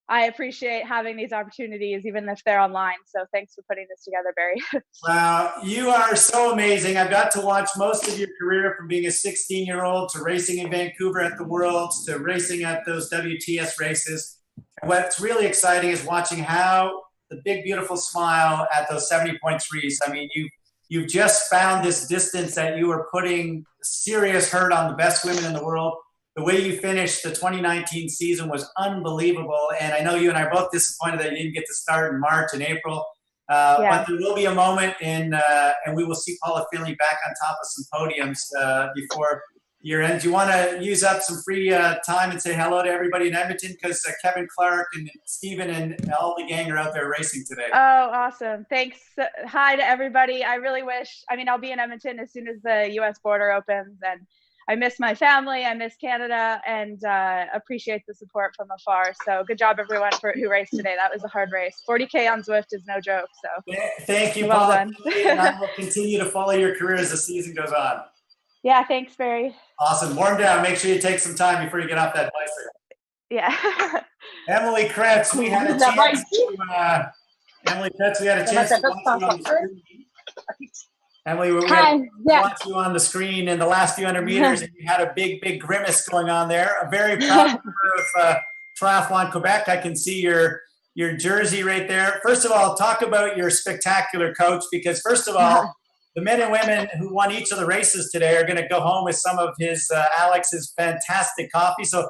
I appreciate having these opportunities, even if they're online. So thanks for putting this together, Barry. Wow, you are so amazing. I've got to watch most of your career from being a 16-year-old to racing in Vancouver at the Worlds to racing at those WTS races. What's really exciting is watching how the big, beautiful smile at those 70.3s. I mean, you've just found this distance that you were putting serious hurt on the best women in the world. The way you finished the 2019 season was unbelievable. And I know you and I are both disappointed that you didn't get to start in March and April. But there will be a moment and we will see Paula Finley back on top of some podiums before year end. Do you want to use up some free time and say hello to everybody in Edmonton? Because Kevin Clark and Stephen and all the gang are out there racing today. Oh, awesome. Thanks. Hi to everybody. I really wish, I'll be in Edmonton as soon as the U.S. border opens, and I miss my family. I miss Canada, and appreciate the support from afar. So good job, everyone, who raced today. That was a hard race. 40K on Zwift is no joke. So thank you, well Paula. done. And I will continue to follow your career as the season goes on. Yeah, thanks, Barry. Awesome. Warm down. Make sure you take some time before you get off that bicycle. Yeah. Emily Kretz, we had a chance to Emily Kretz, we had a chance to watch you on the screen. Emily, we watched you on the screen in the last few hundred meters, and you had a big, big grimace going on there. A very proud member of Triathlon Quebec. I can see your jersey right there. First of all, talk about your spectacular coach, because first of all, the men and women who won each of the races today are going to go home with some of Alex's fantastic coffee. So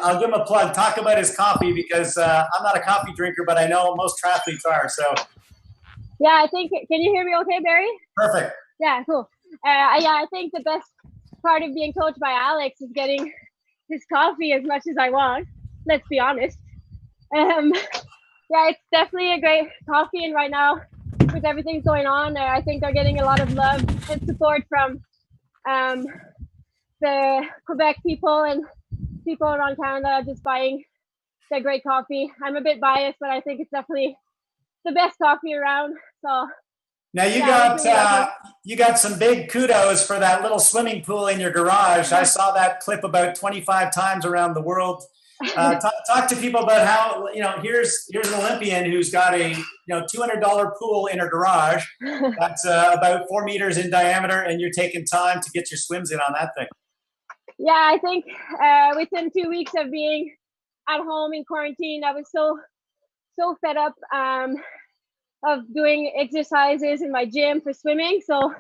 I'll give him a plug. Talk about his coffee, because I'm not a coffee drinker, but I know most triathletes are. So yeah, I think, can you hear me okay, Barry? Perfect. Yeah, cool. I think the best part of being coached by Alex is getting his coffee as much as I want. Let's be honest. It's definitely a great coffee, and right now, with everything going on, I think they're getting a lot of love and support from the Quebec people and people around Canada, just buying the great coffee. I'm a bit biased, but I think it's definitely the best coffee around. So now you got some big kudos for that little swimming pool in your garage. I saw that clip about 25 times around the world. Talk to people about how, here's an Olympian who's got a $200 pool in her garage that's about 4 meters in diameter, and you're taking time to get your swims in on that thing. Yeah, I think within 2 weeks of being at home in quarantine, I was so fed up of doing exercises in my gym for swimming. So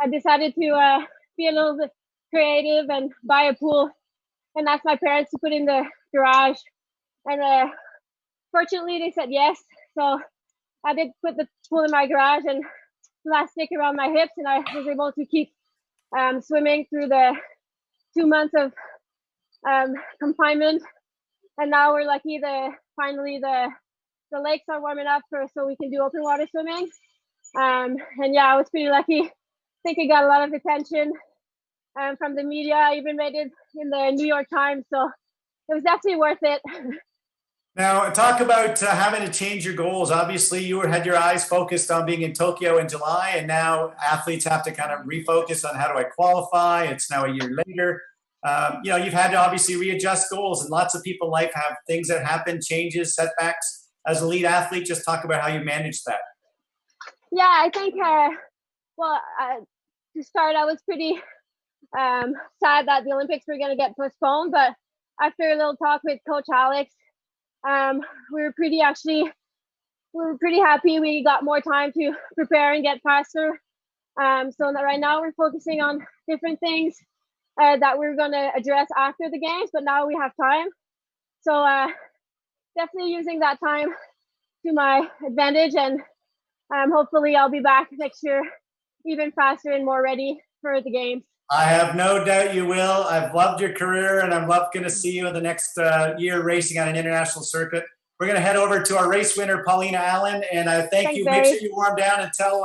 I decided to be a little bit creative and buy a pool and ask my parents to put in the garage. And fortunately, they said yes. So I did put the pool in my garage and elastic around my hips, and I was able to keep swimming through the 2 months of confinement. And now we're lucky finally the lakes are warming up so we can do open water swimming. And yeah, I was pretty lucky. I think I got a lot of attention from the media. I even made it in the New York Times. So it was definitely worth it. Now, talk about having to change your goals. Obviously, you had your eyes focused on being in Tokyo in July, and now athletes have to kind of refocus on how do I qualify. It's now a year later. You've had to obviously readjust goals, and lots of people in life have things that happen, changes, setbacks. As a lead athlete, just talk about how you manage that. Yeah, I think, to start, I was pretty sad that the Olympics were going to get postponed, but after a little talk with Coach Alex, we were pretty happy. We got more time to prepare and get faster. So right now we're focusing on different things that we're going to address after the games, but now we have time. So definitely using that time to my advantage, and hopefully I'll be back next year even faster and more ready for the games. I have no doubt you will. I've loved your career, and I'm going to see you in the next year racing on an international circuit. We're going to head over to our race winner, Paulina Allen, and I thank you. Make sure you warm down and tell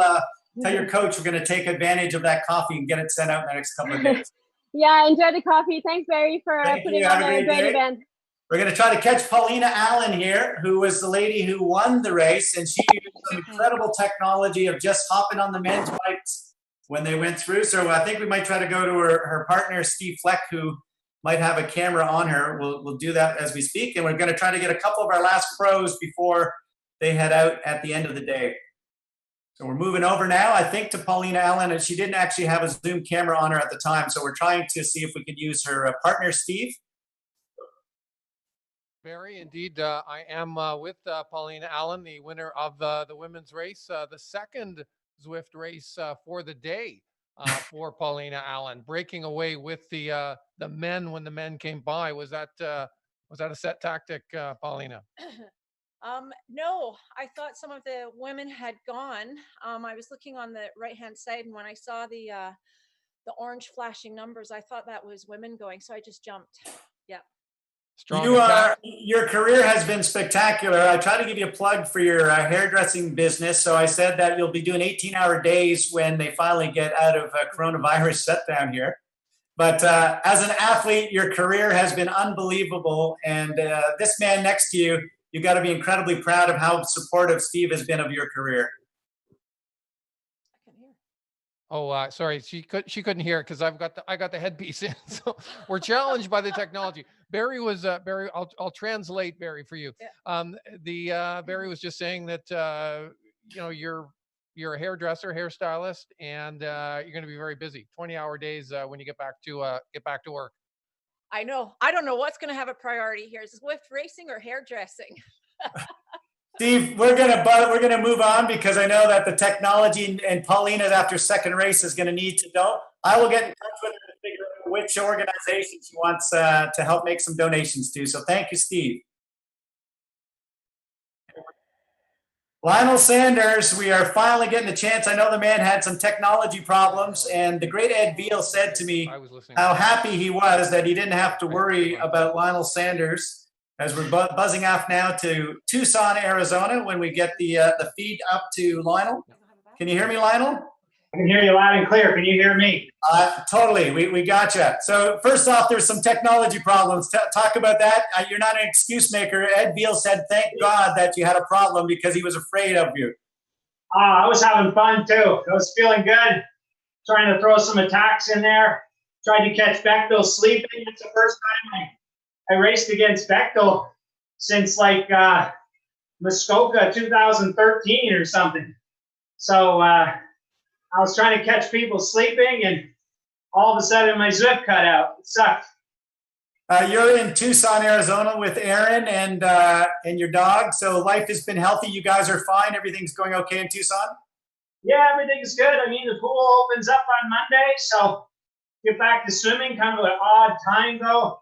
your coach we're going to take advantage of that coffee and get it sent out in the next couple of days. Yeah, enjoy the coffee. Thanks, Barry, for putting on a great event. We're going to try to catch Paulina Allen here, who was the lady who won the race, and she used some incredible technology of just hopping on the men's bikes when they went through. So I think we might try to go to her partner, Steve Fleck, who might have a camera on her. We'll do that as we speak, and we're going to try to get a couple of our last pros before they head out at the end of the day. So we're moving over now, I think, to Paulina Allen, and she didn't actually have a Zoom camera on her at the time, so we're trying to see if we could use her partner, Steve. Barry, indeed, I am with Paulina Allen, the winner of the women's race, the second Zwift race for the day for Paulina Allen, breaking away with the men when the men came by. Was that a set tactic, Paulina? No, I thought some of the women had gone. I was looking on the right-hand side, and when I saw the orange flashing numbers, I thought that was women going, so I just jumped. Yeah. Your career has been spectacular. I try to give you a plug for your hairdressing business. So I said that you'll be doing 18-hour days when they finally get out of coronavirus shutdown here. But as an athlete, your career has been unbelievable. And this man next to you, you've got to be incredibly proud of how supportive Steve has been of your career. Oh, sorry, she couldn't hear because I got the headpiece in. So we're challenged by the technology. Barry was Barry. I'll translate Barry for you. Yeah. Barry was just saying that you're a hairdresser, hairstylist, and you're going to be very busy. 20-hour days when you get back to work. I know. I don't know what's going to have a priority here. Is it Zwift racing or hairdressing? Steve, we're gonna move on because I know that the technology and Paulina after second race is going to need to know. I will get in touch with her to figure out which organization she wants to help make some donations to. So thank you, Steve. Lionel Sanders, we are finally getting a chance. I know the man had some technology problems, and the great Ed Beal said to me how happy he was that he didn't have to worry about Lionel Sanders. As we're buzzing off now to Tucson, Arizona, when we get the feed up to Lionel. Can you hear me, Lionel? I can hear you loud and clear. Can you hear me? Totally. We gotcha. So first off, there's some technology problems. Talk about that. You're not an excuse maker. Ed Beal said, thank God that you had a problem because he was afraid of you. I was having fun too. I was feeling good, trying to throw some attacks in there. Tried to catch Bechtel sleeping. It's the first time I raced against Bechtel since like Muskoka 2013 or something. So I was trying to catch people sleeping, and all of a sudden my Zwift cut out. It sucked. You're in Tucson, Arizona with Aaron and your dog. So life has been healthy. You guys are fine. Everything's going okay in Tucson? Yeah, everything's good. I mean, the pool opens up on Monday, so get back to swimming. Kind of an odd time though.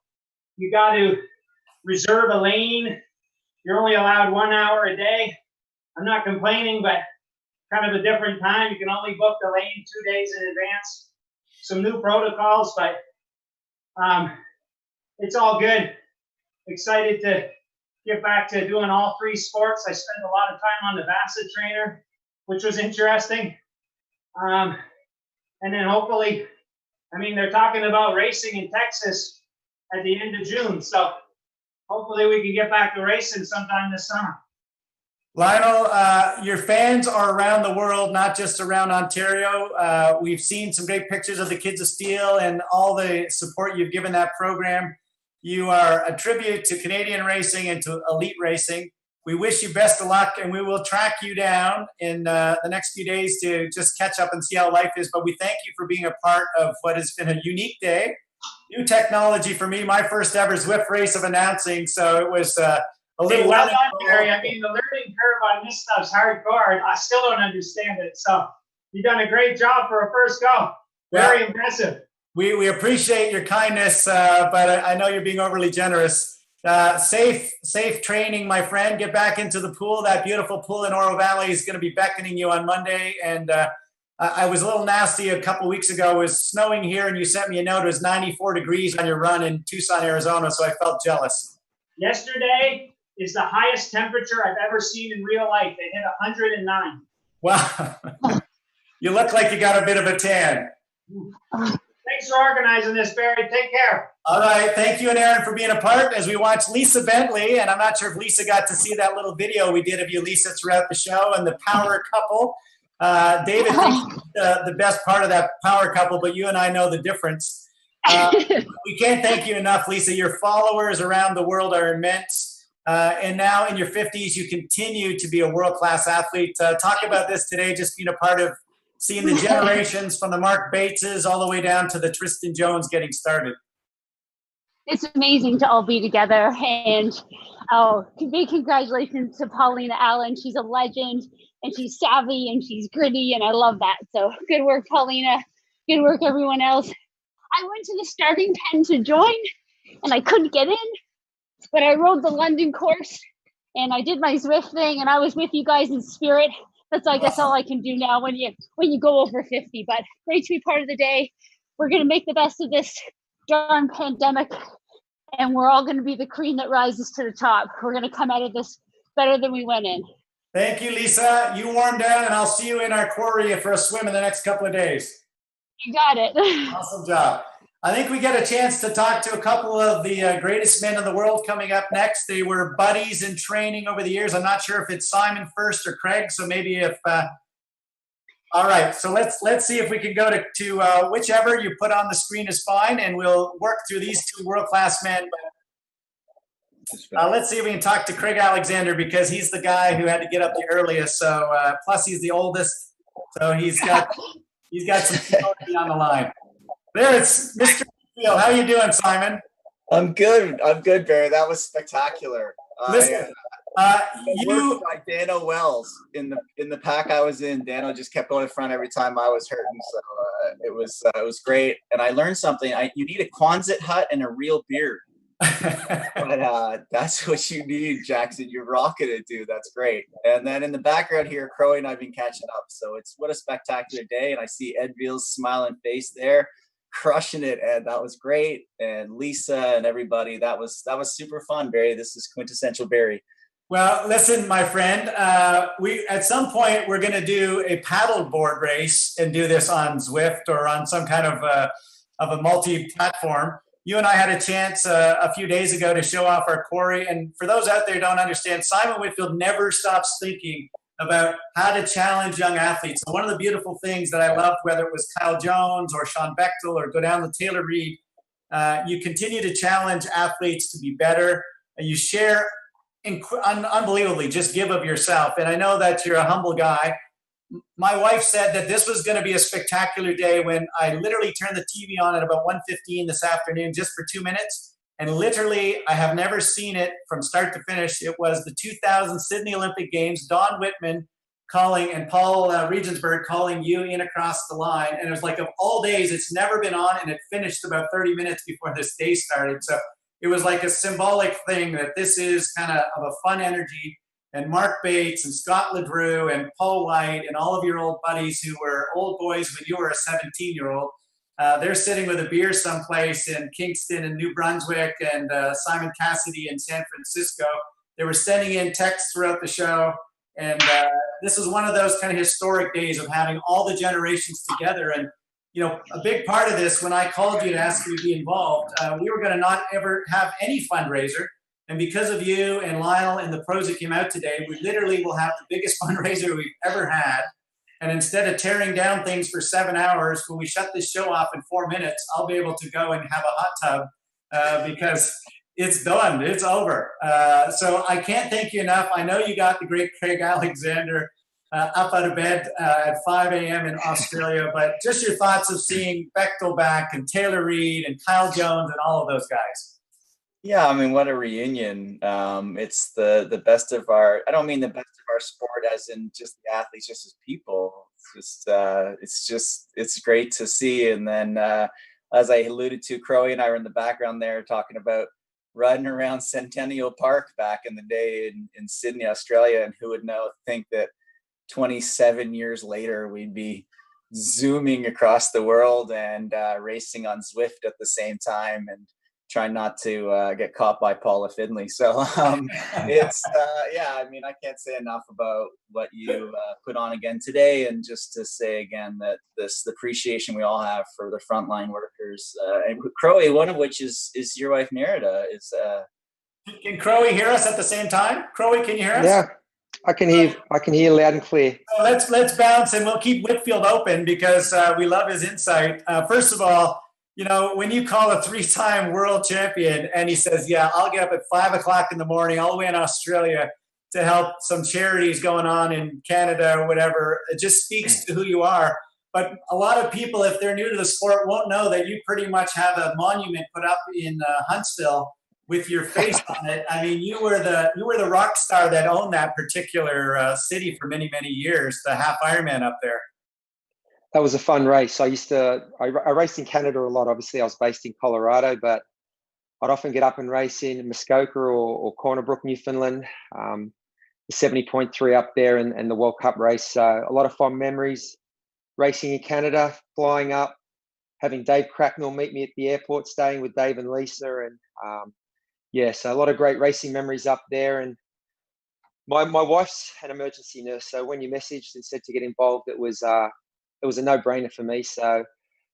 You got to reserve a lane. You're only allowed 1 hour a day. I'm not complaining, but kind of a different time. You can only book the lane 2 days in advance. Some new protocols, but it's all good. Excited to get back to doing all three sports. I spent a lot of time on the Bassett trainer, which was interesting. And then hopefully, I mean, they're talking about racing in Texas at the end of June. So hopefully we can get back to racing sometime this summer. Lionel, your fans are around the world, not just around Ontario. We've seen some great pictures of the Kids of Steel and all the support you've given that program. You are a tribute to Canadian racing and to elite racing. We wish you best of luck, and we will track you down in the next few days to just catch up and see how life is. But we thank you for being a part of what has been a unique day. New technology for me, my first ever Zwift race of announcing. So it was a little well done, Barry. I mean, the learning curve on this stuff's hardcore. I still don't understand it. So you've done a great job for a first go. Very impressive. We appreciate your kindness, but I know you're being overly generous. Safe training, my friend. Get back into the pool. That beautiful pool in Oro Valley is going to be beckoning you on Monday. And I was a little nasty a couple weeks ago. It was snowing here, and you sent me a note. It was 94 degrees on your run in Tucson, Arizona, so I felt jealous. Yesterday is the highest temperature I've ever seen in real life. They hit 109. Wow. You look like you got a bit of a tan. Thanks for organizing this, Barry. Take care. All right. Thank you and Aaron for being a part as we watch Lisa Bentley. And I'm not sure if Lisa got to see that little video we did of you, Lisa, throughout the show, and the power couple. David thinks the best part of that power couple, but you and I know the difference. We can't thank you enough, Lisa. Your followers around the world are immense. And now in your 50s, you continue to be a world-class athlete. Talk about this today, just being a part of seeing the generations from the Mark Bateses all the way down to the Tristan Jones getting started. It's amazing to all be together. And big congratulations to Paulina Allen. She's a legend, and she's savvy, and she's gritty, and I love that. So good work, Paulina. Good work, everyone else. I went to the starting pen to join, and I couldn't get in, but I rode the London course, and I did my Zwift thing, and I was with you guys in spirit. That's, I guess, all I can do now when you go over 50. But great to be part of the day. We're going to make the best of this darn pandemic, and we're all going to be the cream that rises to the top. We're going to come out of this better than we went in. Thank you, Lisa. You warm down, and I'll see you in our quarry for a swim in the next couple of days. You got it. Awesome job. I think we get a chance to talk to a couple of the greatest men in the world coming up next. They were buddies in training over the years. I'm not sure if it's Simon first or Craig, so maybe if all right, so let's see if we can go to whichever you put on the screen is fine, and we'll work through these two world-class men. Let's see if we can talk to Craig Alexander, because he's the guy who had to get up the earliest. So plus he's the oldest, so he's got some seniority on the line. There, it's Mr. Whitfield. How you doing, Simon? I'm good, Barry. That was spectacular. Listen, you by Dano Wells in the pack I was in. Dano just kept going in front every time I was hurting, so it was great. And I learned something. You need a Quonset hut and a real beard. But that's what you need, Jackson. You're rocking it, dude. That's great. And then in the background here, Crowe and I've been catching up. So what a spectacular day. And I see Ed Beal's smiling face there, crushing it. And that was great. And Lisa and everybody, that was super fun, Barry. This is quintessential Barry. Well, listen, my friend, we at some point we're going to do a paddleboard race and do this on Zwift or on some kind of a multi-platform. You and I had a chance a few days ago to show off our quarry. And for those out there who don't understand, Simon Whitfield never stops thinking about how to challenge young athletes. So one of the beautiful things that I loved, whether it was Kyle Jones or Sean Bechtel or go down to Taylor Reid, you continue to challenge athletes to be better. And you share unbelievably, just give of yourself. And I know that you're a humble guy. My wife said that this was going to be a spectacular day when I literally turned the TV on at about 1:15 this afternoon just for 2 minutes. And literally, I have never seen it from start to finish. It was the 2000 Sydney Olympic Games, Don Whitman calling and Paul Regensburg calling you in across the line. And it was like, of all days, it's never been on, and it finished about 30 minutes before this day started. So it was like a symbolic thing that this is kind of a fun energy. And Mark Bates and Scott LeDrew and Paul White and all of your old buddies who were old boys when you were a 17-year-old, they're sitting with a beer someplace in Kingston and New Brunswick, and Simon Cassidy in San Francisco. They were sending in texts throughout the show. And this is one of those kind of historic days of having all the generations together. And you know, a big part of this, when I called you to ask you to be involved, we were going to not ever have any fundraiser. And because of you and Lionel and the pros that came out today, we literally will have the biggest fundraiser we've ever had. And instead of tearing down things for 7 hours, when we shut this show off in 4 minutes, I'll be able to go and have a hot tub because it's done. It's over. So I can't thank you enough. I know you got the great Craig Alexander up out of bed at 5 a.m. in Australia, but just your thoughts of seeing Bechtel back and Taylor Reid and Kyle Jones and all of those guys. Yeah, I mean, what a reunion. It's the best of our, I don't mean the best of our sport as in just the athletes, just as people. It's great to see. And then as I alluded to, Crowe and I were in the background there talking about riding around Centennial Park back in the day in Sydney, Australia. And who would think that 27 years later, we'd be zooming across the world and racing on Zwift at the same time and trying not to get caught by Paula Findlay. So it's, I mean, I can't say enough about what you put on again today. And just to say again that the appreciation we all have for the frontline workers. And Crowe, one of which is your wife, Nerida. Can Crowe hear us at the same time? Crowe, can you hear us? Yeah, I can hear loud and clear. So let's bounce, and we'll keep Whitfield open because we love his insight. First of all, you know, when you call a 3-time world champion and he says, yeah, I'll get up at 5 o'clock in the morning all the way in Australia to help some charities going on in Canada or whatever, it just speaks to who you are. But a lot of people, if they're new to the sport, won't know that you pretty much have a monument put up in Huntsville with your face on it. I mean, you were the rock star that owned that particular city for many, many years, the half Ironman up there. That was a fun race. I raced in Canada a lot. Obviously, I was based in Colorado, but I'd often get up and race in Muskoka or Corner Brook, Newfoundland, the 70.3 up there and the World Cup race. So a lot of fond memories racing in Canada, flying up, having Dave Cracknell meet me at the airport, staying with Dave and Lisa. And so a lot of great racing memories up there. And my wife's an emergency nurse. So when you messaged and said to get involved, it was a no-brainer for me. So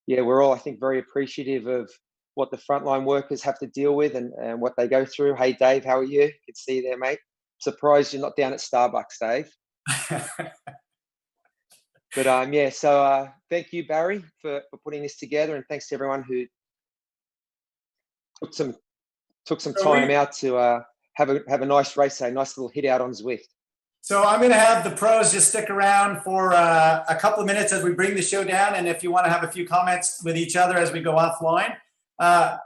yeah, we're all, I think, very appreciative of what the frontline workers have to deal with and what they go through. Hey, Dave, how are you? Good to see you there, mate. Surprised you're not down at Starbucks, Dave. But so thank you, Barry, for putting this together, and thanks to everyone who took some time out to have a nice race day, nice little hit out on Zwift. So I'm going to have the pros just stick around for a couple of minutes as we bring the show down. And if you want to have a few comments with each other as we go offline.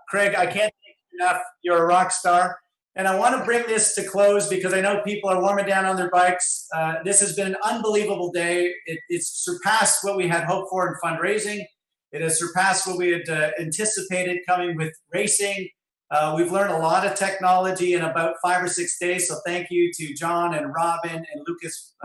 Craig, I can't thank you enough. You're a rock star. And I want to bring this to close because I know people are warming down on their bikes. This has been an unbelievable day. It's surpassed what we had hoped for in fundraising. It has surpassed what we had anticipated coming with racing. We've learned a lot of technology in about 5 or 6 days. So thank you to John and Robin and Lucas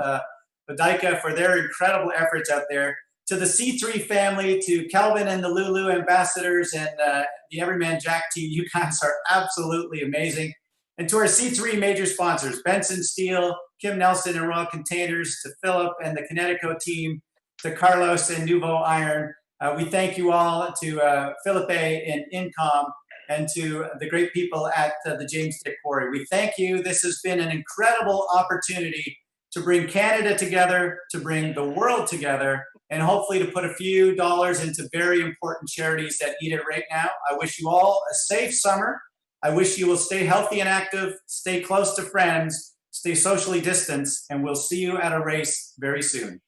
Badika for their incredible efforts out there. To the C3 family, to Kelvin and the Lulu ambassadors and the Everyman Jack team, you guys are absolutely amazing. And to our C3 major sponsors, Benson Steel, Kim Nelson and Royal Containers, to Philip and the Connecticut team, to Carlos and Nouveau Iron. We thank you all, to Philippe and Incom, and to the great people at the James Dick Quarry. We thank you. This has been an incredible opportunity to bring Canada together, to bring the world together, and hopefully to put a few dollars into very important charities that need it right now. I wish you all a safe summer. I wish you will stay healthy and active, stay close to friends, stay socially distanced, and we'll see you at a race very soon.